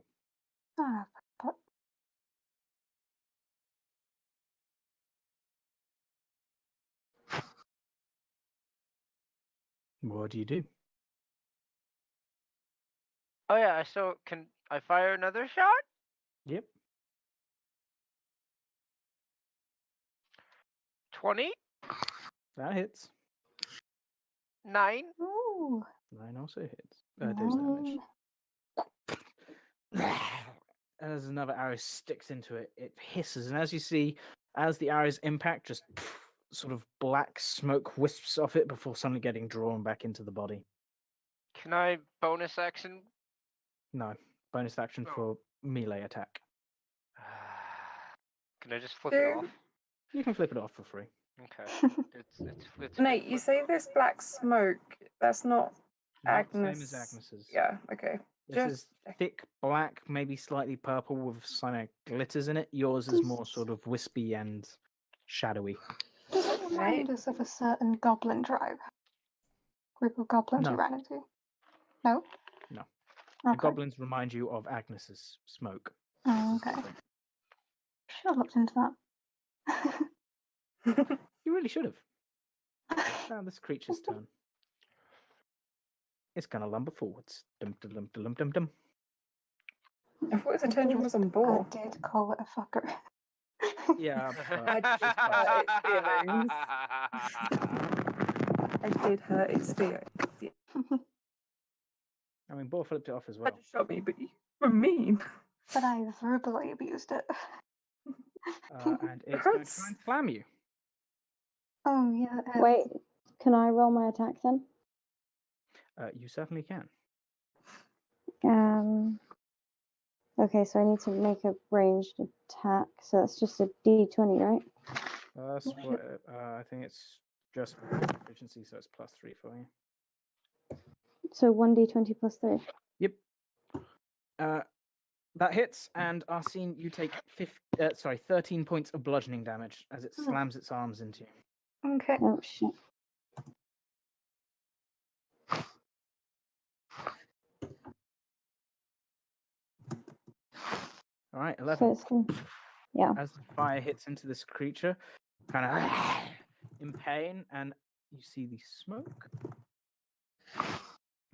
Ah, but What do you do? Oh yeah, so can I fire another shot? Yep. 20? That hits. 9? ooh, 9 also hits. Does damage. As another arrow sticks into it, it hisses, and as you see, as the arrow's impact, just sort of black smoke wisps off it before suddenly getting drawn back into the body. Can I bonus action? No. Bonus action Oh. for melee attack. Can I just flip it off? You can flip it off for free. Okay. It's Nate, you say this black smoke. That's not Not the same Agnes. as Agnes's. Yeah, okay. This Just is thick black, maybe slightly purple with some glitters in it. Yours is more sort of wispy and shadowy. does it remind us of a certain goblin tribe? Group of goblins No. you ran into? No? No. The Okay. goblins remind you of Agnes's smoke. Oh, okay. Should have looked into that. You really should have. Now this creature's turn. It's gonna lumber forwards. Dum dum dum dum dum dum. I thought his attention was on I ball. did call it a fucker. Yeah, I but just hurt its feelings. I did hurt its feelings. Yeah. I mean, Boar flipped it off as That well. just shot me, but you were mean. But I verbally abused it. And it's going to try and slam you. Oh, yeah. Wait, can I roll my attack then? You certainly can. Okay, so I need to make a ranged attack. So that's just a D20, right? I think it's just efficiency, so it's +3 for you. So 1D20 plus 3. Yep. That hits, and Arcene, you take 13 points of bludgeoning damage as it slams its arms into you. Okay. Oh shit. All right, So 11. it's yeah. As the fire hits into this creature, kind of in pain, and you see the smoke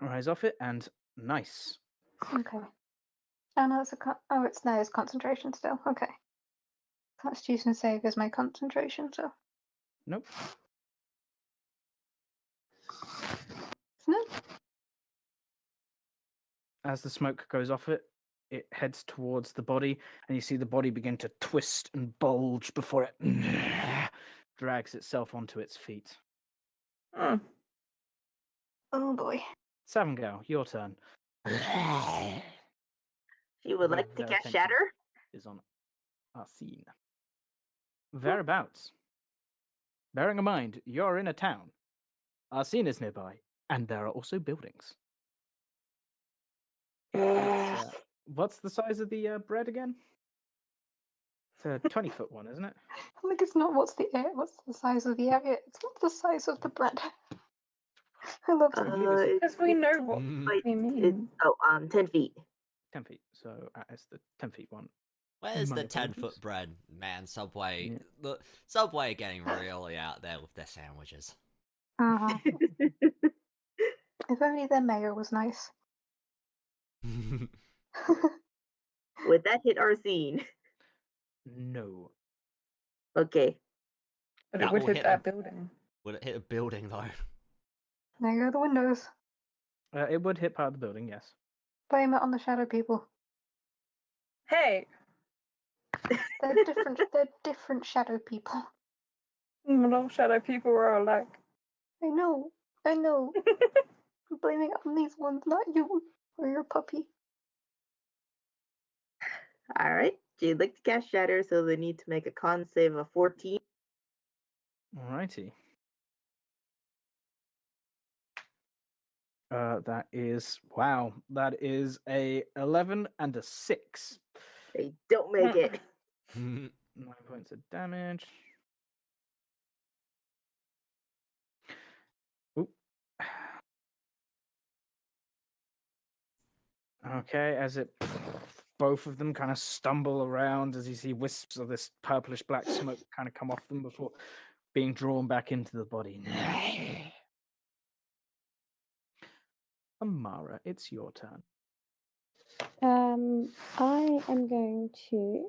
rise off it, and nice. Okay. Oh, no, it's it's concentration still. Okay. Constitution save is my concentration, so. Nope. Isn't it? As the smoke goes off it, it heads towards the body, and you see the body begin to twist and bulge before it drags itself onto its feet. Hmm. Oh boy. Savangao, your turn. She would Where like to their cast attention Shatter. Is on Arcene. Thereabouts. Bearing in mind, you're in a town. Arcene is nearby, and there are also buildings. What's the size of the bread again? It's a 20-foot one, isn't it? I think it's not what's the size of the area. It's what's the size of the bread. I love it. Because we know what Mm. we mean. 10 feet. 10 feet. So it's the 10 feet one. Where's My the 10-foot apologies. bread? Man, Subway. Yeah. Look, Subway getting really out there with their sandwiches. Uh-huh. If only their mayor was nice. Would that hit Arcene? No. Okay. But That it would will hit hit that a- building. Would it hit a building though? There go the windows. It would hit part of the building, yes. Blame it on the shadow people. Hey! They're different. They're different shadow people. No shadow people were alike. I know. I know. I'm blaming it on these ones, not you or your puppy. Alright. You'd like to cast Shatter, so they need to make a con save of 14. Alrighty. That is wow. That is a 11 and a 6. They don't make it. 9 points of damage. Oop. Okay, as it both of them kind of stumble around as you see wisps of this purplish black smoke kind of come off them before being drawn back into the body. Amara, it's your turn. I am going to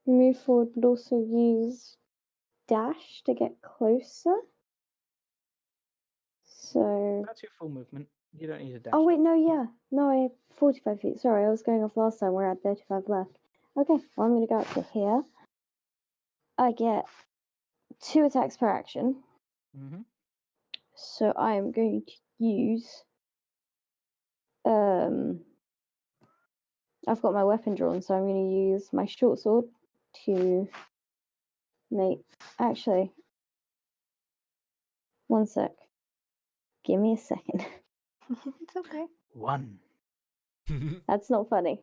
move forward, but also use dash to get closer. So. That's your full movement. You don't need a dash. Oh wait, no, yeah, no, I have 45 feet. Sorry, I was going off last time. We're at 35 left. Okay, well I'm gonna go up to here. I get 2 attacks per action. Mm-hmm. So I am going to use. I've got my weapon drawn, so I'm going to use my short sword to make. Actually, one sec. Give me a second. It's okay. 1. That's not funny.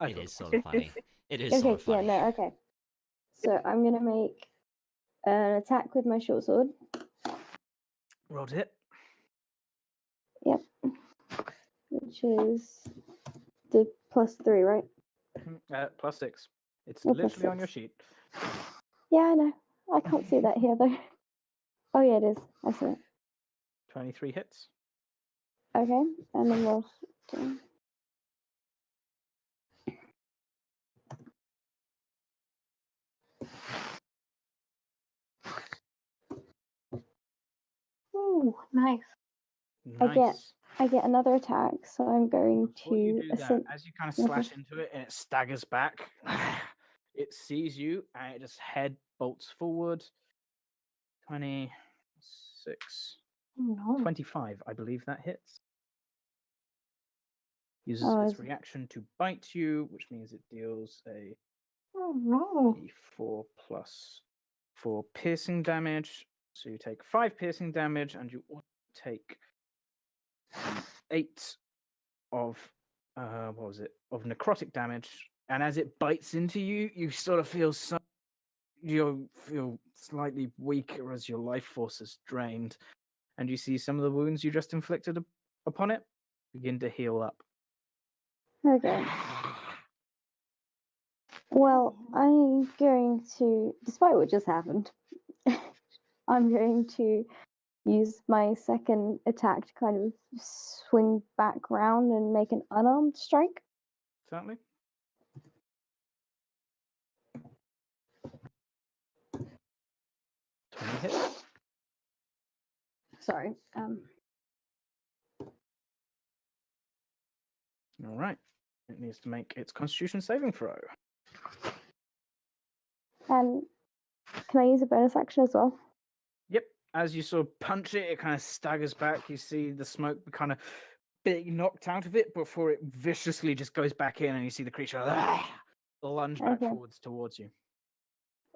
I It thought is sort of funny. It is Okay, sort of yeah, funny. no, okay. So I'm going to make an attack with my short sword. Rolled hit. Yep. Which is the +3, right? Plus 6. It's Oh, plus literally on your 6. sheet. Yeah, I know. I can't see that here though. Oh yeah, it is. I see it. 23 hits. Okay, and then we'll. Ooh, nice. Nice. I get another attack, so I'm going Before you to do that, as you kind of Okay. slash into it and it staggers back, it sees you and it just head bolts forward. 26, Oh no. 25, I believe that hits. Uses Oh, its is- reaction to bite you, which means it deals a Oh no. d4 plus 4 piercing damage. So you take 5 piercing damage and you take 8 of what was it? Of necrotic damage. And as it bites into you, you sort of feel you feel slightly weaker as your life force is drained, and you see some of the wounds you just inflicted upon it begin to heal up. Okay. Well, I'm going to, despite what just happened, I'm going to use my second attack to kind of swing back round and make an unarmed strike. Certainly. Hit. Sorry. All right. It needs to make its Constitution saving throw. And can I use a bonus action as well? Yep. As you sort of punch it, it kind of staggers back. You see the smoke kind of being knocked out of it before it viciously just goes back in, and you see the creature lunge back Okay. forwards towards you.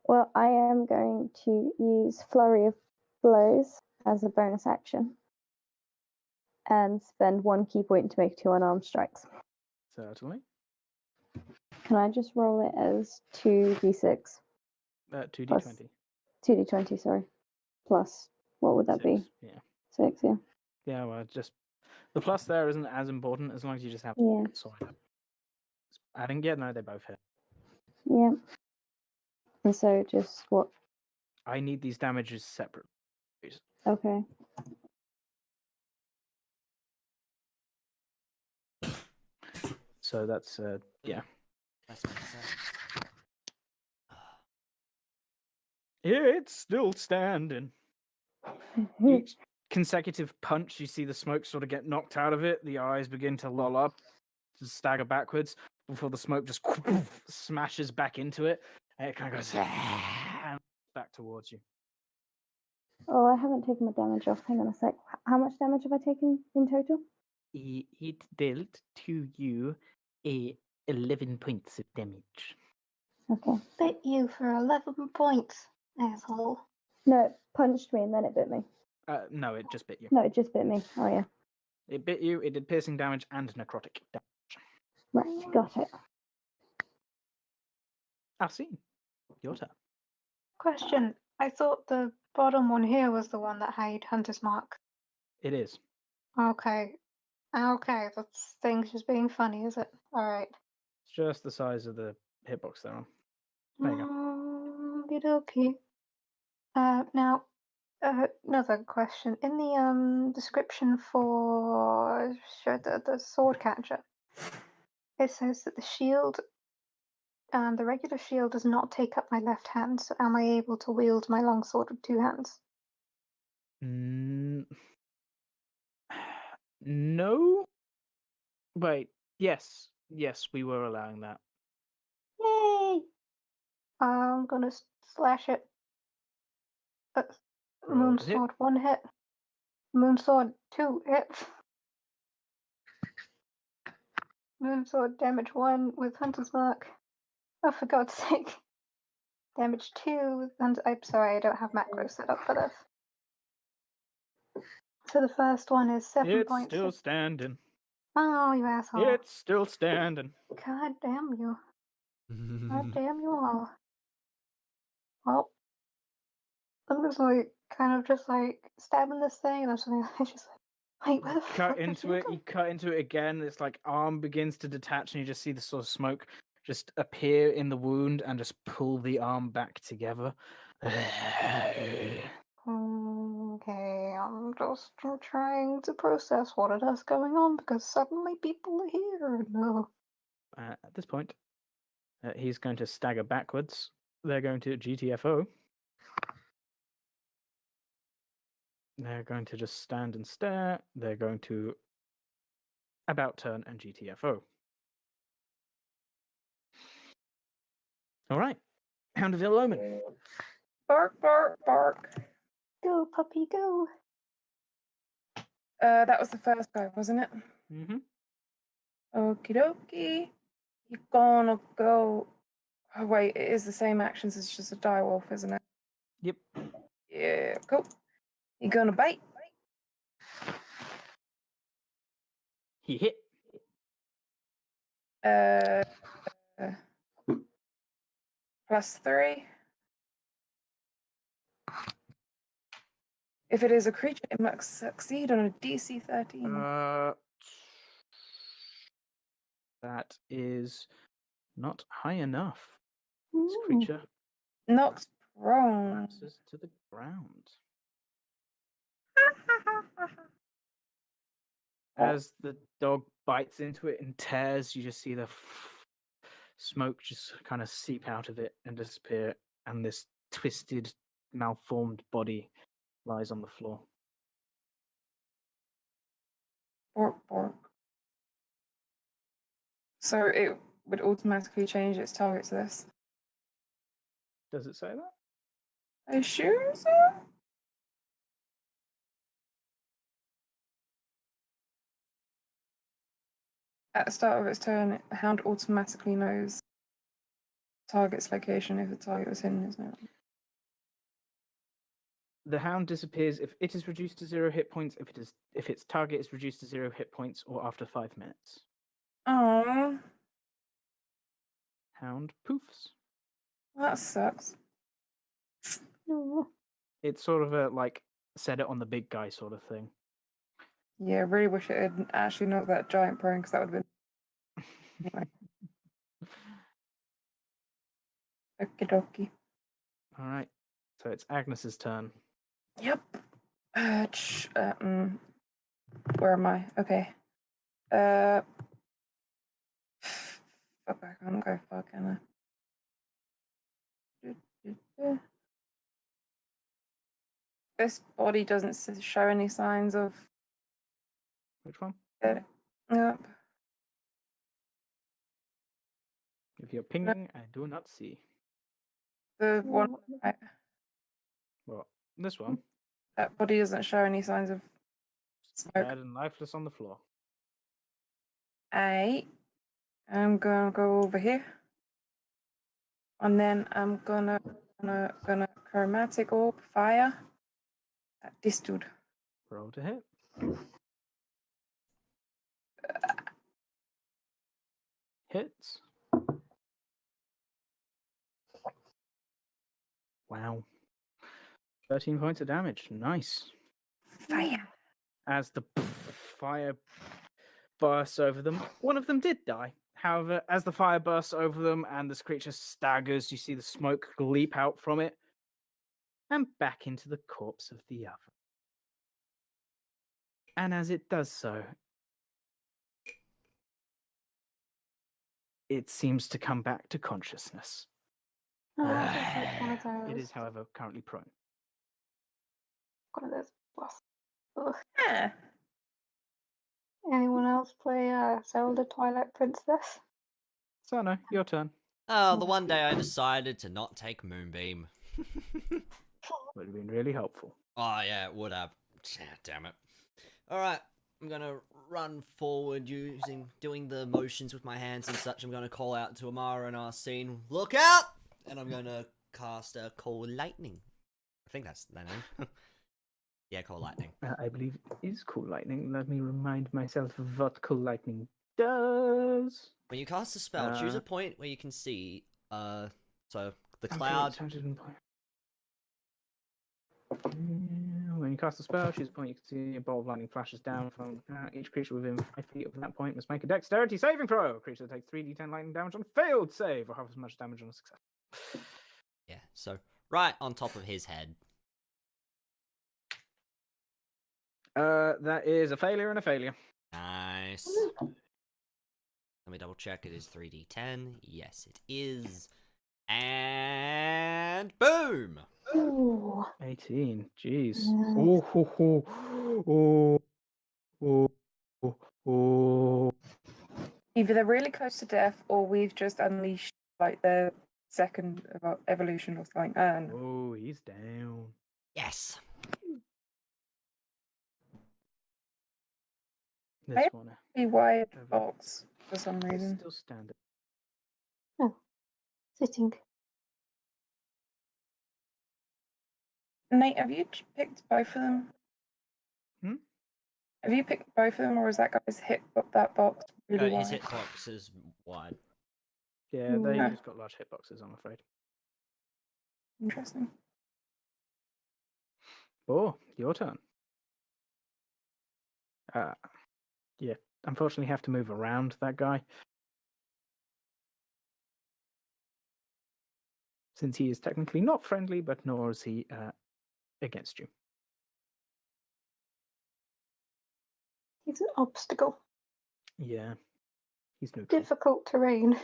Well, I am going to use Flurry of Blows as a bonus action and spend 1 key point to make 2 unarmed strikes. Certainly. Can I just roll it as 2d6? 2d20. 2d20, sorry. Plus, what would that be? 6. Yeah. 6, yeah. Yeah, well, just the plus there isn't as important as long as you just have Yeah. side up. Adding, yeah, no, they both hit. Yeah. And so just what? I need these damages separate. Okay. So that's yeah. That makes sense. It's still standing. Each consecutive punch, you see the smoke sort of get knocked out of it. The eyes begin to loll up, to stagger backwards before the smoke just smashes back into it, and it kind of goes back towards you. Oh, I haven't taken my damage off. Hang on a sec. How much damage have I taken in total? It dealt to you 11 points of damage. Okay. Bit you for 11 points, asshole. No, it punched me and then it bit me. No, it just bit you. No, it just bit me. Oh, yeah. It bit you, it did piercing damage and necrotic damage. Right, got it. Arcene, your turn. Question. I thought the bottom one here was the one that had Hunter's Mark. It is. Okay. Okay, that's things just being funny, is it? Alright. It's just the size of the hitbox they're on. There you go. Okey-dokey. Now, another question. In the description for the sword catcher, it says that the shield, the regular shield does not take up my left hand, so am I able to wield my longsword with two hands? No. Wait. Yes. Yes, we were allowing that. Yay! I'm gonna slash it. Roll to hit. Moonsword 1 hit. Moonsword 2 hits. Moonsword damage 1 with Hunter's Mark. Oh, for God's sake. Damage 2 with Hunter. I'm sorry, I don't have macro set up for this. So the first one is 7 It's points. still standing. Oh, you asshole. It's still standing. God damn you. God damn you all. Well, I'm just like, kind of just like stabbing this thing, and I'm just like, wait, where the fuck Cut did into you it, go? you cut into it again, it's like arm begins to detach and you just see the sort of smoke just appear in the wound and just pull the arm back together. Okay, I'm just trying to process what it is going on because suddenly people are here. No. At this point, he's going to stagger backwards. They're going to GTFO. They're going to just stand and stare. They're going to about turn and GTFO. All right. Hound of Ill Omen. Bark, bark, bark. Go, puppy, go. That was the first guy, wasn't it? Mm-hmm. Okie dokie. You're gonna go. Oh, wait, it is the same actions as just a direwolf, isn't it? Yep. Yeah, cool. You're gonna bite. He hit. +3. If it is a creature, it must succeed on a DC 13. That is not high enough. This Ooh. creature Knocked prone. collapses to the ground. As the dog bites into it and tears, you just see the smoke just kind of seep out of it and disappear, and this twisted, malformed body lies on the floor. Bork, bork. So it would automatically change its target to this. Does it say that? I assume so. At the start of its turn, the hound automatically knows target's location if the target was hidden, isn't it? The hound disappears if it is reduced to 0 hit points, if its target is reduced to 0 hit points, or after 5 minutes. Oh, Hound poofs. that sucks. No. It's sort of a like set it on the big guy sort of thing. Yeah, I really wish it had actually knocked that giant prone because that would have been. Anyway. Okie dokie. All right. So it's Agnes's turn. Yep. Where am I? Okay. Fuck, I can't go far, can I? This body doesn't show any signs of Which one? it. Yep. If you're pinging, I do not see. The one right, What? This one? that body doesn't show any signs of smoke. Dead and lifeless on the floor. I'm gonna go over here. And then I'm gonna chromatic orb fire at this dude. Roll to hit. Hits. Wow. 13 points of damage. Nice. Fire. As the fire bursts over them, one of them did die. However, as the fire bursts over them and this creature staggers, you see the smoke leap out from it and back into the corpse of the other. And as it does so, it seems to come back to consciousness. Oh, that's like one of It those. is, however, currently prone. One of those. Wasps. Ugh. Yeah. Anyone else play Zelda Twilight Princess? Cerno, your turn. Oh, the one day I decided to not take Moonbeam. Would have been really helpful. Oh, yeah, it would have. Damn it. Alright, I'm gonna run forward doing the motions with my hands and such. I'm gonna call out to Amara and Arcene, look out! And I'm gonna cast a Call Lightning. I think that's their name. Yeah, Call Lightning. I believe it is Cool Lightning. Let me remind myself of what Cool Lightning does. When you cast a spell, choose a point where you can see, so the Okay, cloud. When you cast a spell, choose a point you can see a bolt of lightning flashes down from each creature within 5 feet of that point must make a dexterity saving throw. Creature takes 3d10 lightning damage on failed save, or half as much damage on a success. Yeah, so right on top of his head. That is a failure and a failure. Nice. Let me double check. It is 3d10. Yes, it is. And boom! Ooh. 18. Jeez. Nice. Oh, ho, ho. Oh. Either they're really close to death, or we've just unleashed like the second evolution or something. And Oh, he's down. Yes. This Hey. one. he wired Over. box for some It's reason. still standing. Sitting. Nate, have you picked both of them? Hmm? Have you picked both of them, or is that guy's hit that box really His wide? hitbox is wide. Yeah, they Yeah. just got large hitboxes, I'm afraid. Interesting. Oh, your turn. Yeah, unfortunately have to move around that guy. Since he is technically not friendly, but nor is he against you. He's an obstacle. Yeah, he's neutral. Difficult terrain.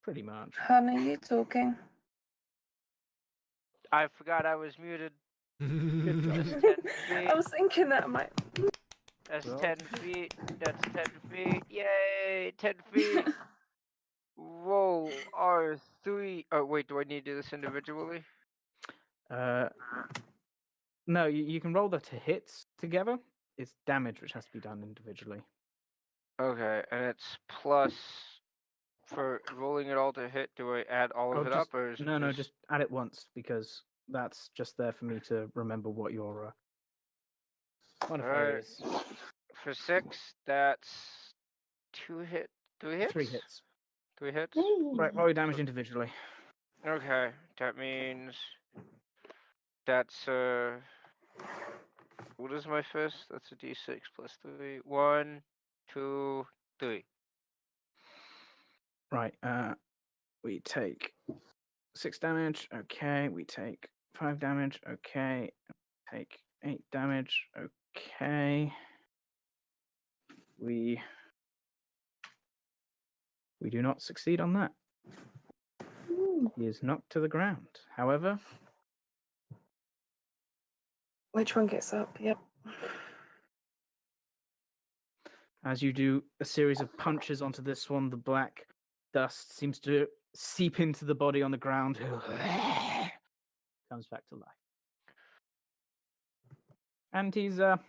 Pretty much. Honey, you talking? I forgot I was muted. Good job. That's 10 feet. I was thinking that might. That's Well. 10 feet. That's 10 feet. Yay! 10 feet. Roll R3. Oh, wait, do I need to do this individually? No, you can roll the to hits together. It's damage which has to be done individually. Okay, and it's plus for rolling it all to hit. Do I add all of it up, or is it No, just add it once because that's just there for me to remember what your modifier Alright. is. For 6? That's 3 hits. 3 hits. 3 hits. Right, roll your damage individually. Okay, that means that's what is my fist? That's a d6 plus 3. 1, 2, 3. Right, we take 6 damage. Okay, we take 5 damage. Okay, take 8 damage. Okay, we We do not succeed on that. Mm. He is knocked to the ground. However, Which one gets up? Yep. as you do a series of punches onto this one, the black dust seems to seep into the body on the ground, who comes back to life. And he's gonna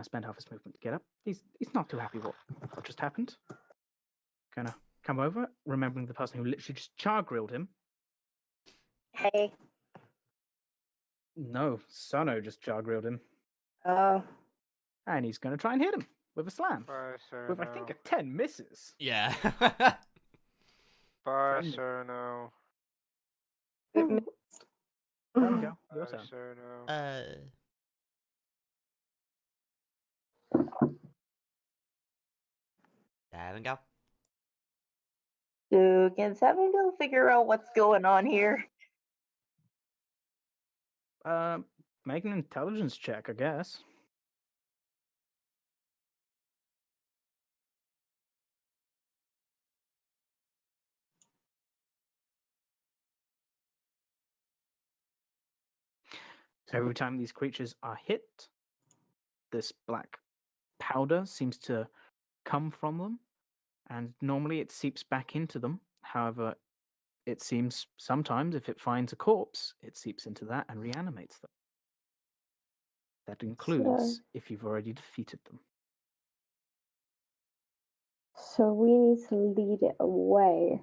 spend half his movement to get up. He's not too happy what just happened. Gonna come over, remembering the person who literally just char grilled him. Hey. No, Cerno just char grilled him. Oh. And he's gonna try and hit him with a slam. Bye, With I think Cerno. a 10 misses. Yeah. Bye, Cerno. Cerno. It Oh. missed. There we go. Your Bye, turn. Cerno. There we go. So can Seven go figure out what's going on here? Make an intelligence check, I guess. So every time these creatures are hit, this black powder seems to come from them, and normally it seeps back into them. However, it seems sometimes if it finds a corpse, it seeps into that and reanimates them. That includes if you've already defeated them. So we need to lead it away.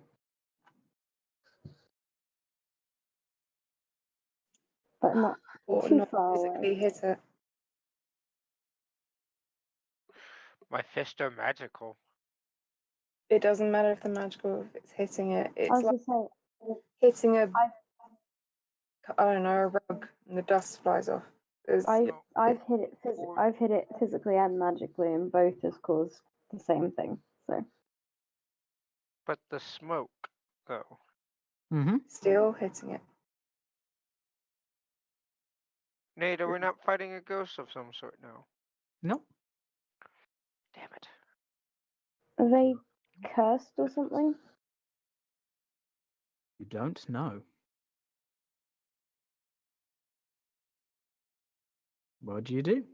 But not Or too not far physically away. hit it. My fists are magical. It doesn't matter if the magical, if it's hitting it. I It's was like gonna say, hitting a, I don't know, a rug and the dust flies off. I've hit it. I've hit it physically and magically, and both has caused the same thing. So But the smoke, though. Mm-hmm. Still hitting it. Nate, are we not fighting a ghost of some sort now? Nope. Damn it. are they cursed or something? You don't know. What do you do?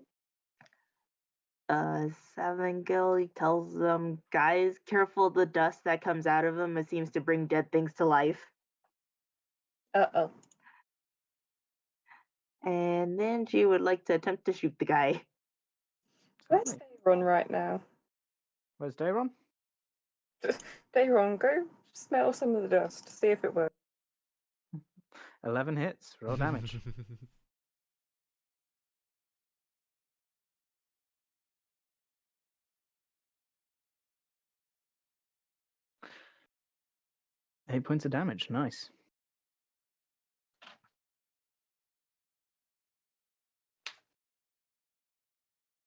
Seven Gill tells them, guys, careful the dust that comes out of them. It seems to bring dead things to life. Uh-oh. And then she would like to attempt to shoot the guy. Let's Certainly. Dayron right now. Where's Dayron? Dayron, go smell some of the dust. See if it works. 11 hits. Roll damage. 8 points of damage. Nice.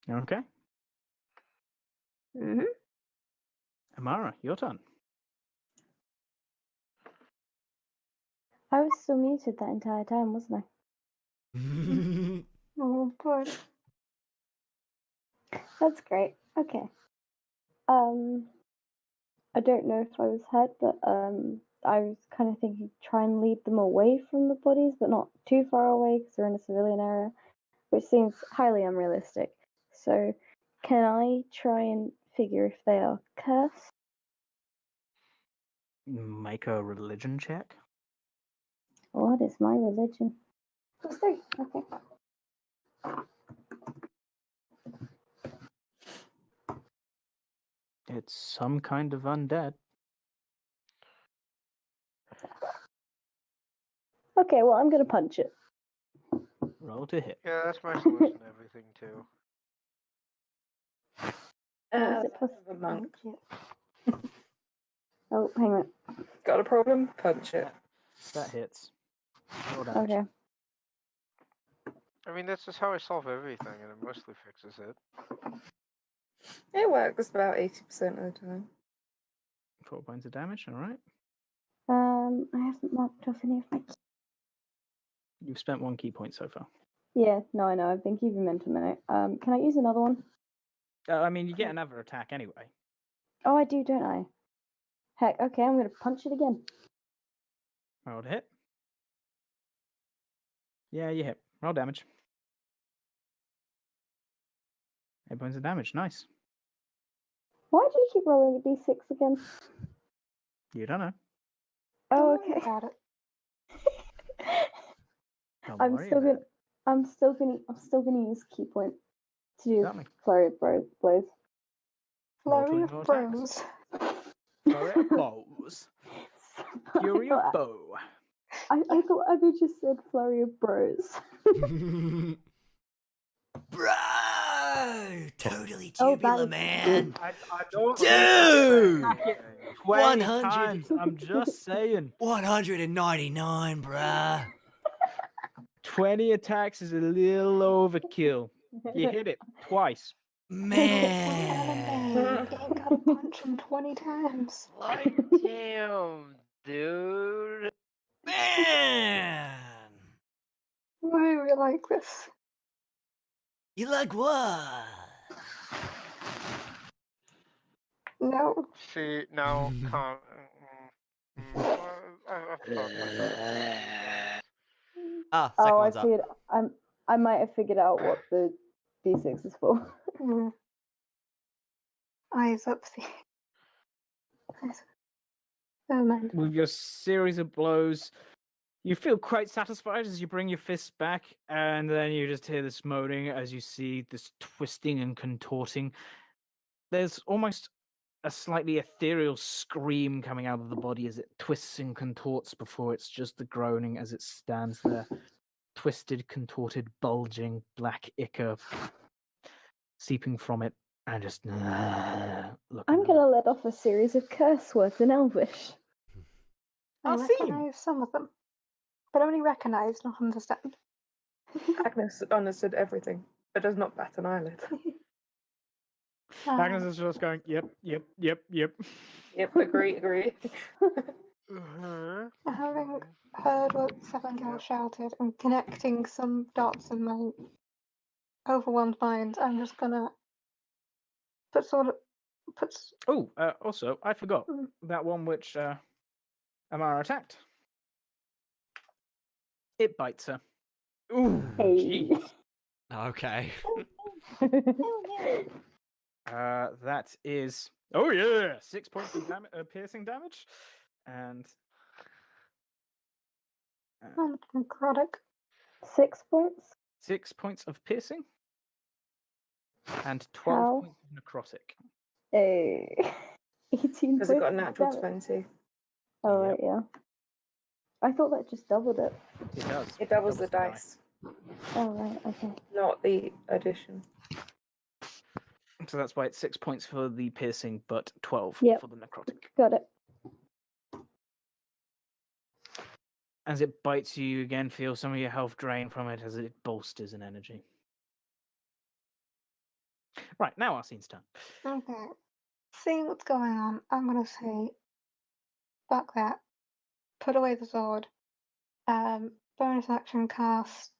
Okay. Mm-hmm. Amara, your turn. I was still muted that entire time, wasn't I? Oh, poor. That's great. Okay. I don't know if I was hurt, but I was kind of thinking try and lead them away from the bodies, but not too far away because they're in a civilian area, which seems highly unrealistic. So, can I try and figure if they are cursed? Make a religion check. What is my religion? +3. Okay. It's some kind of undead. Okay, well, I'm gonna punch it. Roll to hit. Yeah, that's my solution to everything, too. What is it, That's a monk. Oh, hang on. Got a problem? Punch it. That hits. Roll damage. Okay. I mean, that's just how I solve everything, and it mostly fixes it. It works about 80% of the time. 4 points of damage. All right. I haven't marked off any of my. You've spent 1 key point so far. Yeah, no, I know. I've been keeping mental minute. Can I use another one? I mean, you get another attack anyway. Oh, I do, don't I? Heck, okay, I'm gonna punch it again. Roll to hit. Yeah, you hit. Roll damage. 8 points of damage. Nice. Why do you keep rolling a d6 again? You don't know. Oh, Don't worry okay. about it. Don't I'm worry still about gonna, it. I'm still gonna use key point to do Certainly. flurry of blows. Roll Flurry 20 of more attacks. Blows. Flurry of Blows. Fury of Bow. I thought Abby just said flurry of bros. Bro! Totally Oh, tubular, that is man! I don't Dude! 20 100. times. I'm just saying. 199, bruh! 20 attacks is a little overkill. You hit it twice. Man! You ain't gotta punch him 20 times. Like, damn, dude. Man! Why are we like this? You like what? No. See, now, Ah, second Oh, I one's up. figured. I might have figured out what the d6 is for. Mm. Eyes up, see. Never mind. With your series of blows, you feel quite satisfied as you bring your fists back, and then you just hear this moaning as you see this twisting and contorting. There's almost a slightly ethereal scream coming out of the body as it twists and contorts before it's just the groaning as it stands there. Twisted, contorted, bulging black ichor seeping from it, and just looking I'm gonna let off a series of curse words in Elvish. I Arcene! recognise some of them. But only recognise, not understand. Agnes understood everything, but does not bat an eyelid. Agnes is just going, yep. Yep, agree. Having heard what Seven Girl shouted and connecting some dots in my overwhelmed mind, I'm just gonna put. Oh, also, I forgot Mm. that one which Amara attacked. It bites her. Ooh, Hey. jeez. Okay. That is, oh yeah, 6 points of piercing damage, and Necrotic. 6 points. 6 points of piercing, and 12 How? points of necrotic. Hey. 18 Because it got a points of natural damage. 20. Oh, Yep. right, yeah. I thought that just doubled it. It does. It doubles the dice, Oh, right, okay. not the addition. So that's why it's 6 points for the piercing, but 12 Yep. for the necrotic. Got it. As it bites you, you again feel some of your health drain from it as it bolsters in energy. Right, now Arcene's turn. Okay. Seeing what's going on, I'm gonna say, fuck that. Put away the sword. Bonus action cast.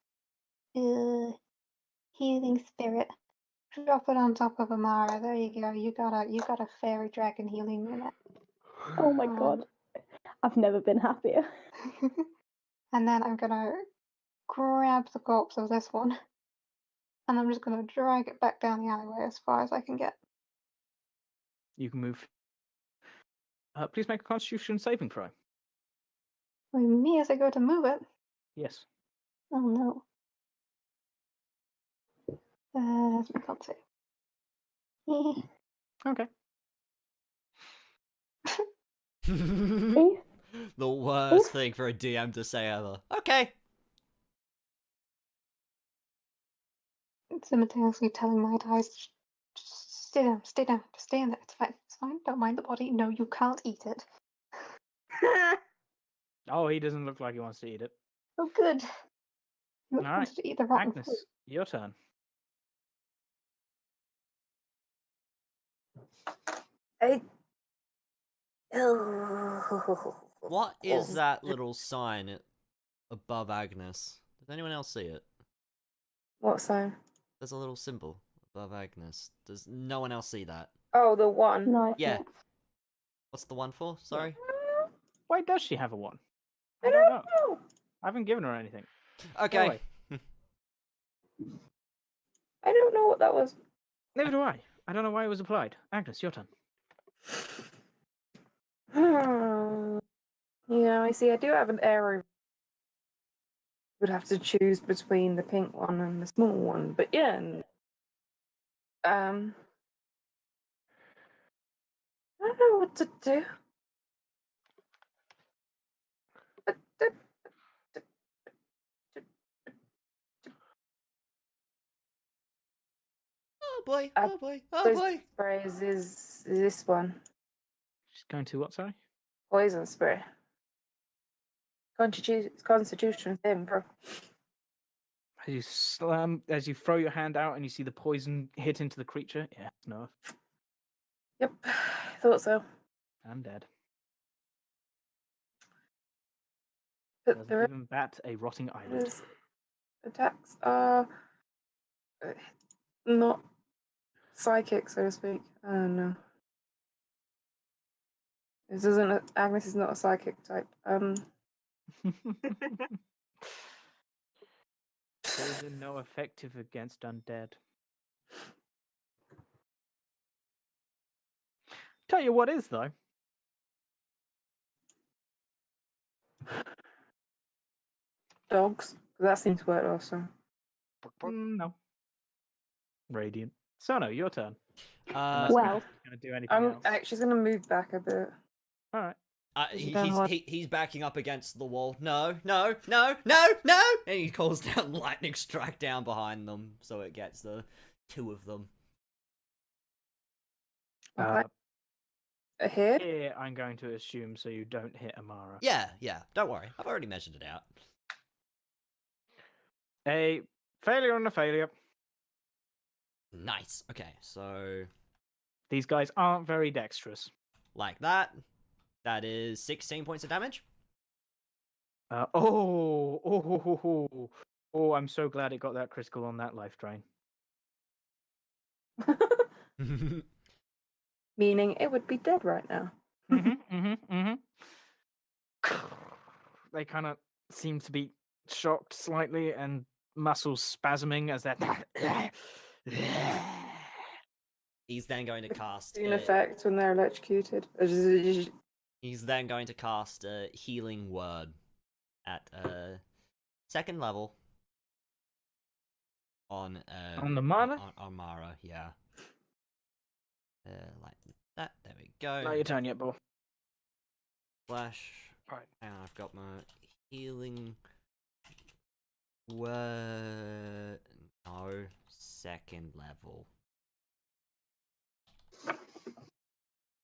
Healing spirit. Drop it on top of Amara. There you go. You got a fairy dragon healing unit. Oh my god. I've never been happier. And then I'm gonna grab the corpse of this one, and I'm just gonna drag it back down the alleyway as far as I can get. You can move. Please make a Constitution saving throw. With me as I go to move it. Yes. Oh no. That's my con save. Okay. The worst thing for a DM to say ever. Okay. Simultaneously telling my dice, just stay down, just stay in there. It's fine. Don't mind the body. No, you can't eat it. Oh, he doesn't look like he wants to eat it. Oh, good. He All right, wants to eat the rotten Agnes, fruit. your turn. What is that little sign above Agnes? Does anyone else see it? What sign? There's a little symbol above Agnes. Does no one else see that? Oh, the one. Knife. Yeah. What's the one for? Sorry. Why does she have a one? I don't don't know. know. I haven't given her anything. Okay. Anyway. I don't know what that was. Neither do I. I don't know why it was applied. Agnes, your turn. Yeah, I see. I do have an arrow. Would have to choose between the pink one and the small one, but yeah. I don't know what to do. Oh boy. Uh, Oh boy. Oh Poison boy. spray is this one. She's going to what, sorry? Poison spray. Constitution thing, bro. As you throw your hand out and you see the poison hit into the creature. Yeah, no, Yep, thought so. I'm dead. But Doesn't the even bat a rotting eyelid. rest attacks are not psychic, so to speak. I don't know. This isn't. Agnes is not a psychic type. Poison no effective against undead. Tell you what is though. Dogs. That seemed to work also. No. Radiant. Cerno, your turn. Well, Gonna do anything I'm else. actually gonna move back a bit. All right. He's backing up against the wall. No, no, no, no, no! And he calls down lightning strike down behind them, so it gets the two of them. Here? Here, I'm going to assume so you don't hit Amara. Yeah, don't worry. I've already measured it out. A failure and a failure. Nice. Okay, so These guys aren't very dexterous. like that. That is 16 points of damage. Oh, I'm so glad it got that critical on that life drain. Meaning it would be dead right now. They kind of seem to be shocked slightly and muscles spasming as they're. He's then going to cast. In effect when they're electrocuted. He's then going to cast a healing word at second level on On Amara? On Mara, yeah. Like that. There we go. Not your turn yet, Bo. Flash. Right. And I've got my healing word. No, second level.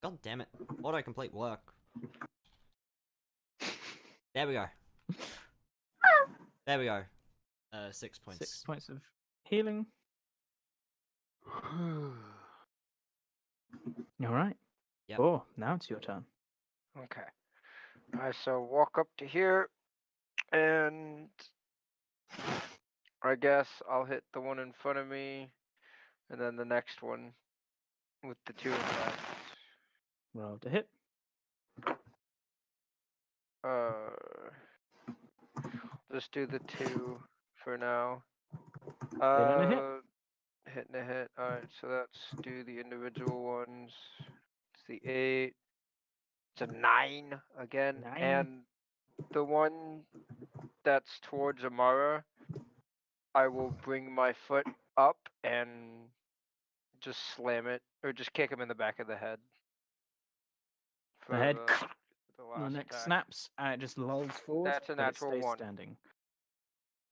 God damn it. Autocomplete work. There we go. There we go. 6 points. 6 points of healing. All right. Yep. Oh, now it's your turn. Okay. So walk up to here, and I guess I'll hit the one in front of me, and then the next one with the two attacks. Roll to hit. Just do the two for now. and a hit. Hit and a hit. Alright, so let's do the individual ones. It's the 8. It's a 9 again. 9. And the one that's towards Amara, I will bring my foot up and just slam it, or just kick him in the back of the head. The head. The The last neck attack. snaps and it just lolls forward. That's a but it natural stays 1. Standing.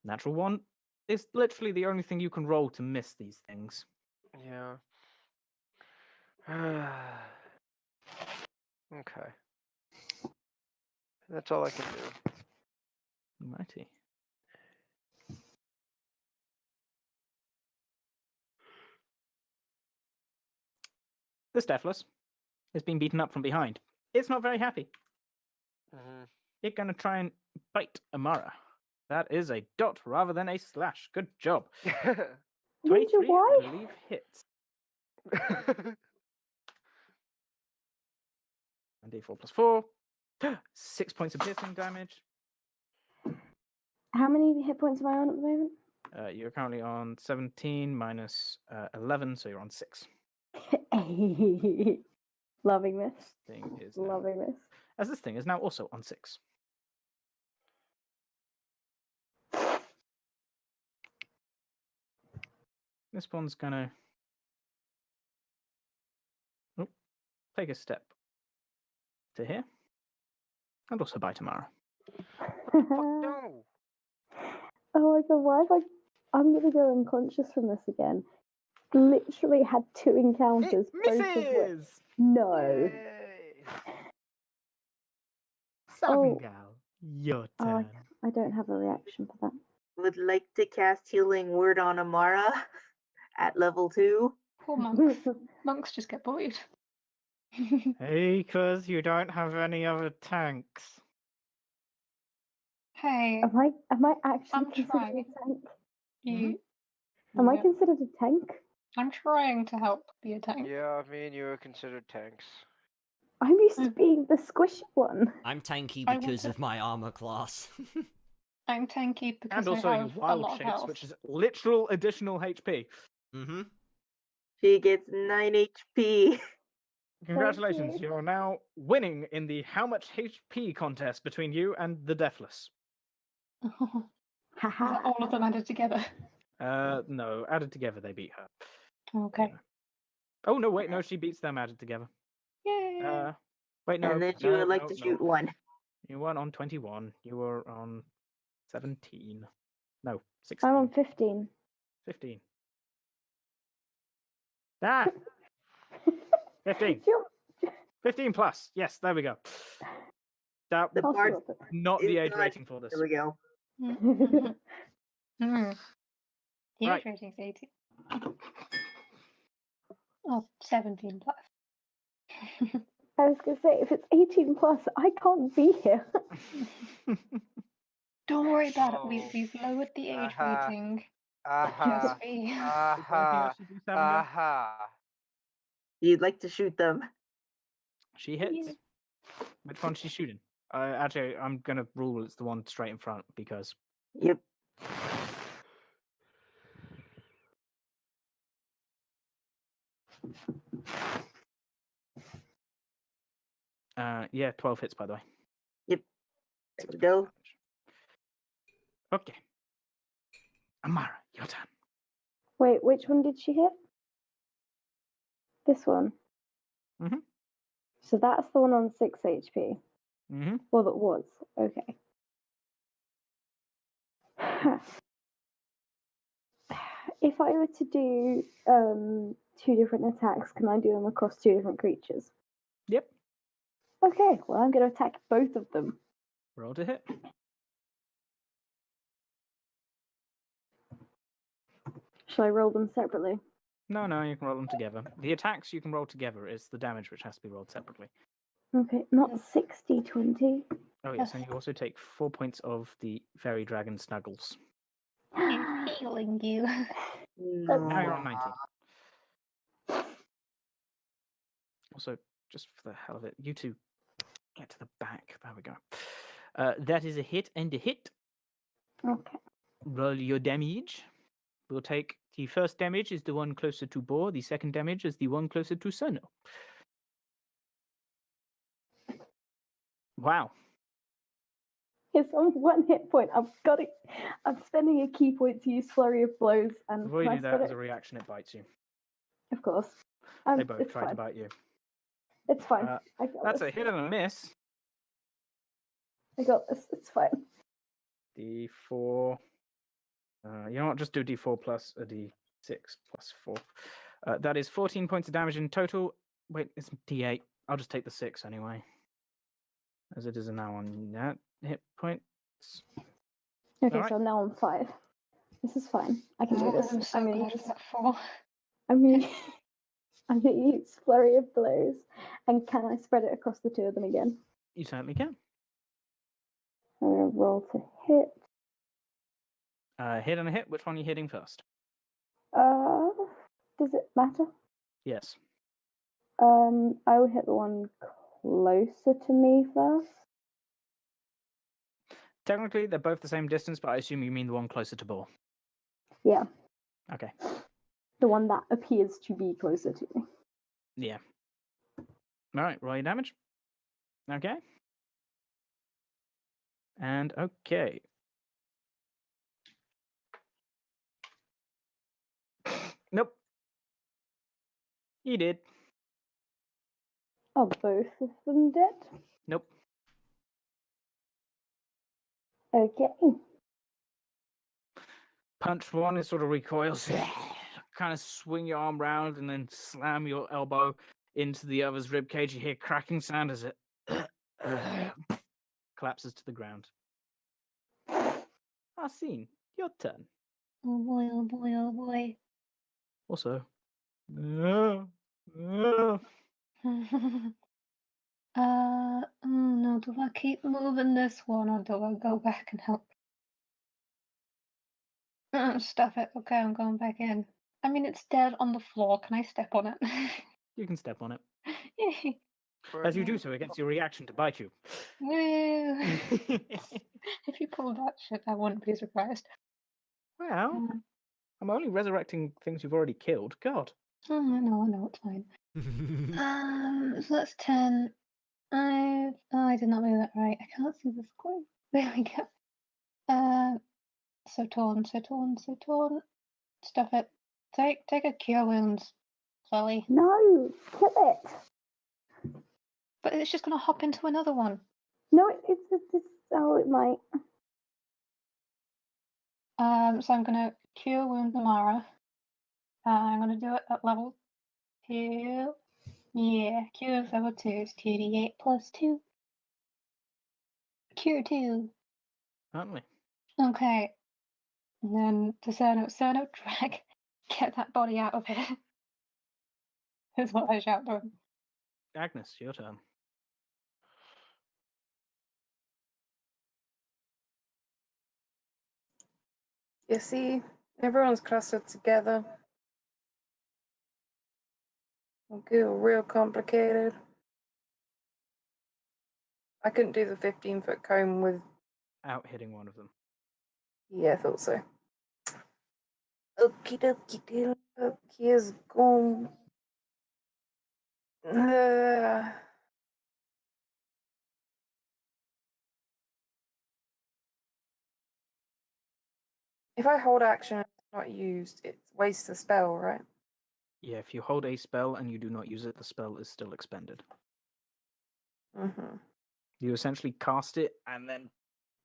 Natural 1 is literally the only thing you can roll to miss these things. Yeah. Okay. That's all I can do. Mighty. This Deathless has been beaten up from behind. It's not very happy. It's going to try and bite Amara. That is a dot rather than a slash. Good job. Ninja 23, I why? believe, hits. 1d4 plus 4. 6 points of piercing damage. How many hit points am I on at the moment? You're currently on 17 minus 11, so you're on 6. Loving this. Thing is now, Loving this. as this thing is now also on 6. This one's gonna take a step to here, and also bye tomorrow. No. Oh my god, why have I'm gonna go unconscious from this again. Literally had 2 encounters. Both of which... Misses! No. Yay. Oh. Savingal, your Oh, turn. I don't have a reaction for that. Would like to cast Healing Word on Amara at level 2. Poor monks. Monks just get bullied. Hey, cause you don't have any other tanks. Hey, Am I actually I'm considered trying. a tank? you. Am I Yeah, considered a tank? I'm trying to help be a tank. Yeah, me and you are considered tanks. I'm used to being the squishy one. I'm tanky I want because to- of my armor class. I'm tanky because And also I your have a wild lot of shapes, health. which is literal additional HP. Mm-hmm. She gets 9 HP. Congratulations, you. you're now winning in the how much HP contest between you and the Deathless. Is that Haha. all of them added together? No, added together they beat her. Okay. Yeah. Oh no, wait, no, she beats them added together. Yay. Wait, no. And then she no, would like no, to no. shoot one. You weren't on 21. You were on 17. No, 16. I'm on 15. 15. Ah! 15. 15 plus. Yes, there we go. That The I'll bard swap it. not is the age good. rating for this. There we go. Mm. The Right. age rating's 18. Oh, 17 plus. I was going to say, if it's 18 plus, I can't be here. Don't worry about it. Oh. We've lowered the age Aha. rating. Aha. Just be. Is there anything Aha. else you do, Savingal? Aha. You'd like to shoot them. She hits. Which one's she shooting? Actually, I'm gonna rule it's the one straight in front because Yep. yeah, 12 hits by the way. Yep. There 6 we points of go. damage. Okay. Amara, your turn. Wait, which one did she hit? This one. Mhm. So that's the one on 6 HP. Mm-hmm. Well, that was. Okay. If I were to do 2 different attacks, can I do them across 2 different creatures? Yep. Okay, well, I'm going to attack both of them. Roll to hit. Shall I roll them separately? No, you can roll them together. The attacks you can roll together. It's the damage which has to be rolled separately. Okay, not 60, 20. Oh yes, and you also take 4 points of the fairy dragon snuggles. He's healing you. Now you're on 19. Also, just for the hell of it, you two get to the back. There we go. That is a hit and a hit. Okay. Roll your damage. We'll take the first damage is the one closer to Boar. The second damage is the one closer to Cerno. Wow. It's on 1 hit point. I've got it. I'm spending a key point to use Flurry of Blows. And Before you can I do that, spread as it? a reaction, it bites you. Of course. They both It's try to fine. bite you. It's fine. Uh, I got That's this. a hit and a miss. I got this. It's fine. D4. You know what? Just do D4 plus a D6 plus 4. That is 14 points of damage in total. Wait, it's D8. I'll just take the 6 anyway. As it is now on that hit points. Okay, Alright. so I'm now on 5. This is fine. I can do Oh, this. I'm so glad of that 4. I'm gonna, I'm gonna use Flurry of Blows. And can I spread it across the 2 of them again? You certainly can. I'm gonna roll to hit. Hit and a hit. Which one are you hitting first? Does it matter? Yes. I will hit the one closer to me first? Technically, they're both the same distance, but I assume you mean the one closer to Ball. Yeah, Okay. the one that appears to be closer to me. Yeah. All right, roll your damage. Okay. And okay. Nope. You did. Are both of them dead? Nope. Okay. Punch one, it sort of recoils. Kind of swing your arm round and then slam your elbow into the other's ribcage. You hear cracking sound as it collapses to the ground. Arcene, your turn. Oh boy, oh boy, oh boy. Also. Oh no, do I keep moving this one or do I go back and help? Stuff it. Okay, I'm going back in. I mean, it's dead on the floor. Can I step on it? You can step on it. Yay. As you do so, it gets your reaction to bite you. Woo. If you pull that shit, I wouldn't be surprised. Well, Mm. I'm only resurrecting things you've already killed. God. Oh, I know, it's fine. So that's 10. Oh, I did not move that right. I can't see the screen. There we go. So torn. Stuff it. Take a cure wounds, Chloe. No, kill it. But it's just gonna hop into another one. No, it's oh, it might. So I'm gonna cure wound Namara. I'm gonna do it at level 2. Yeah, cure is level 2 is 2d8 plus 2. Cure 2. Certainly. Okay. And then to Cerno, drag, get that body out of here. Is what I shout to him. Agnes, your turn. You see, everyone's clustered together. It'll get real complicated. I couldn't do the 15-foot cone with. Out hitting one of them. Yeah, I thought so. Okie dokie, here's gone. If I hold action and it's not used, it wastes the spell, right? Yeah, if you hold a spell and you do not use it, the spell is still expended. Mm-hmm. You essentially cast it and then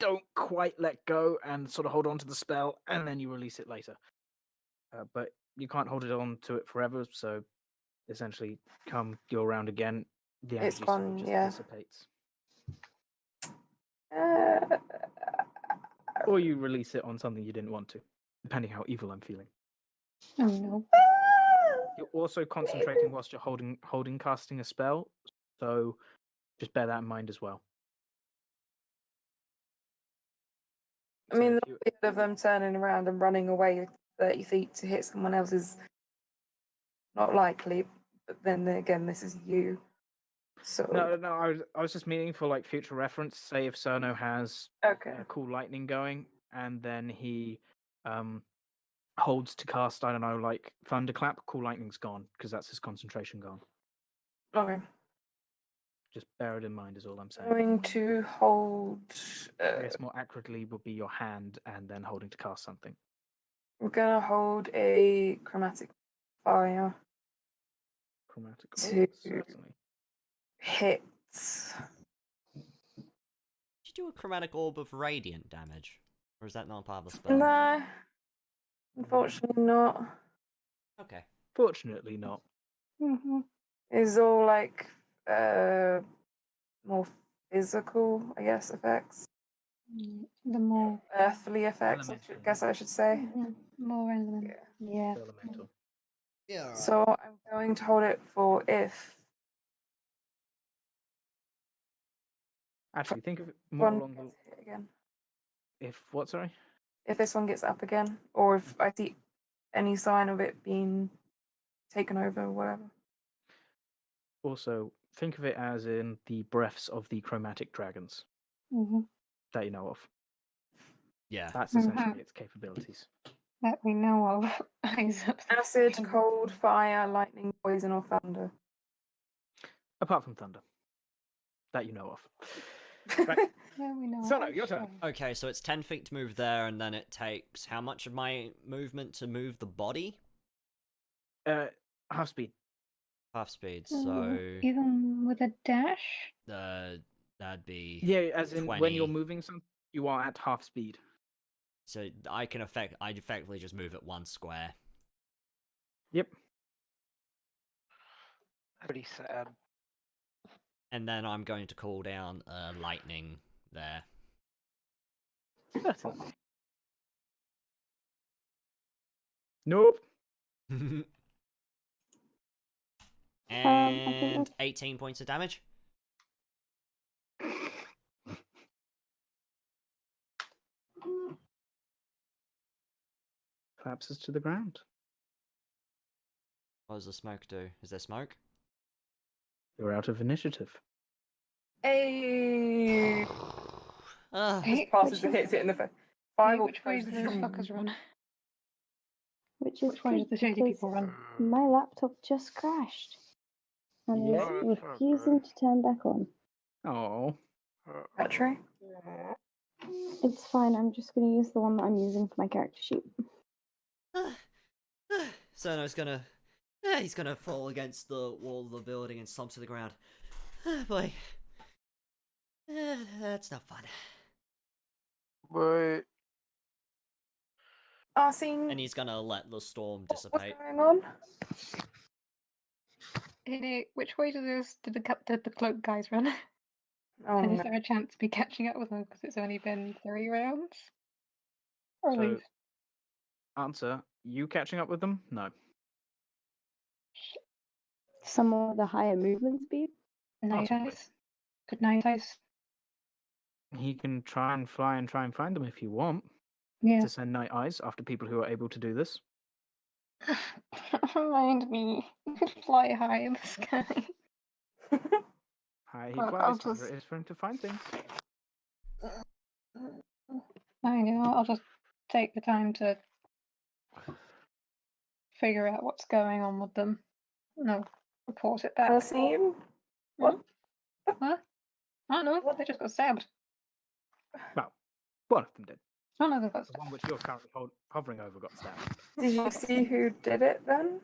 don't quite let go and sort of hold on to the spell, and then you release it later. But you can't hold it on to it forever, so essentially, come go around again, the energy It's sort gone, of just yeah. dissipates. Uh, Or you release it on something you didn't want to, depending how evil I'm feeling. Oh no. You're also concentrating whilst you're holding casting a spell, so just bear that in mind as well. I mean, So the likelihood of them turning around and running away 30 feet to hit someone else is not likely. But then again, this is you. So no, I was just meaning for like future reference. Say if Cerno has okay. cool lightning going, and then he holds to cast, I don't know, like thunderclap. Cool lightning's gone because that's his concentration gone. Okay. Just bear it in mind, is all I'm saying. Going to hold. I guess more accurately would be your hand and then holding to cast something. We're gonna hold a chromatic fire. Chromatic. To- Oh, certainly. Hits. Did you do a chromatic orb of radiant damage? Or is that not part of the spell? No, unfortunately not. Okay. Fortunately not. Mm-hmm. It's all like more physical, I guess, effects. The more Earthly effects, Elemental. guess I should say. more relevant. Yeah. It's elemental. Yeah. So I'm going to hold it for if Actually, think of it more one along gets the. hit again. If what? Sorry. If this one gets up again, or if I see any sign of it being taken over or whatever. Also, think of it as in the breaths of the chromatic dragons Mm-hmm. that you know of. Yeah. That's Mhm. essentially its capabilities. That we know of. Eyes up the Acid, fucking- cold, fire, lightning, poison, or thunder. Apart from thunder. That you know of. Right. Yeah, we know. Cerno, of, your turn. sure. Okay, so it's 10 feet to move there, and then it takes how much of my movement to move the body? Half speed. Half speed, Mm, so even with a dash. that'd be Yeah, as in when you're 20. moving something, you are at half speed. So I'd effectively just move it 1 square. Yep. Pretty sad. And then I'm going to call down lightning there. Certainly. Nope. And 18 points of damage. Collapses to the ground. What does the smoke do? Is there smoke? You're out of initiative. Hey! Ah, Hey, Just passes which and is- hits it in the face. Hey, Fireball which way goes do those fuckers run? Which is Which way do good the shady because people run? my laptop just crashed and Yeah. is refusing to turn back on. Oh. Battery? It's fine, I'm just going to use the one that I'm using for my character sheet. Cerno's gonna. He's gonna fall against the wall of the building and slump to the ground. Boy. That's not fun. But Arcene, And he's gonna let the storm what's dissipate. going on? Hey, which way do the cloak guys run? Oh And is no. there a chance to be catching up with them because it's only been 3 rounds? Or So- leave? Answer, you catching up with them? No. Someone with a higher movement speed? Night possibly. eyes? Good night eyes? He can try and fly and try and find them if you want. Yeah. To send night eyes after people who are able to do this. Remind me. You could fly high in the sky. High he Well, flies, I'll harder just- it is for him to find things. I know, I'll just take the time to figure out what's going on with them. No, report it back. Arcene? What? Huh? I don't know, they just got stabbed. Well, one of them did. Oh no, they got The stabbed. one which you're currently hovering over got stabbed. Did you see who did it then?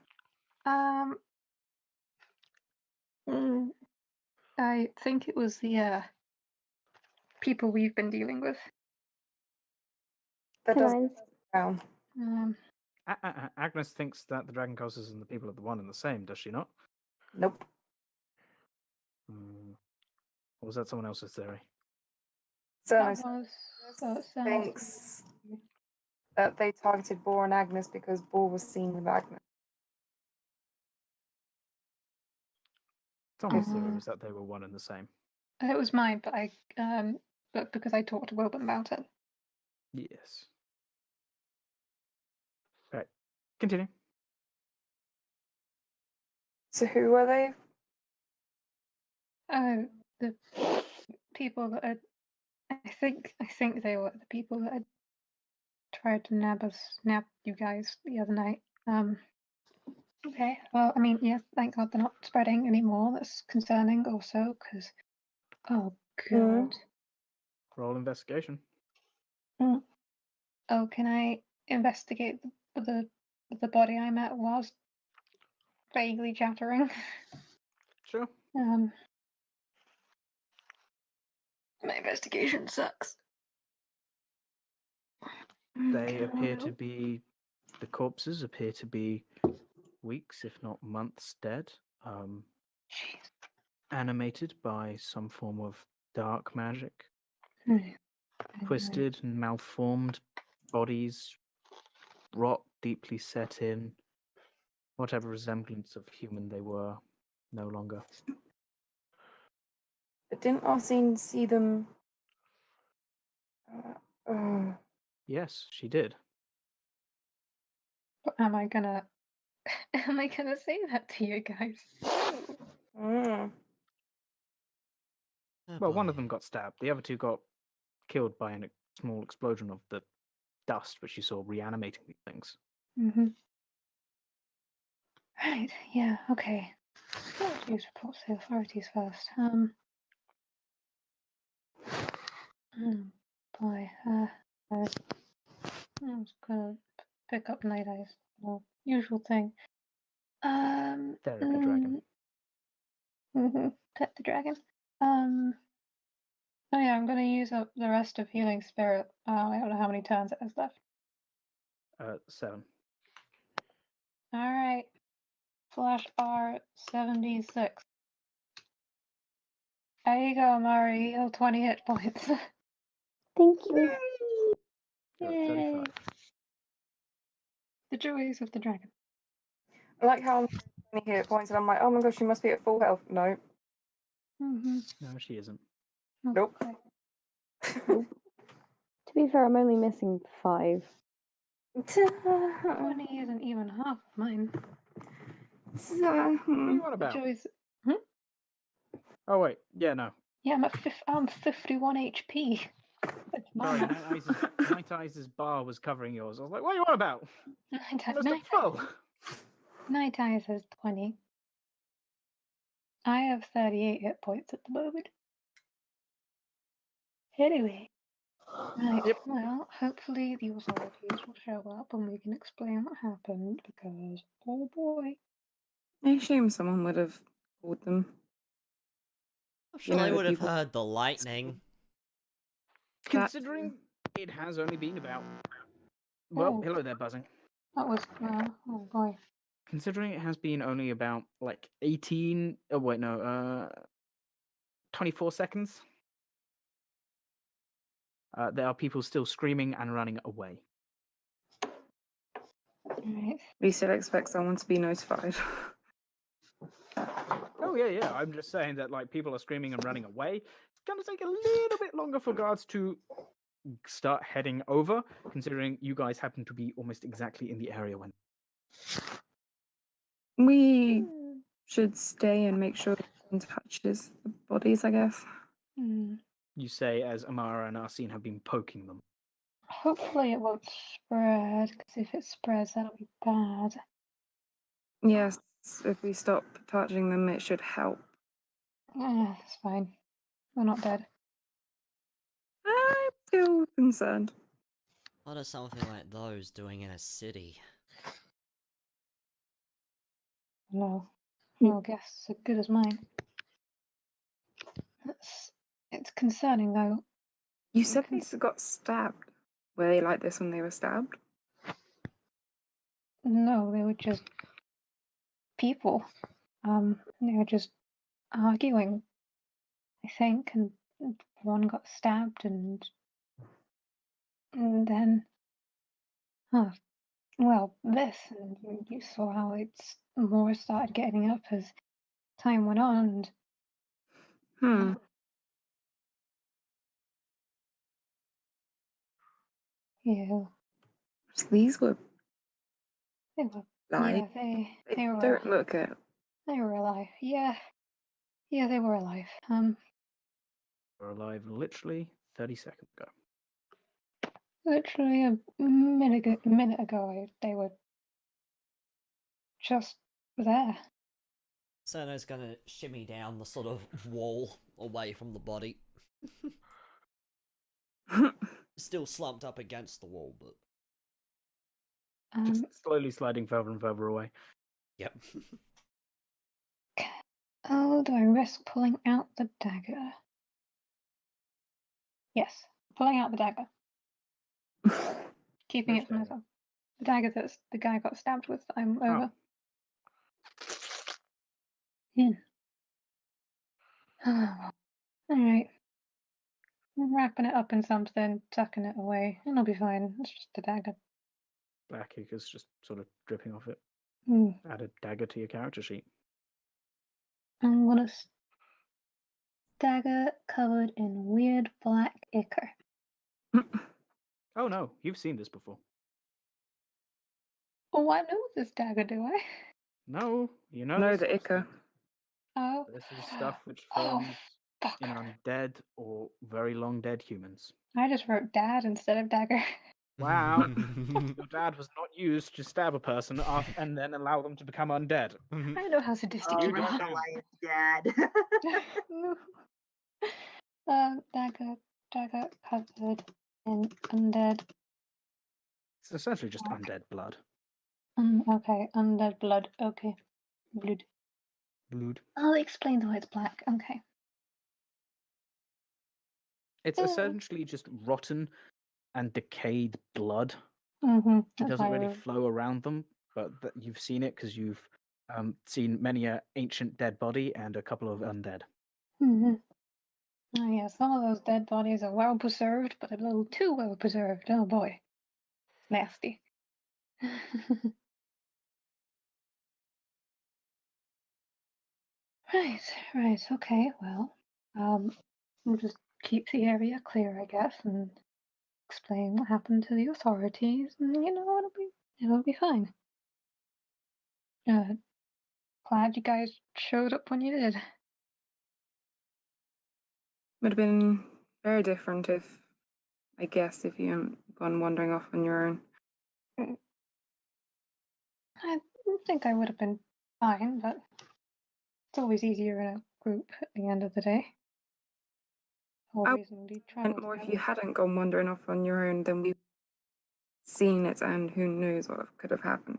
I think it was the people we've been dealing with. That Can doesn't I count. Agnes thinks that the Dragon Coasters and the people are the one and the same, does she not? Nope. Or was that someone else's theory? Cerno That was so it sounds thinks that they targeted Boar and Agnes because Boar was seen with Agnes. Someone's theory Mhm. was that they were one and the same. it was mine, but because I talked to Wilbur about it. Yes. Right. Continue. So who are they? Oh, the people that had, I think they were the people that had tried to nab you guys the other night. Okay, well, I mean, yes, thank God they're not spreading anymore. That's concerning also, because, oh God. Roll investigation. Oh, can I investigate the body I'm at was vaguely chattering? Sure. My investigation sucks. They appear to be, the corpses appear to be weeks, if not months dead. Jeez. Animated by some form of dark magic. Anyway. Twisted and malformed bodies, rot deeply set in. Whatever resemblance of human they were, no longer. But didn't Arcene see them? Yes, she did. But am I gonna say that to you guys? Mm. Oh, Well, one of boy. them got stabbed. The other two got killed by a small explosion of the dust, which you saw reanimating these things. Mm-hmm. Right, yeah, okay. Authorities report to the authorities first. Boy, I'm just gonna pick up Night Eyes. Well, usual thing. Therapy dragon. Pet the dragon. Oh yeah, I'm gonna use up the rest of Healing Spirit. I don't know how many turns it has left. 7. Alright. Flash R 76. There you go, Mari. Heal 20 hit points. Thank you. You're at Yay. 35. The joys of the dragon. I like how I'm 20 hit points and I'm like, oh my gosh, you must be at full health. No. Mm-hmm. No, she isn't. Nope. Okay. To be fair, I'm only missing 5. 20 isn't even half of mine. What are you on The about? joys. Oh, wait. Yeah, no. Yeah, I'm 51 HP. It's Sorry, mama. Night Eyes' bar was covering yours. I was like, what are you on about? Almost Night at full. Eyes has 20. I have 38 hit points at the moment. Anyway. Right, Yep. well, hopefully the authorities will show up and we can explain what happened because, oh boy. I assume someone would have called them. I'm sure know, they the would have people- heard the lightning. Considering it has only been about... Well, Oh. hello there, buzzing. That was, oh boy. Considering it has been only about, like, 18... Oh, wait, no. 24 seconds. There are people still screaming and running away. Alright. We still expect someone to be notified. Oh, yeah. I'm just saying that, like, people are screaming and running away. It's going to take a little bit longer for guards to start heading over, considering you guys happen to be almost exactly in the area when... We should stay and make sure no one touches the bodies, I guess. You say as Amara and Arcene have been poking them. Hopefully it won't spread, because if it spreads, that'll be bad. Yes, if we stop touching them, it should help. It's fine. We're not dead. I'm still concerned. What is something like those doing in a city? No. Hmm. No guess as good as mine. It's concerning, though. You said they got stabbed. Were they like this when they were stabbed? No, they were just people. They were just arguing, I think, and one got stabbed, and then, well, this, and you saw how it's more started getting up as time went on, and yeah, These were they were, live. yeah, They they were, don't look it. they were alive, yeah, they were alive. We're alive literally 30 seconds ago. Literally a minute ago, they were just there. Cerno's gonna shimmy down the sort of wall away from the body. Still slumped up against the wall, but... Just slowly sliding further and further away. Yep. Oh, do I risk pulling out the dagger? Yes, pulling out the dagger. Keeping Which it for dagger? myself. The dagger that the guy got stabbed with that I'm over. Alright. I'm wrapping it up in something, tucking it away, and I'll be fine. It's just a dagger. Black ink is just sort of dripping off it. Hmm. Add a dagger to your character sheet. I'm gonna dagger covered in weird black ichor. Oh no, you've seen this before. Oh, I know this dagger, do I? No, you know No, this the sort of ichor. stuff. Oh. This is stuff which Oh, forms fuck. in undead or very long dead humans. I just wrote dad instead of dagger. Wow. Your dad was not used to stab a person and then allow them to become undead. I know how sadistic Oh, you don't are. the know. lion's dad. Dagger covered in undead. It's essentially just undead blood. Okay, undead blood. Okay, blood. Blood. I'll explain why it's black. Okay. It's essentially just rotten and decayed blood. It doesn't really flow around them, but you've seen it because you've seen many an ancient dead body and a couple of undead. Oh yeah, some of those dead bodies are well preserved, but a little too well preserved. Oh boy, nasty. Right, okay, well, we'll just keep the area clear, I guess, and explain what happened to the authorities, and it'll be fine. Glad you guys showed up when you did. Would have been very different if you hadn't gone wandering off on your own. I think I would have been fine, but it's always easier in a group at the end of the day. Always indeed travel And more if together. you hadn't gone wandering off on your own, then we've seen it, and who knows what could have happened.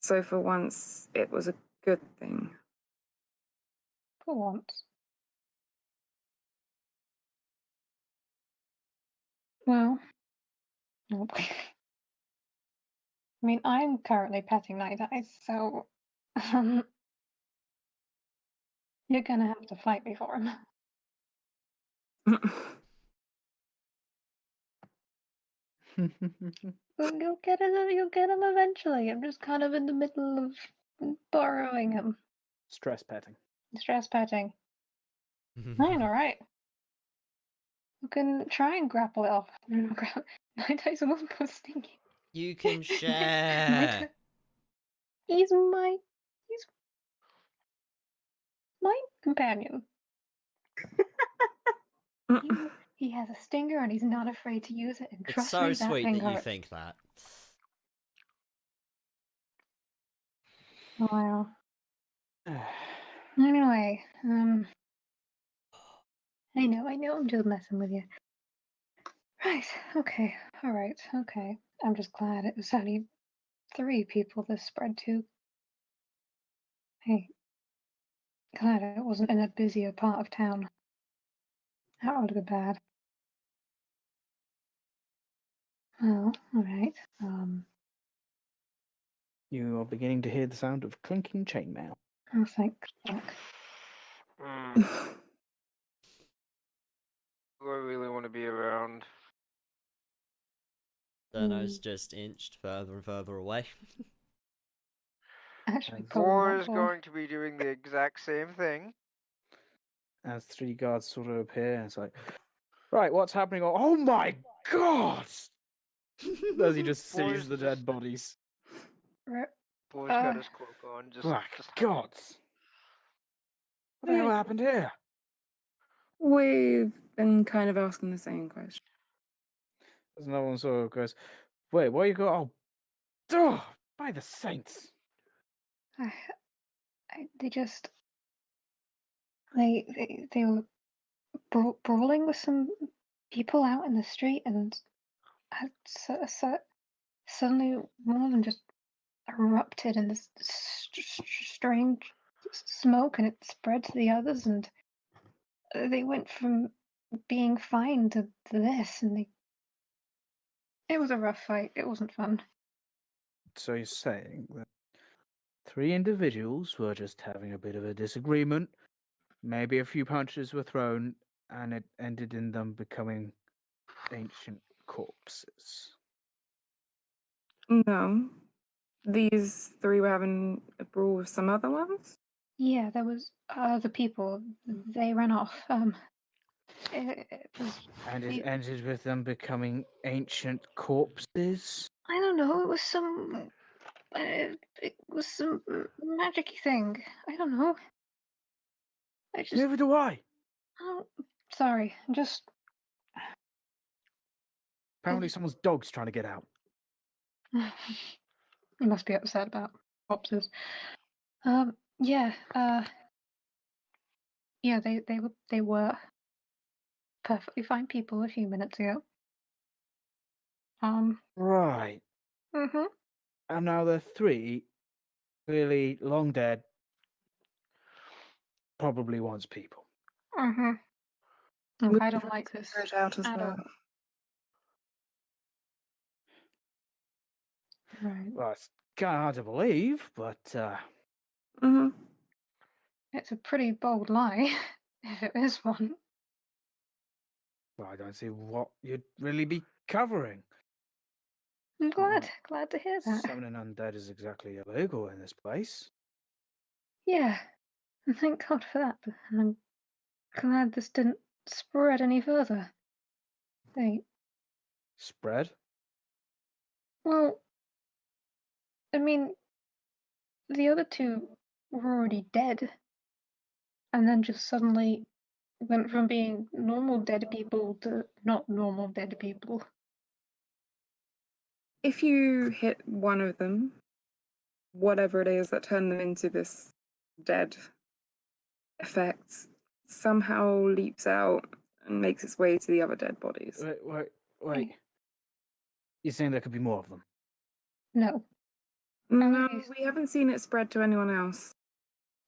So for once, it was a good thing. For once. Well, nope. I mean, I'm currently petting Night Eyes, so you're gonna have to fight me for him. You'll get him eventually. I'm just kind of in the middle of borrowing him. Stress petting. Stress petting. Fine, alright. You can try and grapple it off. Night Eyes won't go stinky. You can share. He's my companion. He has a stinger and he's not afraid to use it. And It's trust so me, that sweet thing that you hurts. think that. Wow. Anyway, I know, I'm just messing with you. Right, okay, alright, okay. I'm just glad it was only 3 people this spread to. Hey, glad it wasn't in a busier part of town. That would have been bad. Well, alright, You are beginning to hear the sound of clinking chainmail. oh, thank. Do I really want to be around? Cerno's just inched further and further away. Actually, As- probably Vor not is for. going to be doing the exact same thing. As 3 guards sort of appear, and it's like, right, what's happening? Oh my god! As he just Boys sees the just- dead bodies. Vor's got his cloak on. Black just gods! What the hell happened here? We've been kind of asking the same question. There's another one sort of goes, wait, where you go? Oh, duh, by the saints! They just they were brawling with some people out in the street, and suddenly one of them just erupted in this strange smoke, and it spread to the others, and they went from being fine to this, and it was a rough fight. It wasn't fun. So you're saying that 3 individuals were just having a bit of a disagreement, maybe a few punches were thrown, and it ended in them becoming ancient corpses. No. These 3 were having a brawl with some other ones? Yeah, there was other people. They ran off. It was. And it ended with them becoming ancient corpses? I don't know. It was some. It was some magic-y thing. I don't know. I just. Neither do I. Oh, sorry. Just. Apparently, someone's dog's trying to get out. You must be upset about corpses. Yeah. Yeah. They were perfectly fine people a few minutes ago. Right. Mhm. And now they're three, clearly long dead, probably once people. Mhm. We I don't tried like to this figure it out as at well. all. Right. Well, it's kind of hard to believe, but Mm-hmm. It's a pretty bold lie, if it is one. well, I don't see what you'd really be covering. I'm glad. Well, Glad to hear that. Summoning undead is exactly illegal in this place. Yeah. And thank God for that. And I'm glad this didn't spread any further. Hey, Spread? well, I mean, the other two were already dead. And then just suddenly went from being normal dead people to not normal dead people. If you hit one of them, whatever it is that turned them into this dead effect somehow leaps out and makes its way to the other dead bodies. Wait. You're saying there could be more of them? No. No, Only- we haven't seen it spread to anyone else.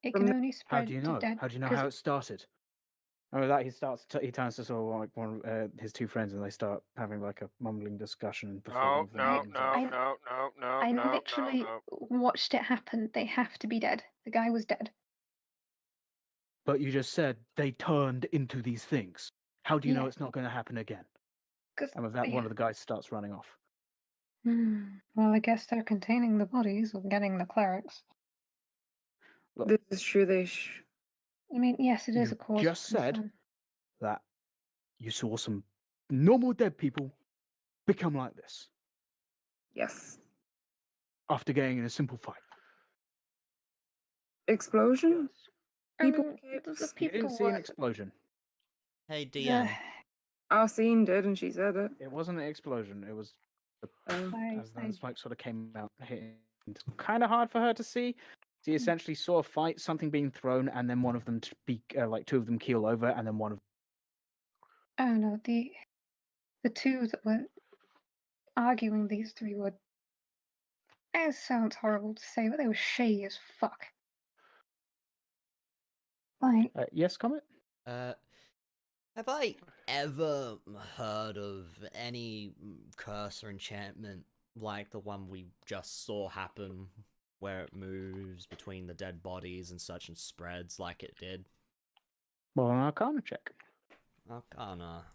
It From can the- only spread How do you to know? dead. How do you know 'cause how it started? Oh, that he turns to sort of like one of his two friends, and they start having like a mumbling discussion before one No, of them no, runs no, off. no, I no, literally no. watched it happen. They have to be dead. The guy was dead. But you just said they turned into these things. How do you know Yeah. it's not going to happen again? 'Cause And with that, they- one of the guys starts running off. Well, I guess they're containing the bodies or getting the clerics. Look, This is true. I mean, yes, it is You a cause just for said- concern. that you saw some normal dead people become like this Yes. after getting in a simple fight. Explosion? I People mean, became- the You people didn't see an were- explosion. Hey, the- DM. Arcene did, and she said it. It wasn't an explosion. It was as the I- smoke sort of came out. Kind of hard for her to see. She essentially saw a fight, something being thrown, and then one of them like two of them keel over, and then one of Oh no, the two that were arguing, these three were. It sounds horrible to say, but they were shady as fuck. Like, yes, comment. Have I ever heard of any curse or enchantment like the one we just saw happen, where it moves between the dead bodies and such and spreads like it did? Well, an Arcana check. Arcana.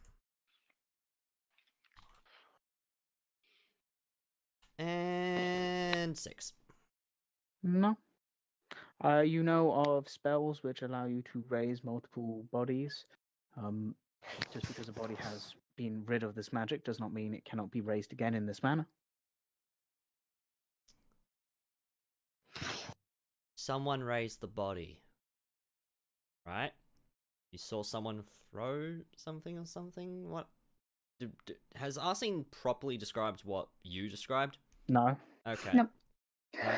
And 6. No. You know of spells which allow you to raise multiple bodies. Just because a body has been rid of this magic does not mean it cannot be raised again in this manner. Someone raised the body. Right? You saw someone throw something or something? What? Has Arcene properly described what you described? No. Okay. Nope. Uh,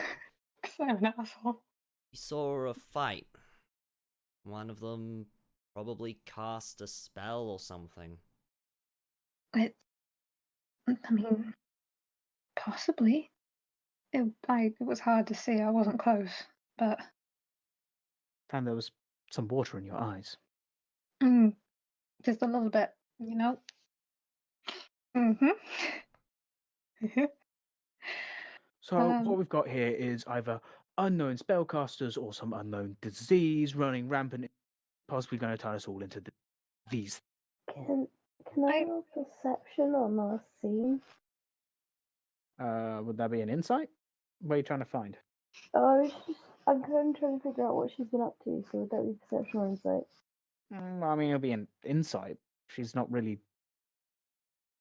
I'm an asshole. You saw a fight. One of them probably cast a spell or something. I mean, possibly. It was hard to see. I wasn't close, but And there was some water in your eyes. just a little bit, you know. Mhm. So what we've got here is either unknown spellcasters or some unknown disease running rampant, possibly going to turn us all into these. Can I roll perception on our scene? Would that be an insight? What are you trying to find? Oh, I'm kind of trying to figure out what she's been up to, so would that be perception or insight? I mean, it'll be an insight. She's not really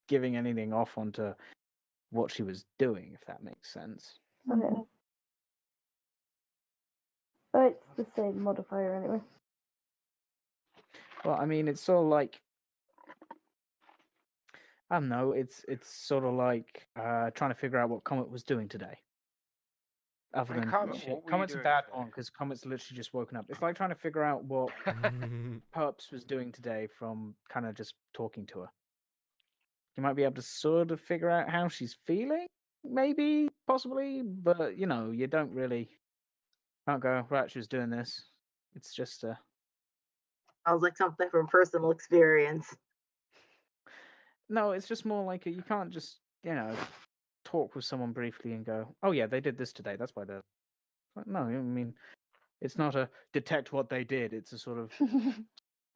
giving anything off onto what she was doing, if that makes sense. Okay. Oh, it's the same modifier anyway. Well, I mean, it's sort of like I don't know. It's sort of like trying to figure out what Comet was doing today. Other Hey, than Comet, shit. what were you Comet's a doing bad today? one because Comet's literally just woken up. It's like trying to figure out what Perps was doing today from kind of just talking to her. You might be able to sort of figure out how she's feeling, maybe, possibly, but you know, you don't really can't go, right, she was doing this. It's just Sounds like something from personal experience. no, it's just more like you can't just, you know, talk with someone briefly and go, oh yeah, they did this today, that's why they're like, no, I mean it's not a detect what they did, it's a sort of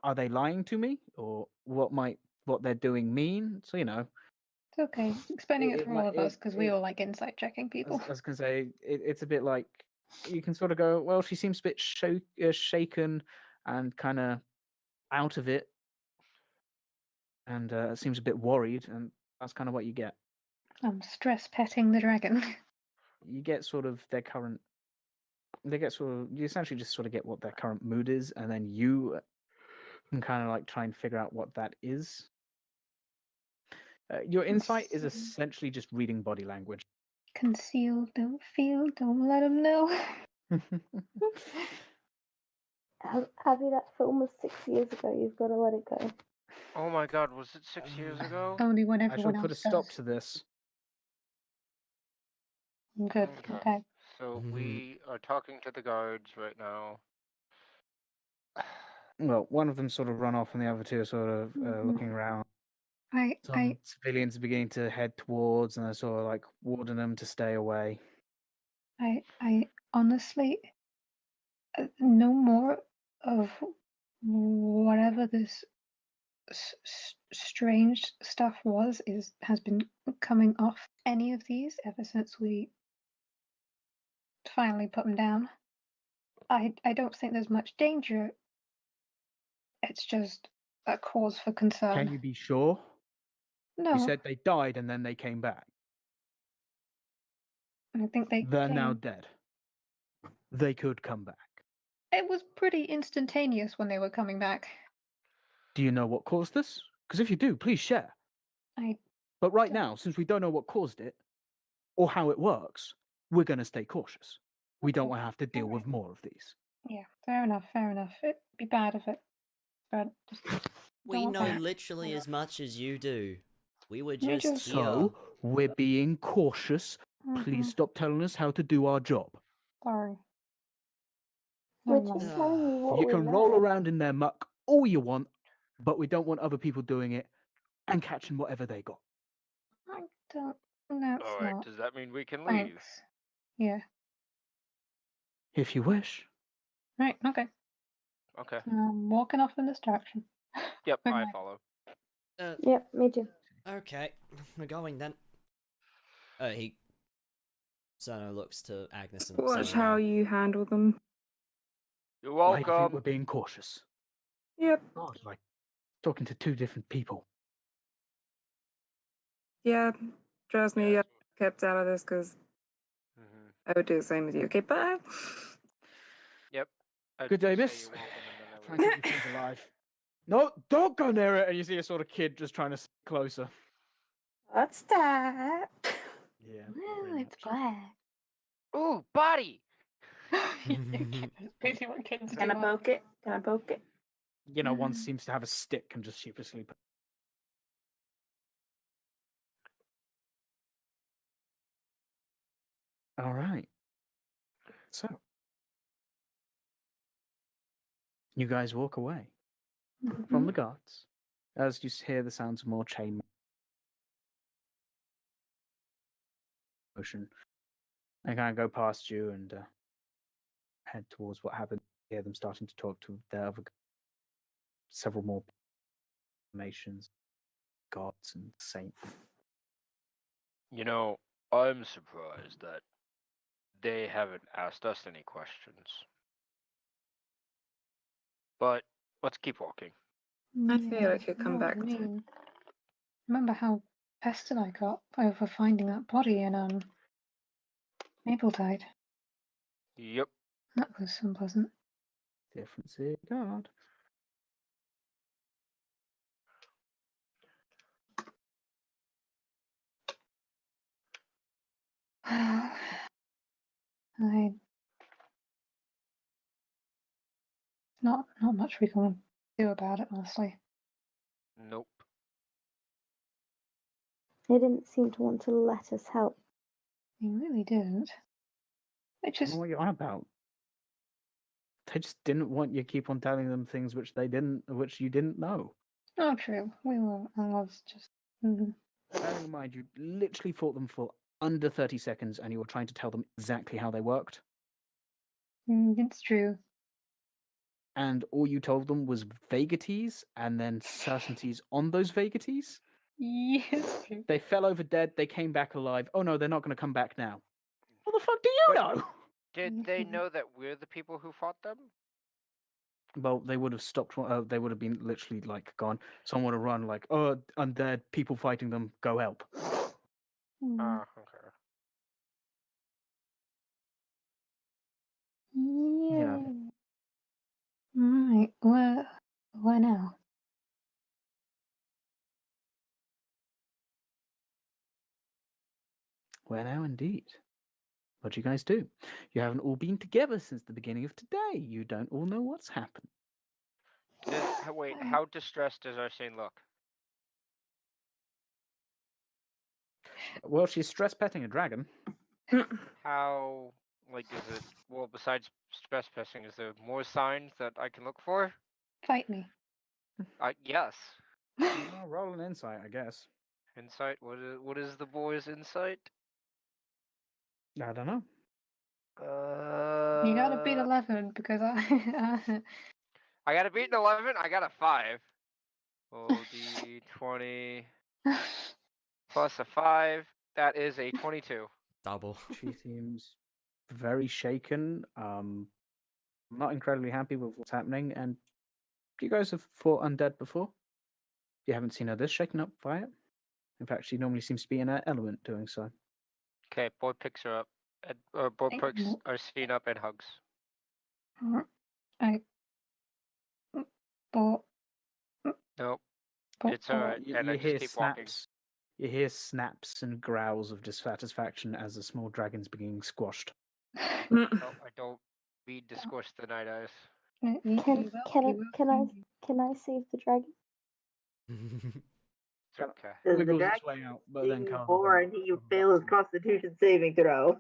are they lying to me? Or what they're doing mean? So, you know, It's okay. Explaining it for all of us because we it all like insight checking people. I was gonna say it's a bit like you can sort of go, well, she seems a bit shaken and kind of out of it, and seems a bit worried, and that's kind of what you get. I'm stress petting the dragon. You get sort of their current. They get sort of you essentially just sort of get what their current mood is, and then you can kind of like try and figure out what that is. Your insight is essentially just reading body language. Conceal, don't feel, don't let them know. Abby, that film was 6 years ago. You've got to let it go. Oh my god, was it 6 years ago? Only when I shall everyone put a else stop does. to this. Good. Okay. So we are talking to the guards right now. Well, one of them sort of run off, and the other two are sort of looking around. Some civilians are beginning to head towards, and they're sort of like warning them to stay away. I honestly no more of whatever this strange stuff has been coming off any of these ever since we finally put them down. I don't think there's much danger. It's just a cause for concern. Can you be sure? No, You said they died and then they came back. I think They're now dead. They could come back. It was pretty instantaneous when they were coming back. Do you know what caused this? Because if you do, please share. I But right now, since we don't know what caused it or how it works, we're going to stay cautious. We don't Okay, want to have to deal alright. with more of these. Yeah, fair enough. It'd be bad if it, but just We don't know want that. literally as much as you do. We were We just just- here. So, we're being cautious. Please stop telling us how to do our job. Sorry. We're Never just mind. telling you what You we can know. roll around in their muck all you want, but we don't want other people doing it and catching whatever they got. I don't. No, it's Alright, not. does that mean we can leave? Thanks. Yeah. If you wish. Right. Okay. Okay. I'm walking off in this direction. Yep, Good I night. follow. Yep, me too. Okay, we're going then. Cerno looks to Agnes and Watch Cerno. how you handle them. You're I think welcome. we're being cautious. Yep. God, like talking to two different people. Yeah. Trust me, Yeah, I kept out of this because Mhm. I would do the same with you. Okay, bye. Yep. I'd Good day, say miss. you're welcome, and then I Try would- and keep your friends alive. No, don't go near it. And you see a sort of kid just trying to sit closer. What's that? Yeah. Well, pretty it's much. black. Ooh, body! Basically what kids Can I do. poke it? Can I poke it? You know, one seems to have a stick and just sheepishly. All right. So, you guys walk away from the guards as you hear the sounds of more chain motion. They kind of go past you and head towards what happened. You hear them starting to talk to their other several more nations, gods and saints. You know, I'm surprised that they haven't asked us any questions. But let's keep walking. I feel like he'll I come know what back. you mean. Remember how pestered I got over finding that body in Mapletide? Yep. That was unpleasant. Different city guard. Not much we can do about it, honestly. Nope. They didn't seem to want to let us help. They really didn't. Which I is don't know what you're on about. They just didn't want you to keep on telling them things which you didn't know. not true. I was just. Bearing in mind, you literally fought them for under 30 seconds, and you were trying to tell them exactly how they worked. It's true. And all you told them was vagaries, and then certainties on those vagaries. Yes, true. They fell over dead. They came back alive. Oh no, they're not going to come back now. What the fuck do you But- know? Did they know that we're the people who fought them? Well, they would have stopped. They would have been literally like gone. Someone would have run like, "Oh, undead people fighting them. Go help." Okay. Yeah. Right. Where now? Where now, indeed. What do you guys do? You haven't all been together since the beginning of today. You don't all know what's happened. Wait, how distressed does Arcene look? Well, she's stress petting a dragon. How, like, is it, well, besides stress testing, is there more signs that I can look for? Fight me. Yes. Well, roll an insight, I guess. Insight, what is the boy's insight? I don't know. You gotta beat 11 because I. I gotta beat an 11, I got a 5. Oh, D20 plus a 5, that is a 22. Double. She seems very shaken. Not incredibly happy with what's happening. And you guys have fought undead before? You haven't seen her this shaken up by it. In fact, she normally seems to be in her element doing so. Okay, boy picks her up, or boy Thank picks you. Arcene up and hugs. I. But. Nope, but it's alright, and I just keep walking. You hear snaps and growls of dissatisfaction as the small dragon's being squashed. No, I don't read the squish the night eyes. Can I save the dragon? It's okay. Does the Wiggles dragon its way out, but then see can't. more and he fails his Constitution saving throw?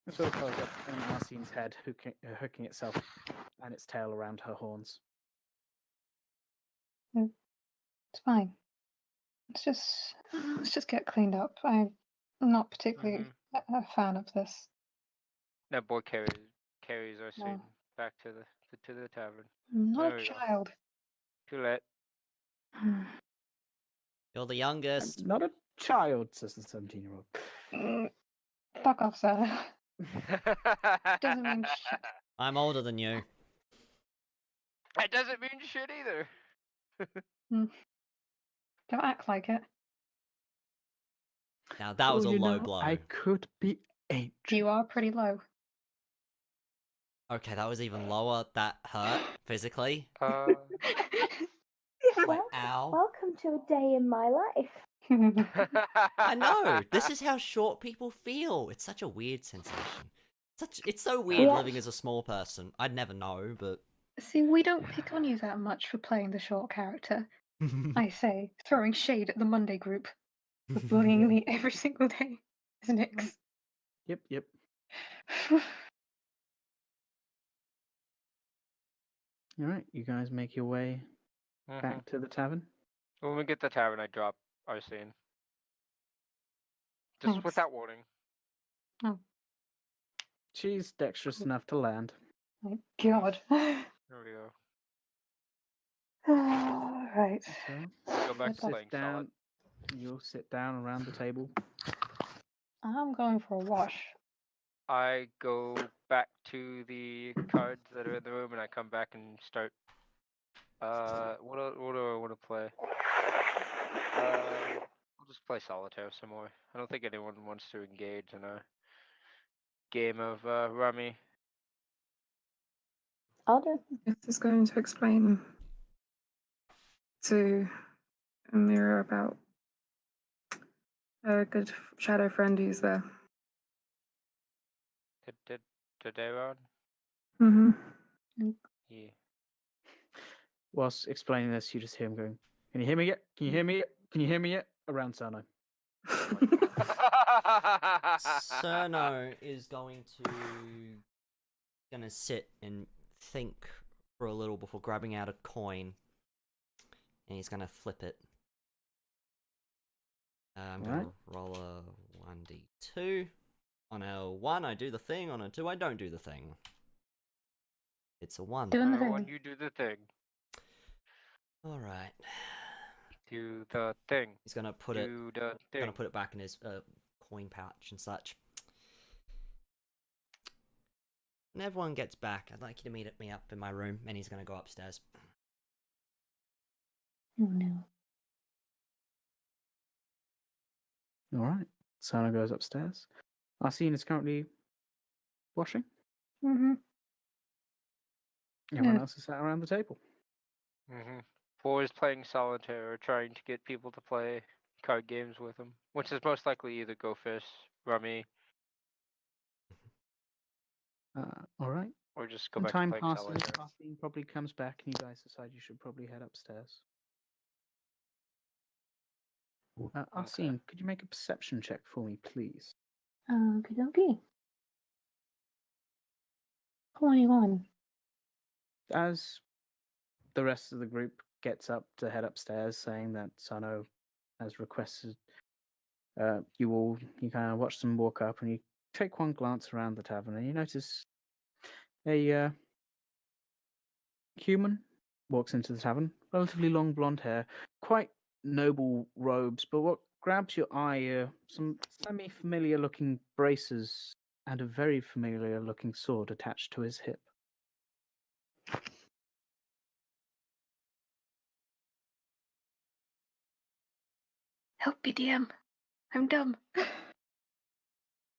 It sort of curls up in Arcene's head, hooking itself and its tail around her horns. It's fine. Let's just get cleaned up. I'm not particularly a fan of this. No, boy carries Arcene No. back to the tavern. I'm not There a we go. child. Too late. You're the youngest. I'm not a child, says the 17-year-old. Fuck off, sir. Doesn't mean shit. I'm older than you. That doesn't mean shit either. Don't act like it. Now that was a low blow. I could be 8. You are pretty low. Okay, that was even lower. That hurt physically. Wait, ow. Welcome to a day in my life. I know. This is how short people feel. It's such a weird sensation. It's so weird Yeah. living as a small person. I'd never know, but See, we don't pick on you that much for playing the short character. I say, throwing shade at the Monday group for bullying me every single day. Nix. Yep. Alright, you guys make your way back to the tavern. When we get to the tavern, I drop Arcene. Just Thanks. without warning. She's dexterous enough to land. My God. There we go. Right. So, Go back to sit playing down. solid. You'll sit down around the table. I'm going for a wash. I go back to the cards that are in the room, and I come back and start. What do I want to play? I'll just play solitaire some more. I don't think anyone wants to engage in a game of rummy. I'll do. This is going to explain to Amira about A good shadow friend who's there. Did they run? Mm-hmm. Yeah. Whilst explaining this, you just hear him going, "Can you hear me yet? Can you hear me yet? Can you hear me yet?" Around Cerno. Cerno is gonna sit and think for a little before grabbing out a coin, and he's gonna flip it. I'm gonna roll a 1d2. On a 1, I do the thing. On a 2, I don't do the thing. It's a 1. Doing the When thing. you do the thing. Alright. Do the thing. He's gonna put Do the thing. Gonna put it back in his coin pouch and such. When everyone gets back, I'd like you to meet me up in my room, and he's gonna go upstairs. Oh no. Alright. Cerno goes upstairs. Arcene is currently washing. Mm-hmm. Everyone Yeah. else is sat around the table. Mm-hmm. Boys playing solitaire or trying to get people to play card games with them, which is most likely either Go Fish, Rummy, Alright. or just go And back time to playing passes. solitaire. Arcene probably comes back, and you guys decide you should probably head upstairs. Arcene, could you make a perception check for me, please? Okie dokie. 21. As the rest of the group gets up to head upstairs, saying that Cerno has requested you kind of watch them walk up, and you take one glance around the tavern, and you notice a human walks into the tavern, relatively long blonde hair, quite noble robes, but what grabs your eye are some semi-familiar looking braces and a very familiar looking sword attached to his hip. Help me, DM. I'm dumb.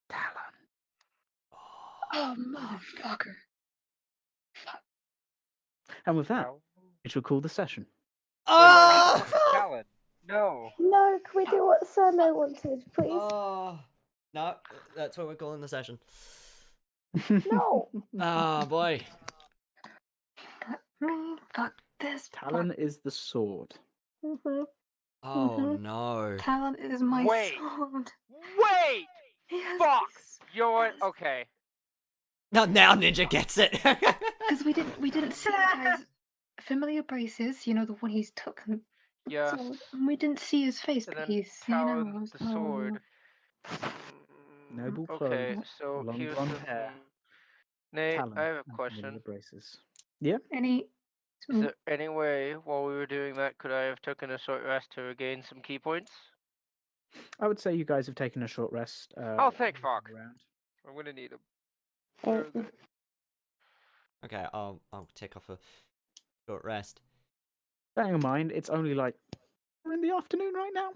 Talon. Oh, motherfucker. And with that, Ow. it will call the session. Oh! Talon. No. No, can we do what Cerno wanted, please? Oh! No, that's what we're calling the session. No! Oh, boy. Fuck this. Talon is the sword. Mm-hmm. Oh, Mhm. no. Talon is my Wait. sword. Wait! Yes, Fuck! You know what? yes. Okay. Now Ninja gets it. Because we didn't see the guy's familiar braces, you know, the one he's took, and Yes. we didn't see his face, And but then he's, you know, Talon I was- the sword. Noble Okay, clothes, so long here's blonde the hair, Nate, Talon, I have a and question. familiar braces. Yeah. Any. Is there any way while we were doing that could I have taken a short rest to regain some key points? I would say you guys have taken a short rest. Oh, thank fuck. Around. I'm gonna need them. Uh, Okay, I'll take off a short rest. Bearing in mind, it's only like we're in the afternoon right now.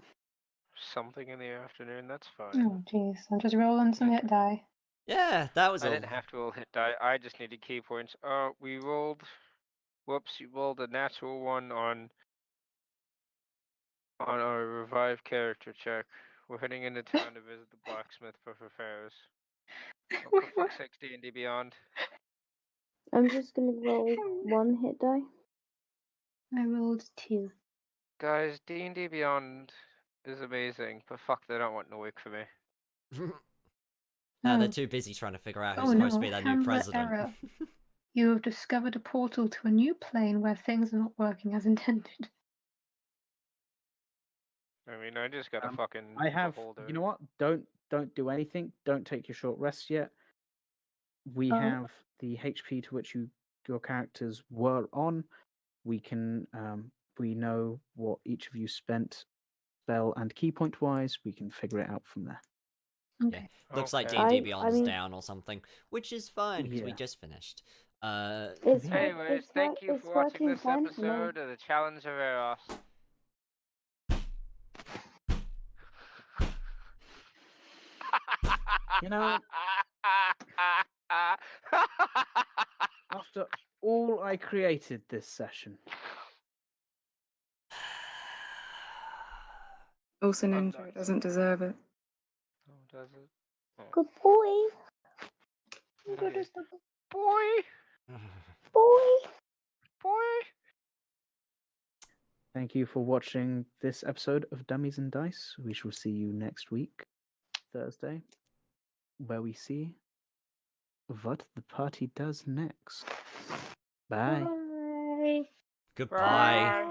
Something in the afternoon, that's fine. Oh, jeez. I'm just rolling some hit die. Yeah, that was I didn't have to roll hit die, I just needed key points. We rolled... Whoops, you rolled a natural one on our revived character check. We're heading into town to visit the blacksmith for repairs. Oh, for fuck's sake, D&D Beyond. I'm just gonna roll one hit die. I rolled 2. Guys, D&D Beyond is amazing, but fuck, they don't want no work for me. No, they're Oh. too busy trying to figure out who's Oh supposed to no, be their new Hamlet president. error. You have discovered a portal to a new plane where things are not working as intended. I mean, I just got a fucking I have. beholder. You know what? Don't do anything. Don't take your short rest yet. We Oh. have the HP to which your characters were on. We can. We know what each of you spent spell and key point wise. We can figure it out from there. Okay. Looks like Okay. D&D I Beyond's mean- down or something, which is fine because we Yeah. just finished. It's Yeah. Anyways, thank you it's for watching working this fine for me. episode of the Challenge of Eros. You know, after all I created this session, Also, I'm Ninja not doesn't deserve it. Oh, does it? Oh. Good boy. Yeah. Boy! Boy. Boy! Thank you for watching this episode of Dummies and Dice. We shall see you next week, Thursday, where we see what the party does next. Bye. Bye. Goodbye. Bye.